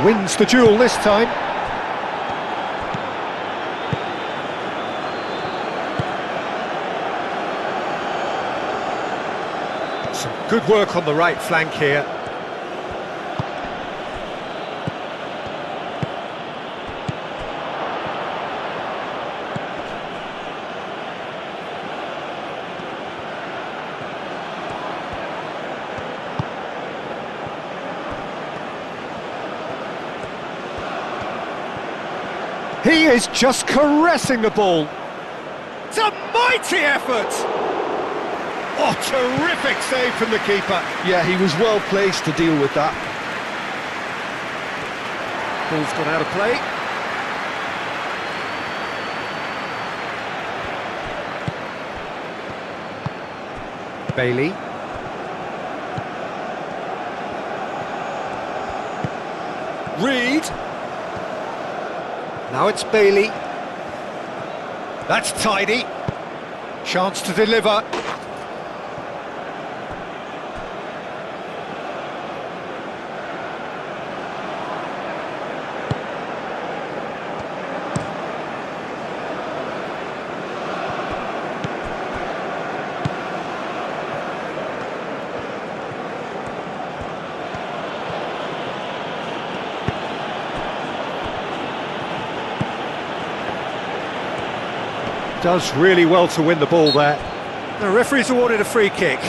Wins the duel this time. Some good work on the right flank here. He is just caressing the ball. It's a mighty effort! Oh, terrific save from the keeper. Yeah, he was well placed to deal with that. Ball's gone out of play. Bailey. Reed. Now it's Bailey. That's tidy. Chance to deliver. Does really well to win the ball there. The referee's awarded a free kick.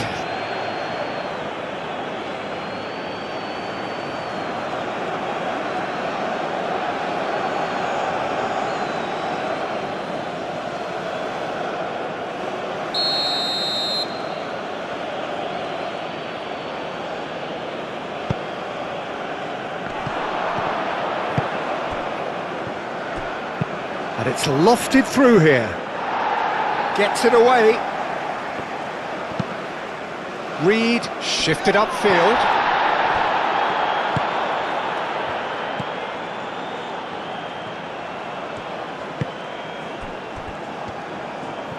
And it's lofted through here. Gets it away. Reed shifted upfield.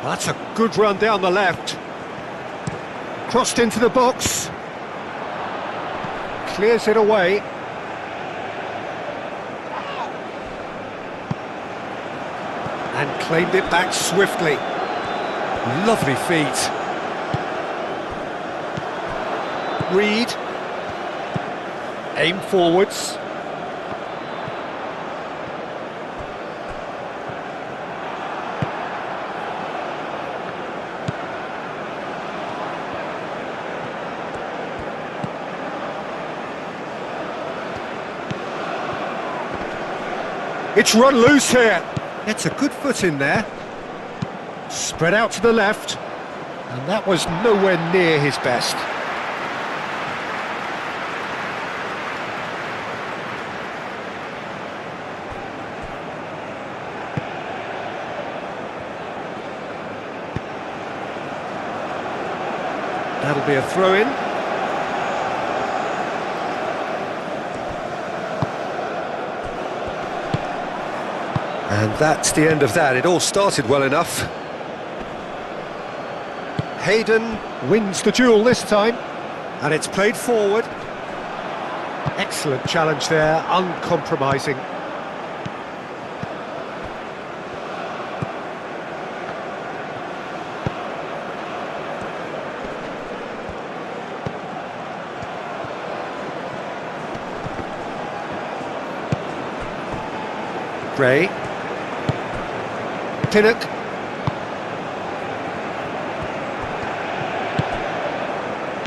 That's a good run down the left. Crossed into the box. Clears it away. And claimed it back swiftly. Lovely feet. Reed. Aim forwards. It's run loose here. It's a good foot in there. Spread out to the left, and that was nowhere near his best. That'll be a throw-in. And that's the end of that. It all started well enough. Hayden wins the duel this time, and it's played forward. Excellent challenge there, uncompromising. Gray. Pinnock.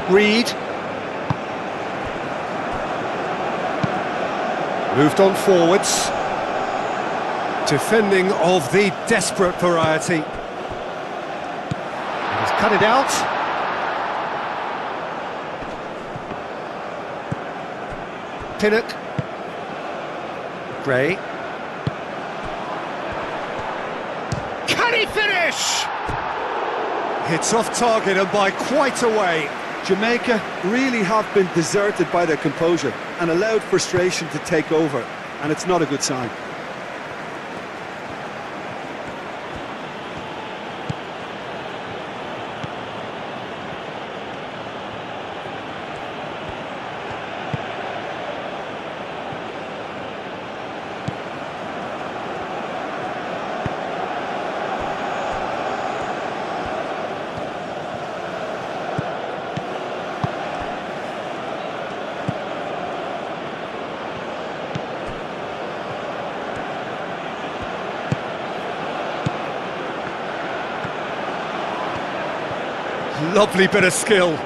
Reed. Moved on forwards. Defending of the desperate variety. And he's cut it out. Pinnock. Gray. Can he finish? It's off target and by quite a way. Jamaica really have been deserted by their composure and allowed frustration to take over, and it's not a good sign. Lovely bit of skill.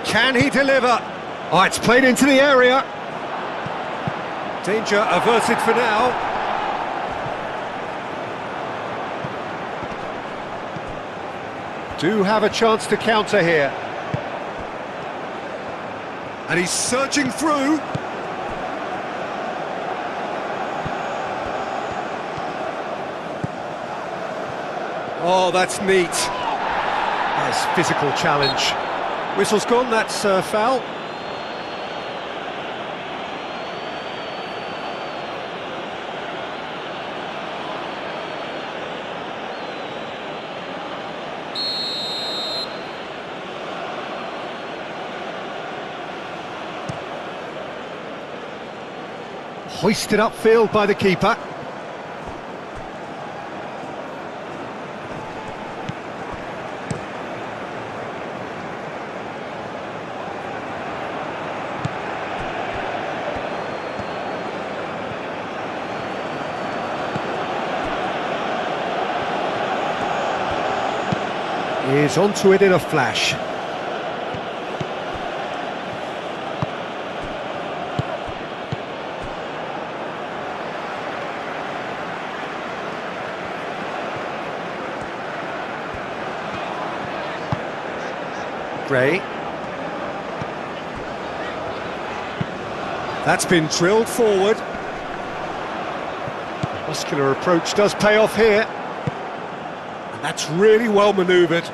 Can he deliver? Oh, it's played into the area. Danger averted for now. Do have a chance to counter here. And he's surging through. Oh, that's neat. Nice physical challenge. Whistle's gone, that's foul. Hoisted upfield by the keeper. Is onto it in a flash. Gray. That's been drilled forward. Muscular approach does pay off here. And that's really well manoeuvred.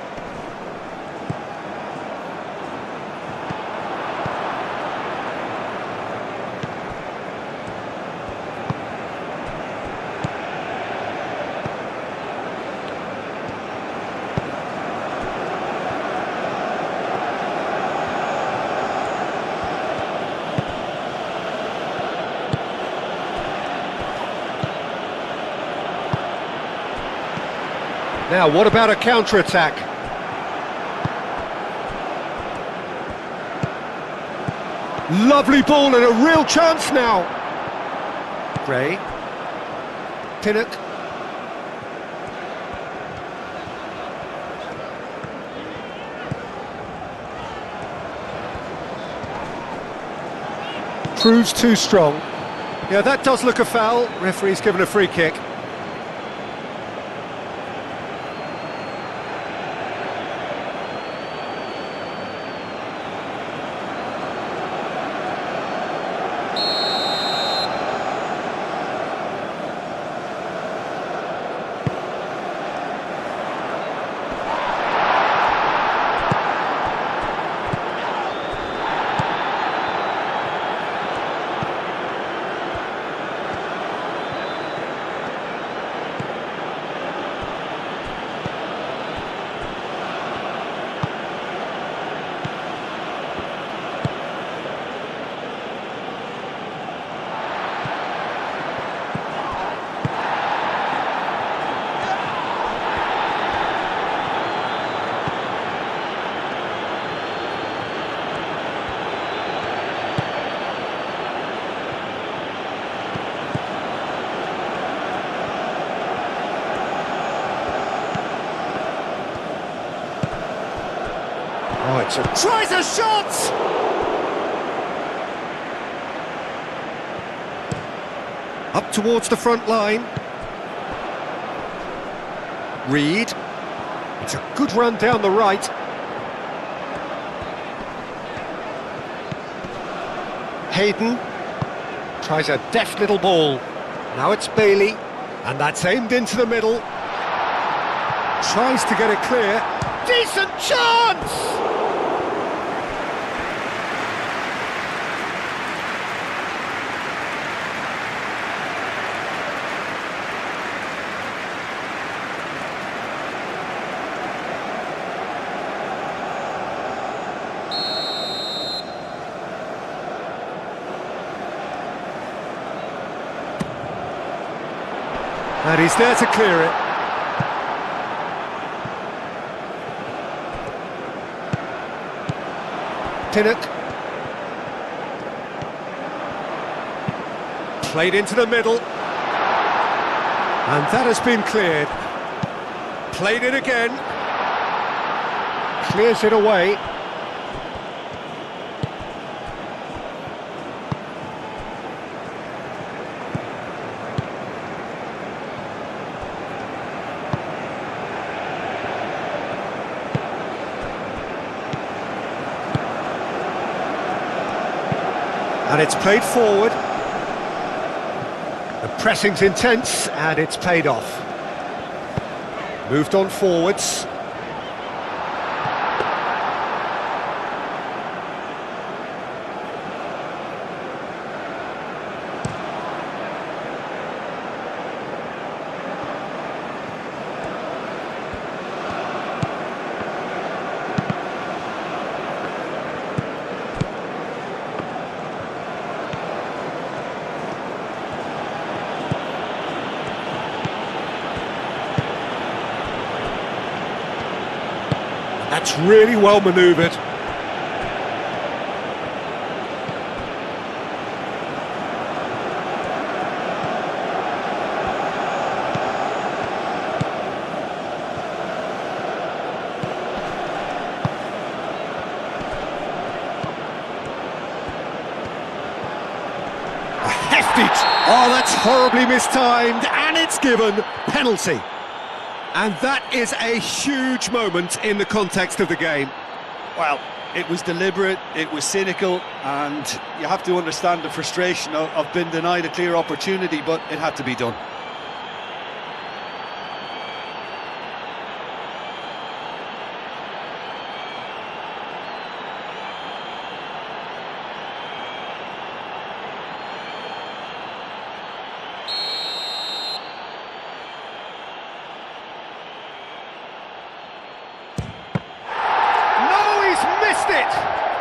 Now, what about a counter-attack? Lovely ball and a real chance now. Gray. Pinnock. Proves too strong. Yeah, that does look a foul. Referee's given a free kick. Oh, it's a... Tries a shot! Up towards the front line. Reed. It's a good run down the right. Hayden. Tries a deft little ball. Now it's Bailey, and that's aimed into the middle. Tries to get it clear. Decent chance! And he's there to clear it. Pinnock. Played into the middle. And that has been cleared. Played it again. Clears it away. And it's played forward. The pressing's intense, and it's paid off. Moved on forwards. That's really well manoeuvred. A hefty... Oh, that's horribly mistimed, and it's given. Penalty. And that is a huge moment in the context of the game. Well, it was deliberate, it was cynical, and you have to understand the frustration of being denied a clear opportunity, but it had to be done.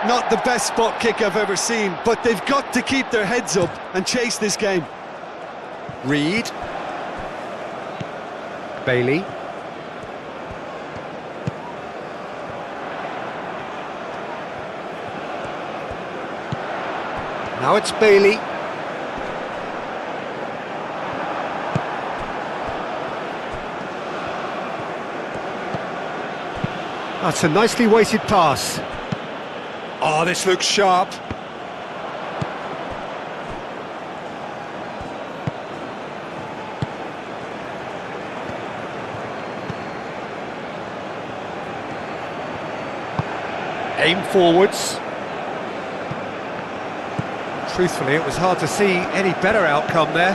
Not the best spot kick I've ever seen, but they've got to keep their heads up and chase this game. Reed. Bailey. Now it's Bailey. That's a nicely weighted pass. Oh, this looks sharp. Aim forwards. Truthfully, it was hard to see any better outcome there.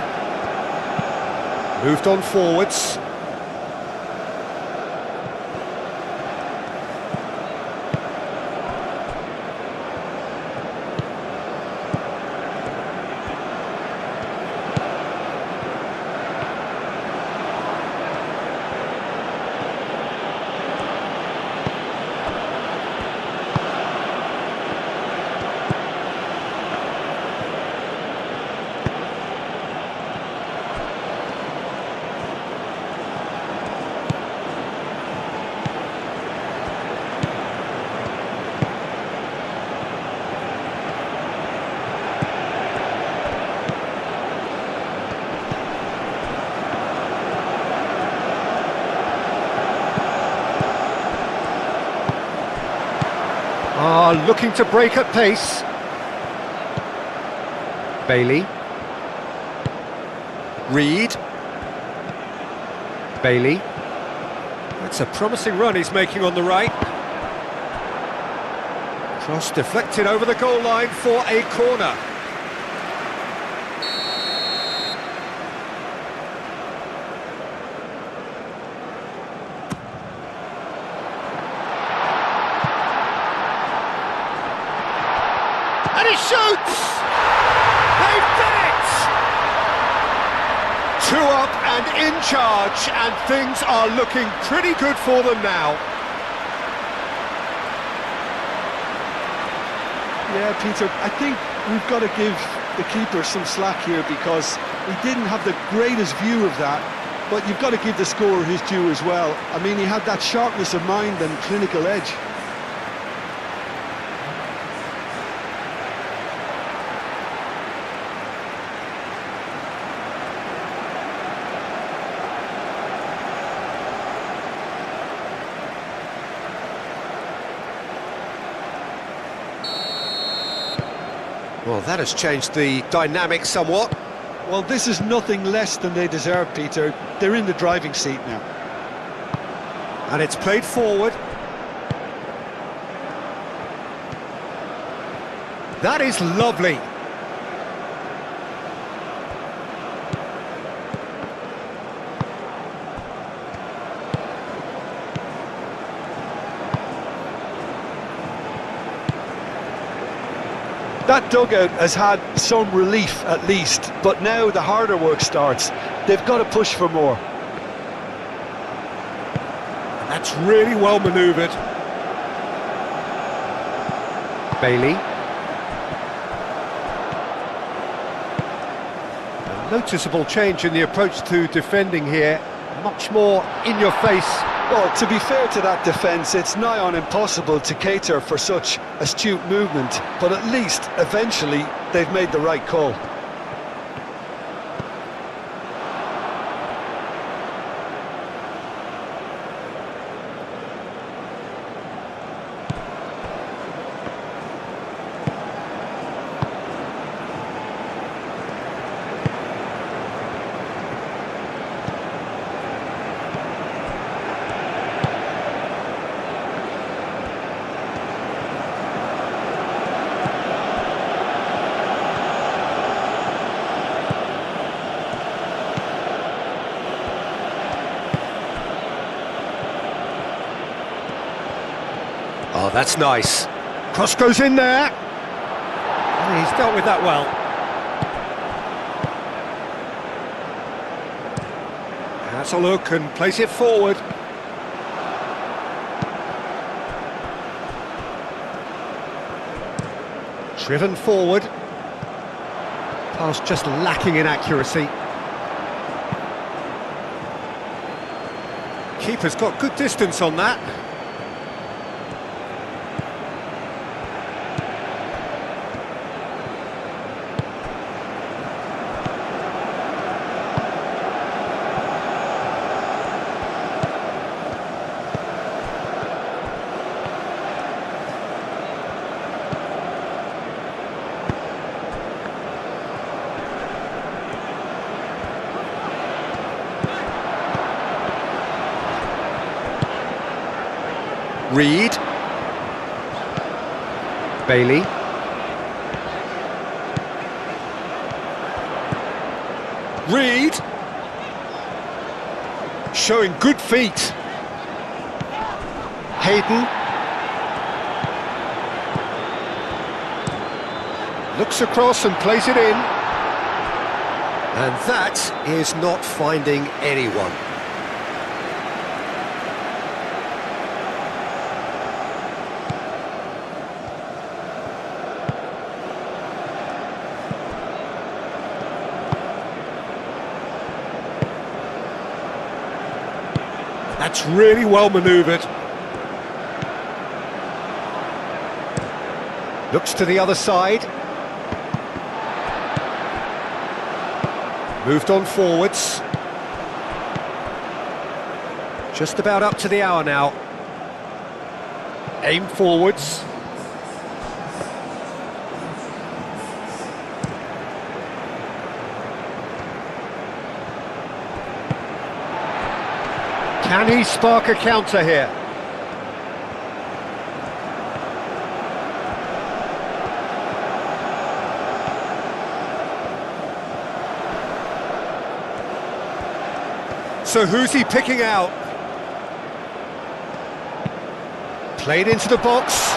Moved on forwards. Looking to break at pace. Bailey. Reed. Bailey. That's a promising run he's making on the right. Cross deflected over the goal line for a corner. And he shoots! They've done it! 2 up and in charge, and things are looking pretty good for them now. Yeah, Peter, I think we've got to give the keeper some slack here because he didn't have the greatest view of that, but you've got to give the scorer his due as well. I mean, he had that sharpness of mind and clinical edge. Well, that has changed the dynamic somewhat. Well, this is nothing less than they deserve, Peter. They're in the driving seat now. And it's played forward. That is lovely. That dugout has had some relief at least, but now the harder work starts. They've got to push for more. That's really well manoeuvred. Bailey. A noticeable change in the approach to defending here. Much more in your face. Well, to be fair to that defence, it's nigh on impossible to cater for such astute movement, but at least, eventually, they've made the right call. Oh, that's nice. Cross goes in there. He's dealt with that well. Has a look and plays it forward. Driven forward. Pass just lacking in accuracy. Keeper's got good distance on that. Reed. Bailey. Reed. Showing good feet. Hayden. Looks across and plays it in. And that is not finding anyone. That's really well manoeuvred. Looks to the other side. Moved on forwards. Just about up to the hour now. Aim forwards. Can he spark a counter here? So who's he picking out? Played into the box.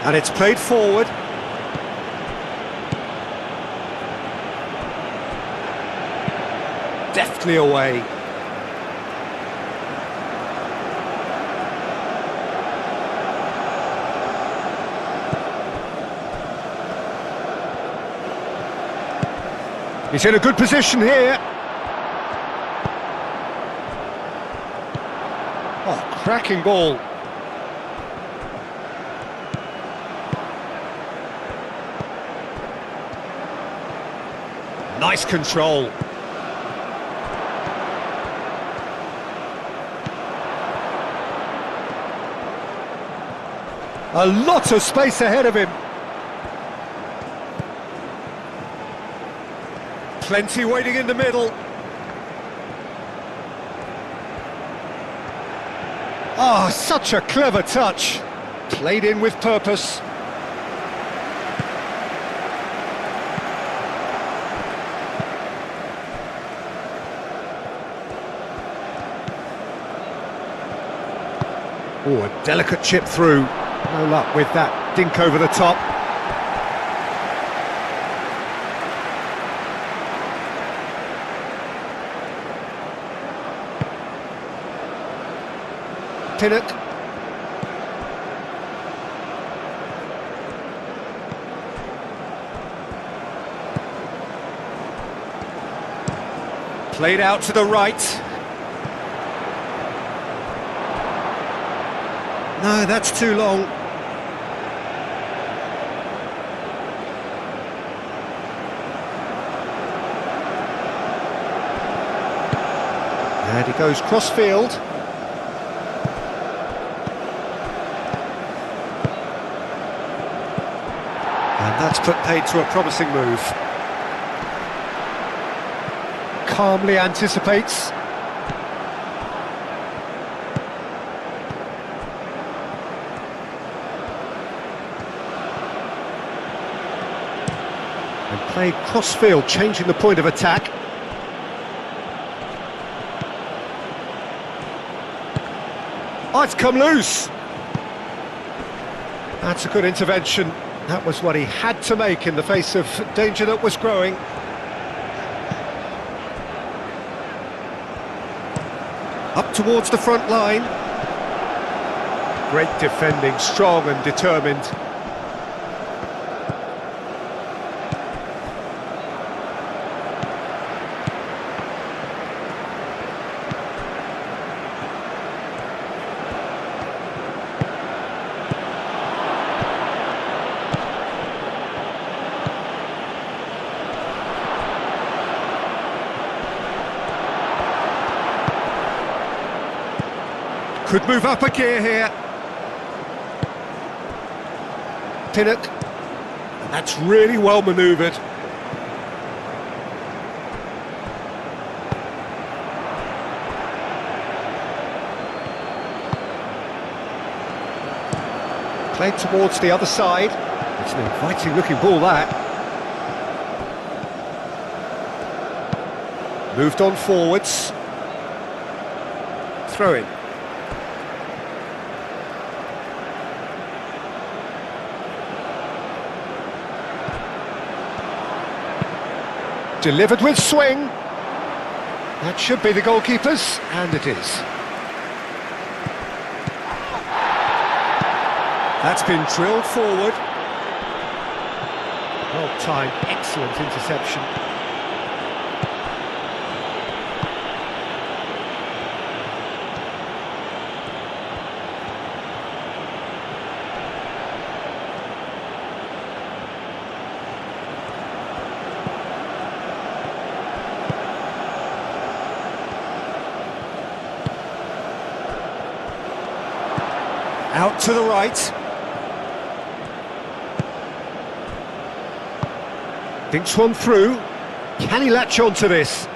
And it's played forward. Deftly away. He's in a good position here. Oh, cracking ball. Nice control. A lot of space ahead of him. Plenty waiting in the middle. Ah, such a clever touch. Played in with purpose. Oh, a delicate chip through. No luck with that dink over the top. Pinnock. Played out to the right. No, that's too long. And he goes cross-field. And that's put paid to a promising move. Calmly anticipates. And played cross-field, changing the point of attack. Oh, it's come loose. That's a good intervention. That was what he had to make in the face of danger that was growing. Up towards the front line. Great defending, strong and determined. Could move up a gear here. Pinnock. And that's really well manoeuvred. Played towards the other side. It's an inviting looking ball, that. Moved on forwards. Throw in. Delivered with swing. That should be the goalkeeper's, and it is. That's been drilled forward. Well timed, excellent interception. Out to the right. Thinks one through. Can he latch on to this?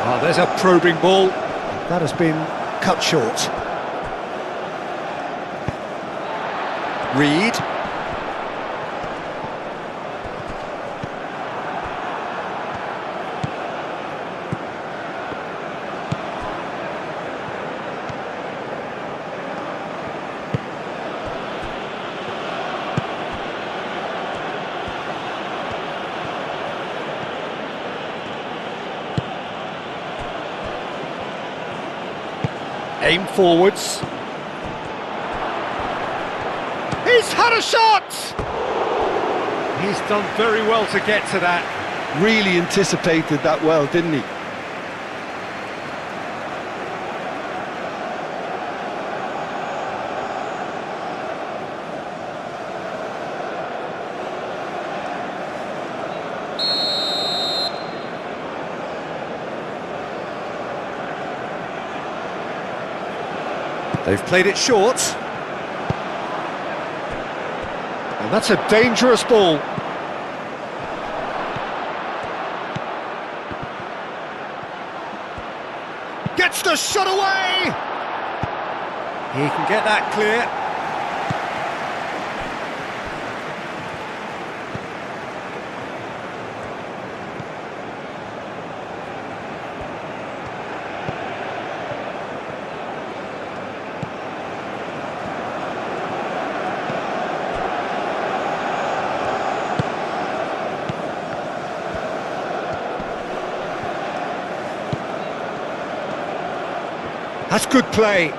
Oh, there's a probing ball. That has been cut short. Reed. Aim forwards. He's had a shot! He's done very well to get to that. Really anticipated that well, didn't he? They've played it short. And that's a dangerous ball. Gets the shot away! He can get that clear. That's good play.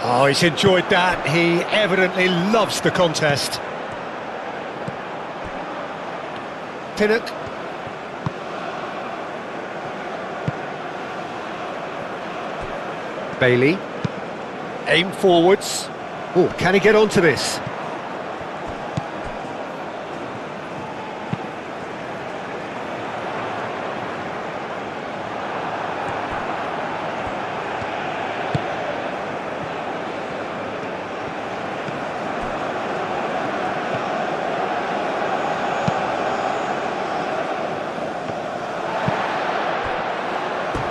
Oh, he's enjoyed that. He evidently loves the contest. Pinnock. Bailey. Aim forwards. Oh, can he get onto this?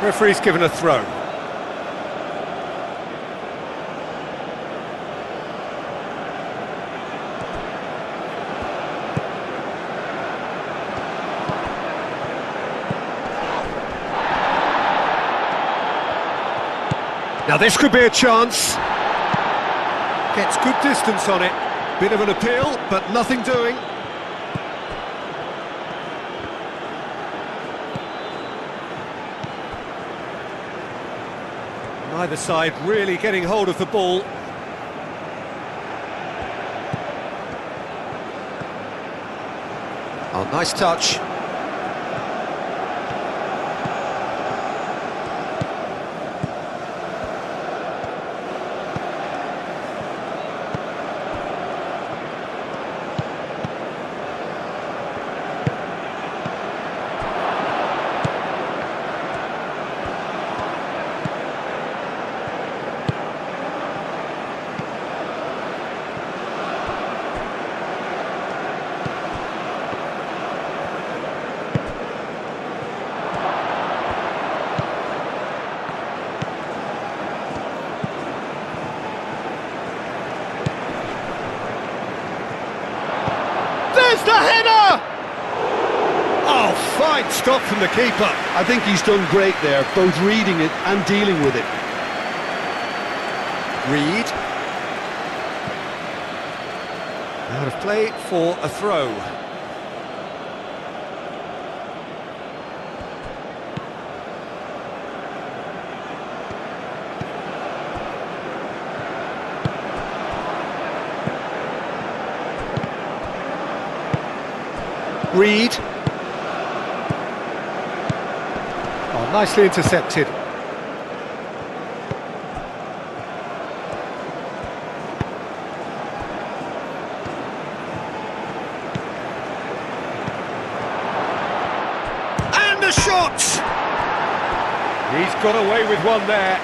Referee's given a throw. Now this could be a chance. Gets good distance on it. Bit of an appeal, but nothing doing. Either side really getting hold of the ball. Oh, nice touch. There's the header! Oh, fine stop from the keeper. I think he's done great there, both reading it and dealing with it. Reed. Out of play for a throw. Reed. Oh, nicely intercepted. And a shot! He's got away with one there.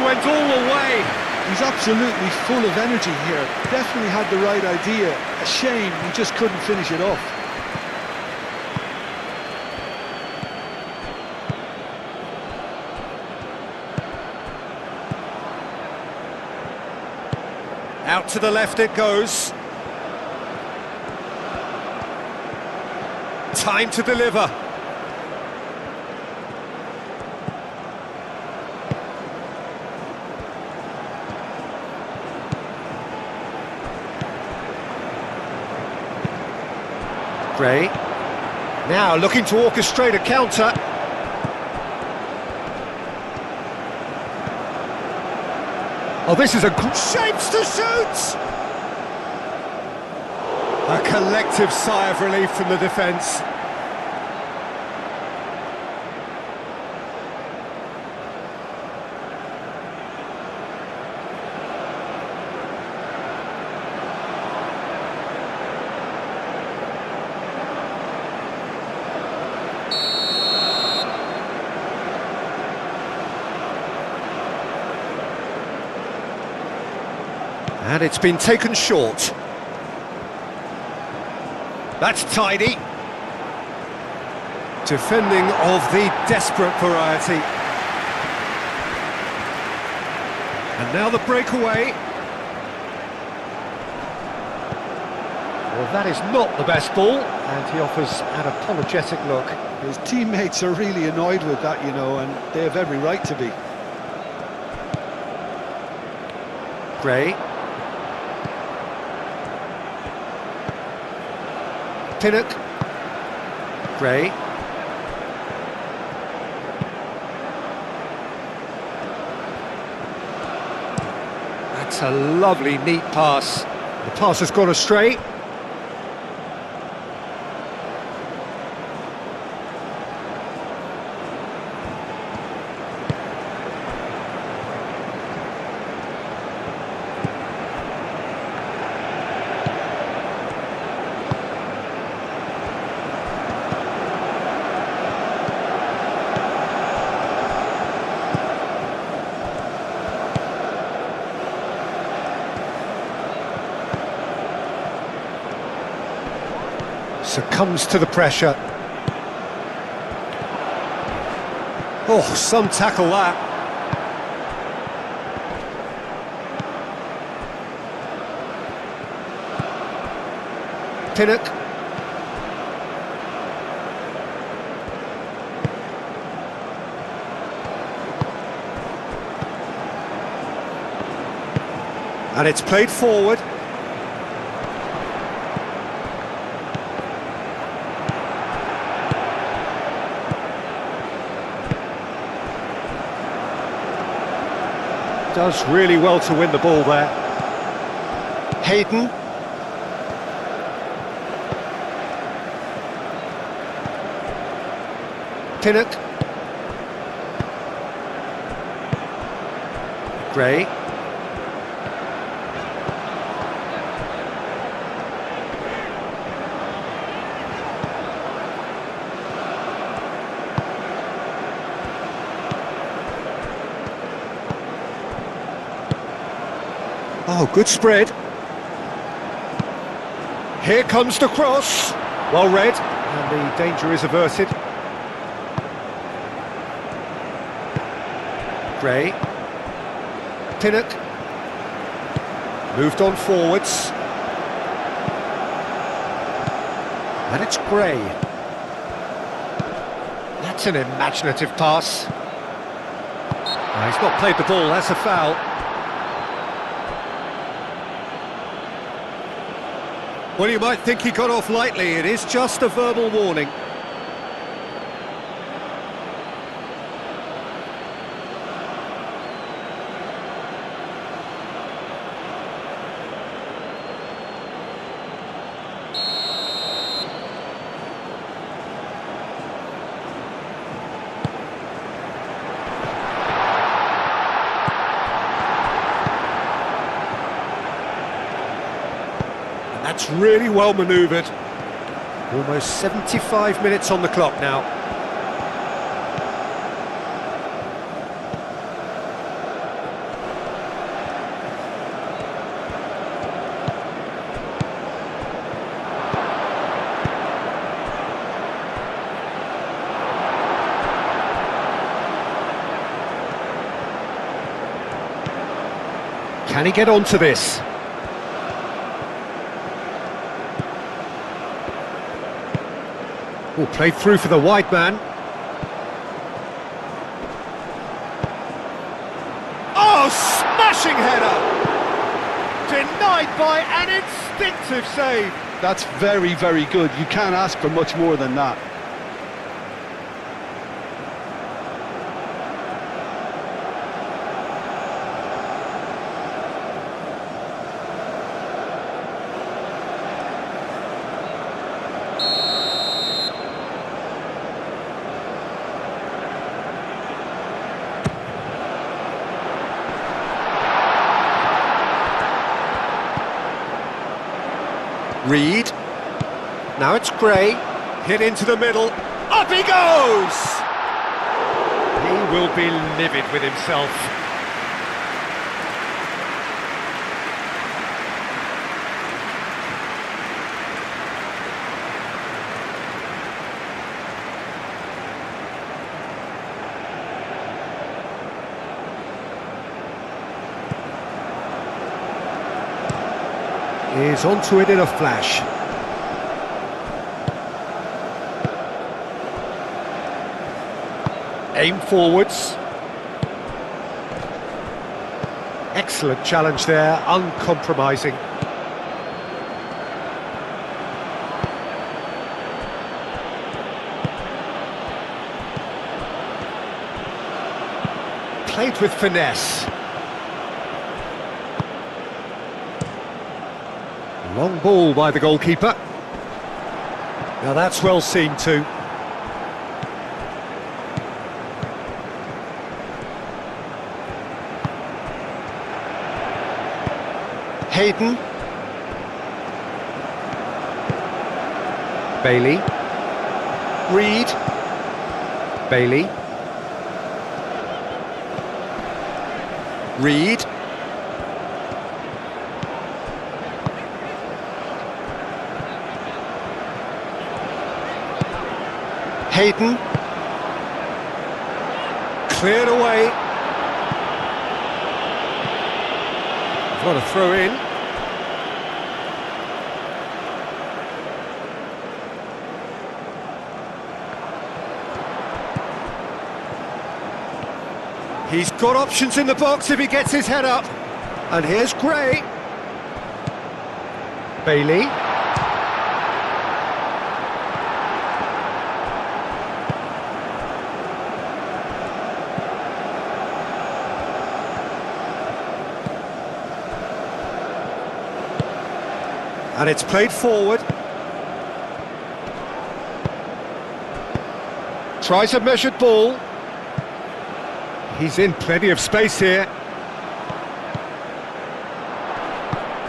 went all the way. He's absolutely full of energy here. Definitely had the right idea. A shame he just couldn't finish it off. Out to the left it goes. Time to deliver. Gray. Now looking to orchestrate a counter. Oh, this is a shapes to shoot! A collective sigh of relief from the defence. And it's been taken short. That's tidy. Defending of the desperate variety. And now the breakaway. Well, that is not the best ball, and he offers an apologetic look. His teammates are really annoyed with that, you know, and they have every right to be. Gray. Pinnock. Gray. That's a lovely, neat pass. The pass has gone astray. Succumbs to the pressure. Oh, some tackle that. Pinnock. And it's played forward. Does really well to win the ball there. Hayden. Pinnock. Gray. Oh, good spread. Here comes the cross. Well read, and the danger is averted. Gray. Pinnock. Moved on forwards. And it's Gray. That's an imaginative pass. Oh, he's not played the ball, that's a foul. Well, you might think he got off lightly, it is just a verbal warning. That's really well manoeuvred. Almost 75 minutes on the clock now. Can he get onto this? Oh, played through for the wide man. Oh, smashing header! Denied by an instinctive save. That's very, very good. You can't ask for much more than that. Reed. Now it's Gray. Hit into the middle. Up he goes! He will be livid with himself. Is onto it in a flash. Aim forwards. Excellent challenge there, uncompromising. Played with finesse. Long ball by the goalkeeper. Now that's well seen too. Hayden. Bailey. Reed. Bailey. Reed. Hayden. Cleared away. What a throw in. He's got options in the box if he gets his head up. And here's Gray. Bailey. And it's played forward. Tries a measured ball. He's in plenty of space here.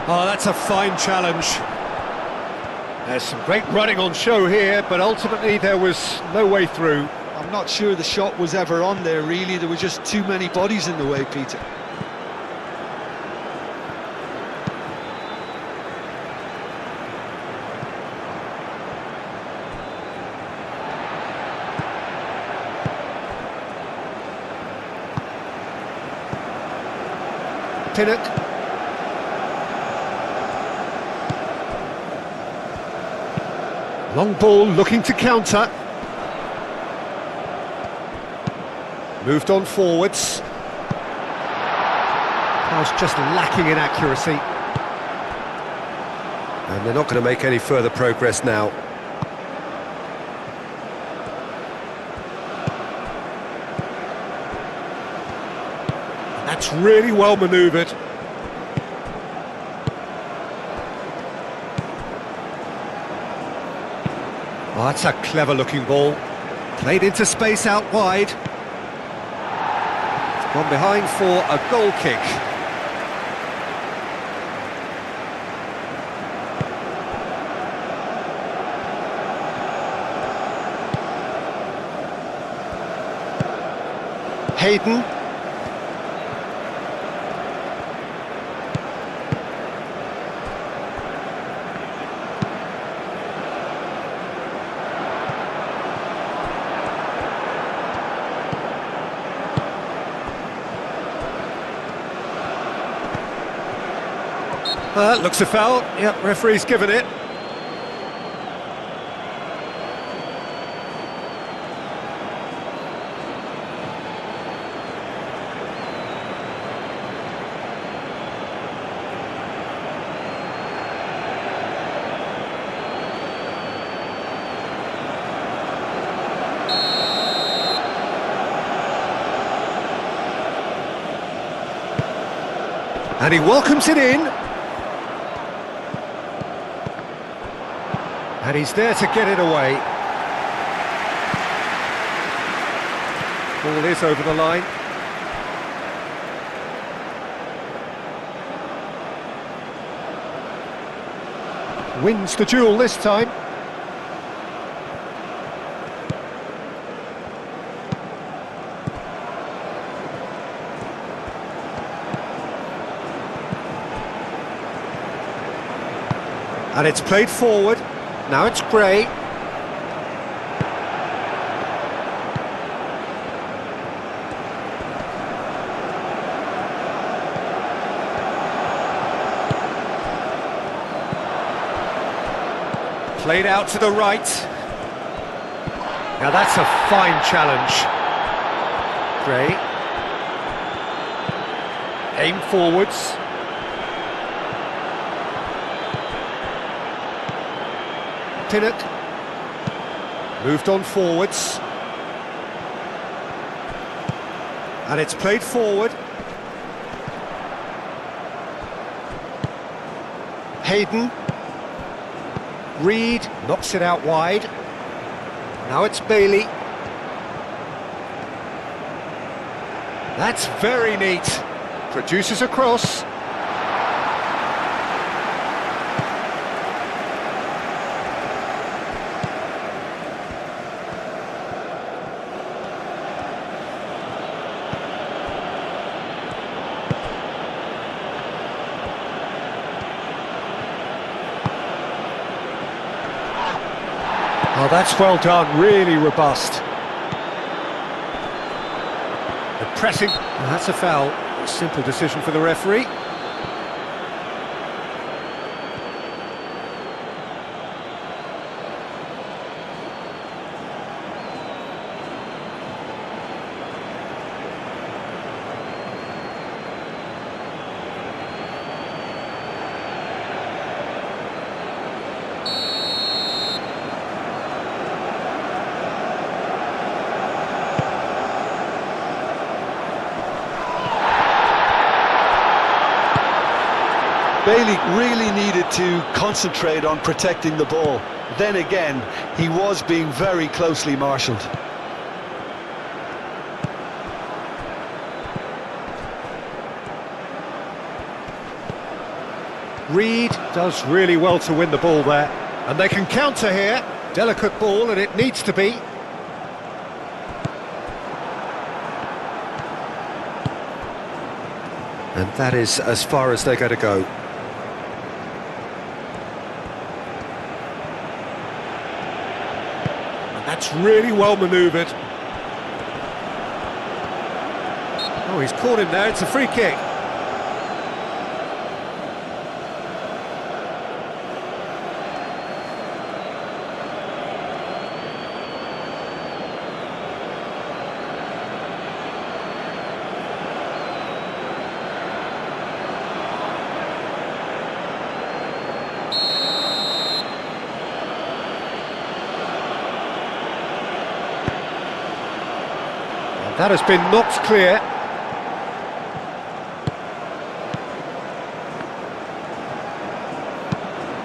Oh, that's a fine challenge. There's some great running on show here, but ultimately there was no way through. I'm not sure the shot was ever on there, really. There were just too many bodies in the way, Peter. Pinnock. Long ball looking to counter. Moved on forwards. Pass just lacking in accuracy. And they're not going to make any further progress now. That's really well manoeuvred. Oh, that's a clever-looking ball. Played into space out wide. It's gone behind for a goal kick. Hayden. Looks a foul. Yep, referee's given it. And he welcomes it in. And he's there to get it away. Ball is over the line. Wins the duel this time. And it's played forward. Now it's Gray. Played out to the right. Now that's a fine challenge. Gray. Aim forwards. Pinnock. Moved on forwards. And it's played forward. Hayden. Reed knocks it out wide. Now it's Bailey. That's very neat. Produces a cross. Oh, that's well done, really robust. The pressing, that's a foul. Simple decision for the referee. Bailey really needed to concentrate on protecting the ball. Then again, he was being very closely marshalled. Reed does really well to win the ball there. And they can counter here. Delicate ball, and it needs to be. And that is as far as they're going to go. That's really well manoeuvred. Oh, he's caught him there, it's a free kick. That has been knocked clear.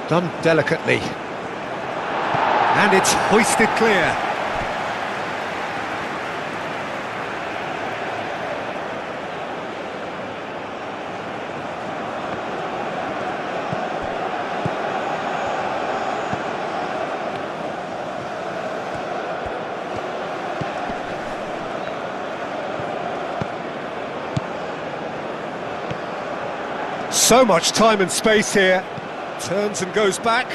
Done delicately. And it's hoisted clear. So much time and space here. Turns and goes back.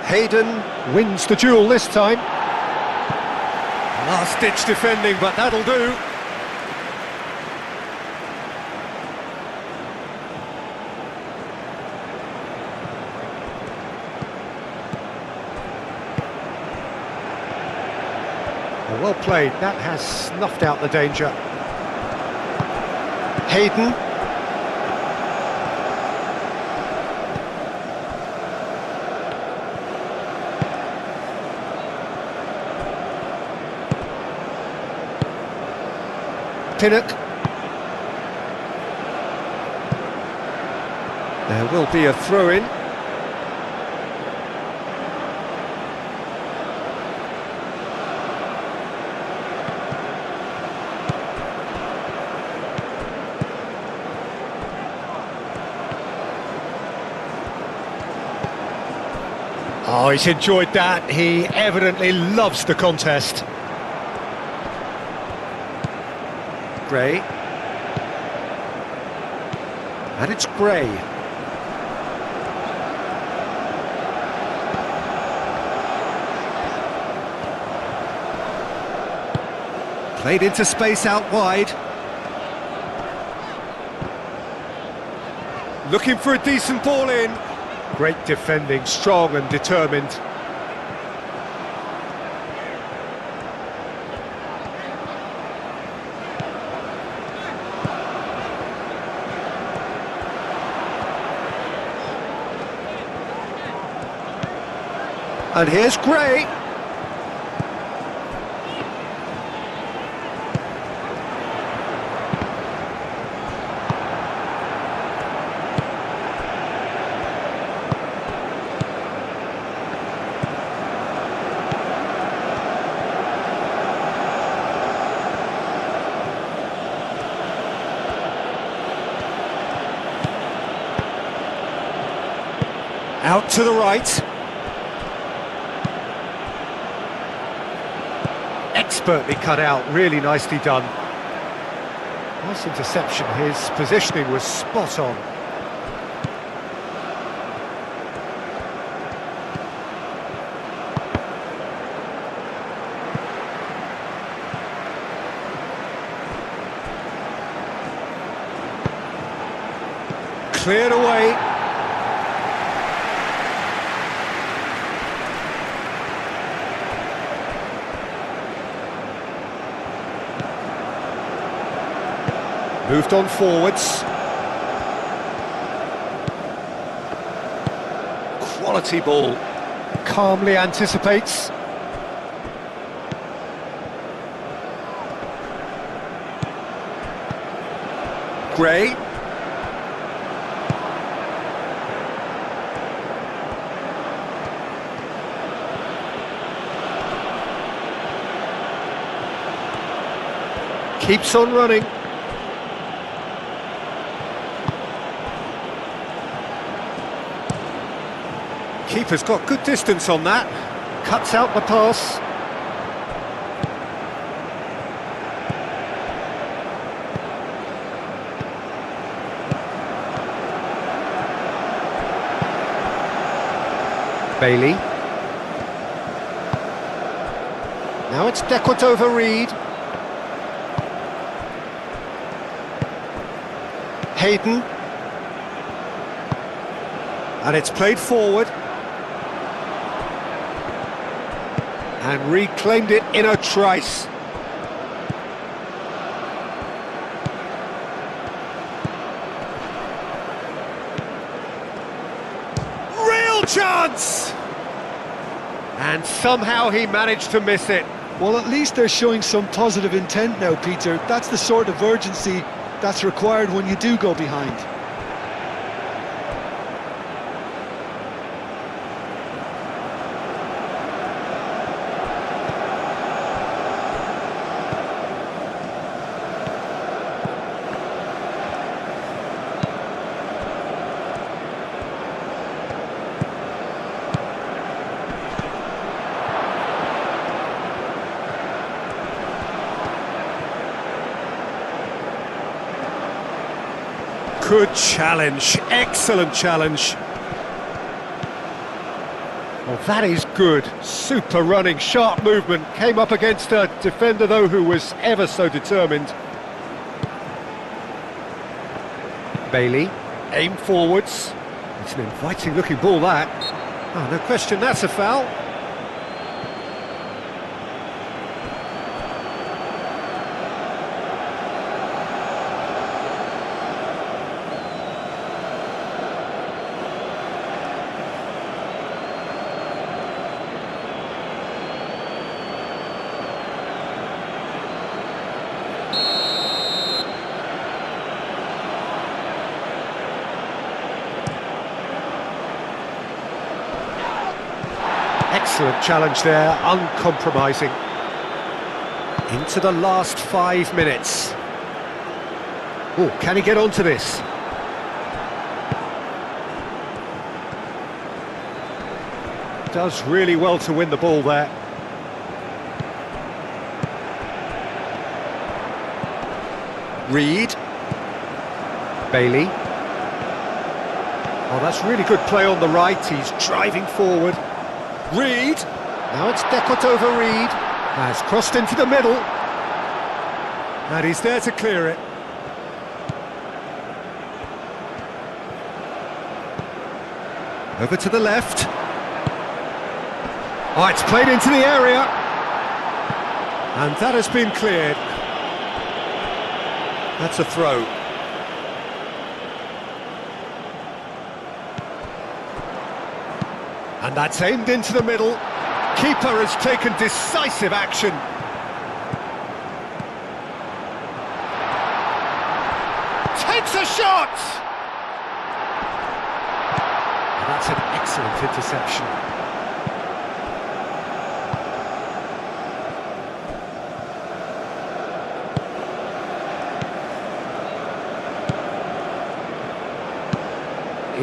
Hayden wins the duel this time. Last-ditch defending, but that'll do. Well played, that has snuffed out the danger. Hayden. Pinnock. There will be a throw-in. Oh, he's enjoyed that. He evidently loves the contest. Gray. And it's Gray. Played into space out wide. Looking for a decent ball in. Great defending, strong and determined. And here's Gray. Out to the right. Expertly cut out, really nicely done. Nice interception, his positioning was spot on. Cleared away. Moved on forwards. Quality ball. Calmly anticipates. Gray. Keeps on running. Keeper's got good distance on that. Cuts out the pass. Bailey. Now it's Deckert over Reed. Hayden. And it's played forward. And reclaimed it in a trice. Real chance! And somehow he managed to miss it. Well, at least they're showing some positive intent now, Peter. That's the sort of urgency that's required when you do go behind. Good challenge, excellent challenge. Well, that is good. Super running, sharp movement. Came up against a defender, though, who was ever so determined. Bailey, aim forwards. It's an inviting-looking ball, that. Oh, no question, that's a foul. Excellent challenge there, uncompromising. Into the last 5 minutes. Oh, can he get onto this? Does really well to win the ball there. Reed. Bailey. Oh, that's really good play on the right, he's driving forward. Reed, now it's Deckot over Reed, has crossed into the middle, and he's there to clear it. Over to the left. Oh, it's played into the area, and that has been cleared. That's a throw. And that's aimed into the middle. Keeper has taken decisive action. Takes a shot! And that's an excellent interception.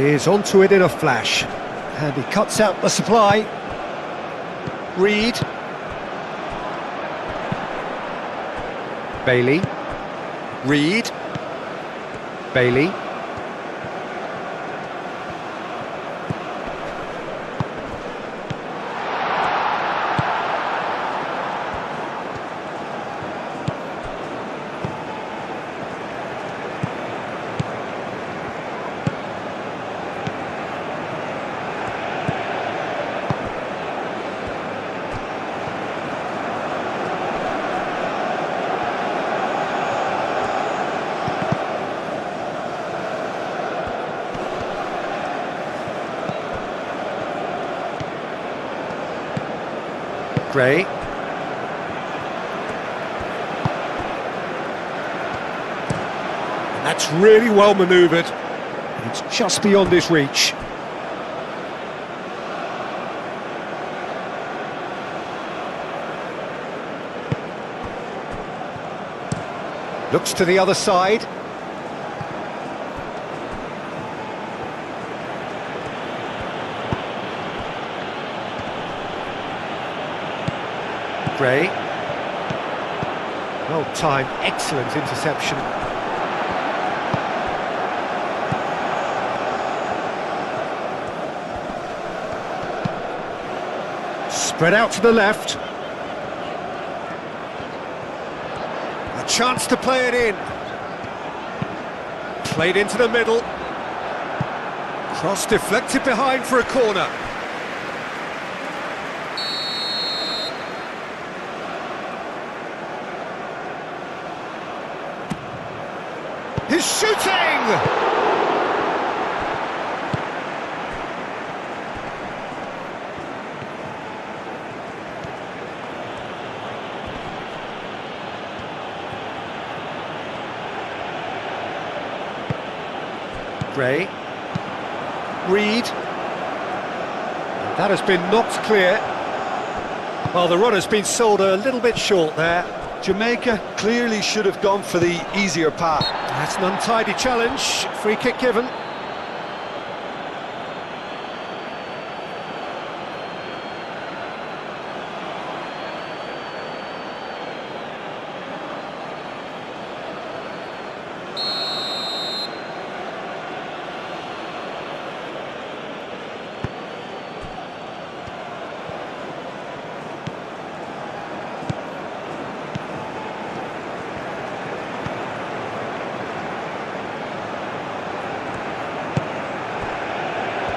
Is onto it in a flash. And he cuts out the supply. Reed. Bailey. Reed. Bailey. Gray. And that's really well manoeuvred. It's just beyond his reach. Looks to the other side. Gray. Well timed, excellent interception. Spread out to the left. A chance to play it in. Played into the middle. Cross deflected behind for a corner. He's shooting! Gray. Reed. That has been knocked clear. Well, the run has been sold a little bit short there. Jamaica clearly should have gone for the easier path. That's an untidy challenge. Free kick given.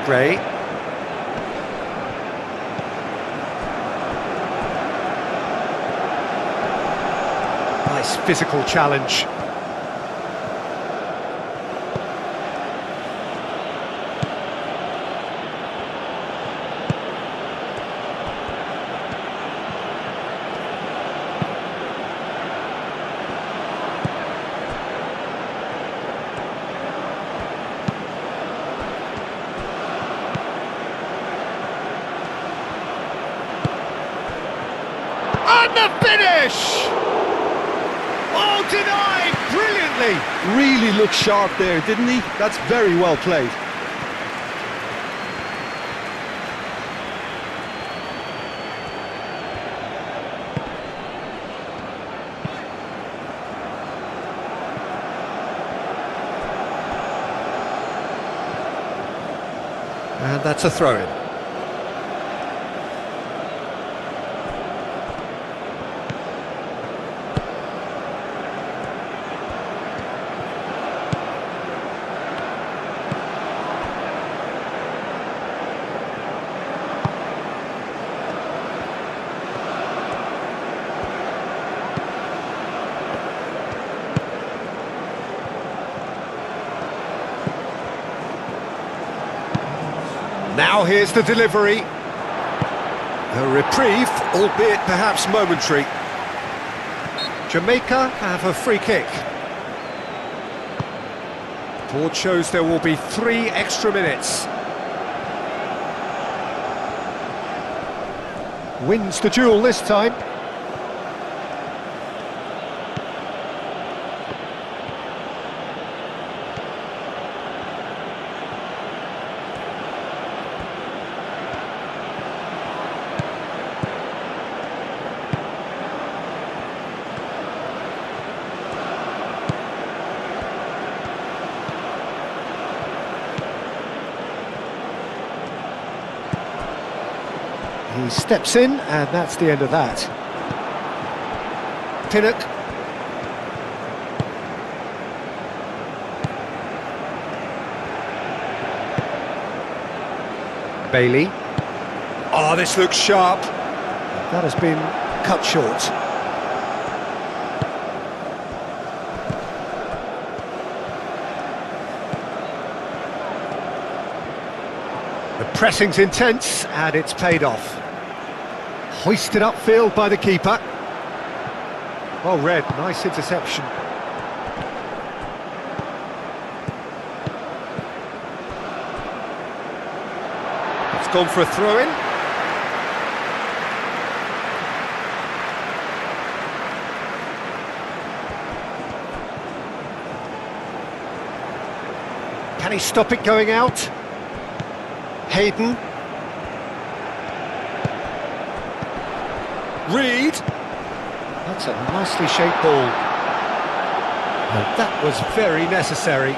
Gray. Nice physical challenge. And the finish! Oh, denied brilliantly! Really looked sharp there, didn't he? That's very well played. And that's a throw-in. Now here's the delivery. A reprieve, albeit perhaps momentary. Jamaica have a free kick. Board shows there will be 3 extra minutes. Wins the duel this time. He steps in, and that's the end of that. Pinnock. Bailey. Oh, this looks sharp. That has been cut short. The pressing's intense, and it's paid off. Hoisted upfield by the keeper. Well read, nice interception. It's gone for a throw-in. Can he stop it going out? Hayden. Reed. That's a nicely shaped ball. And that was very necessary.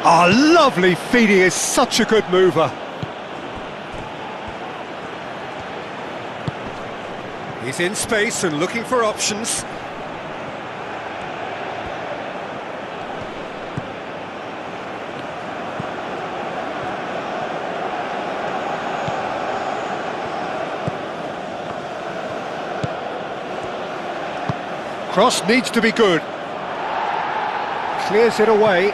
Oh, lovely feed, he is such a good mover. He's in space and looking for options. Cross needs to be good. Clears it away.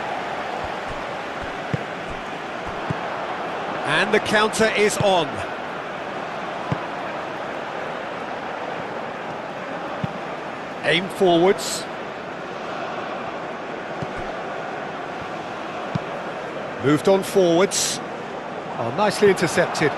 And the counter is on. Aim forwards. Moved on forwards. Oh, nicely intercepted.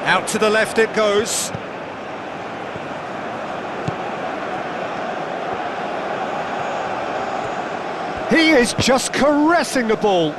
Out to the left it goes. He is just caressing the ball.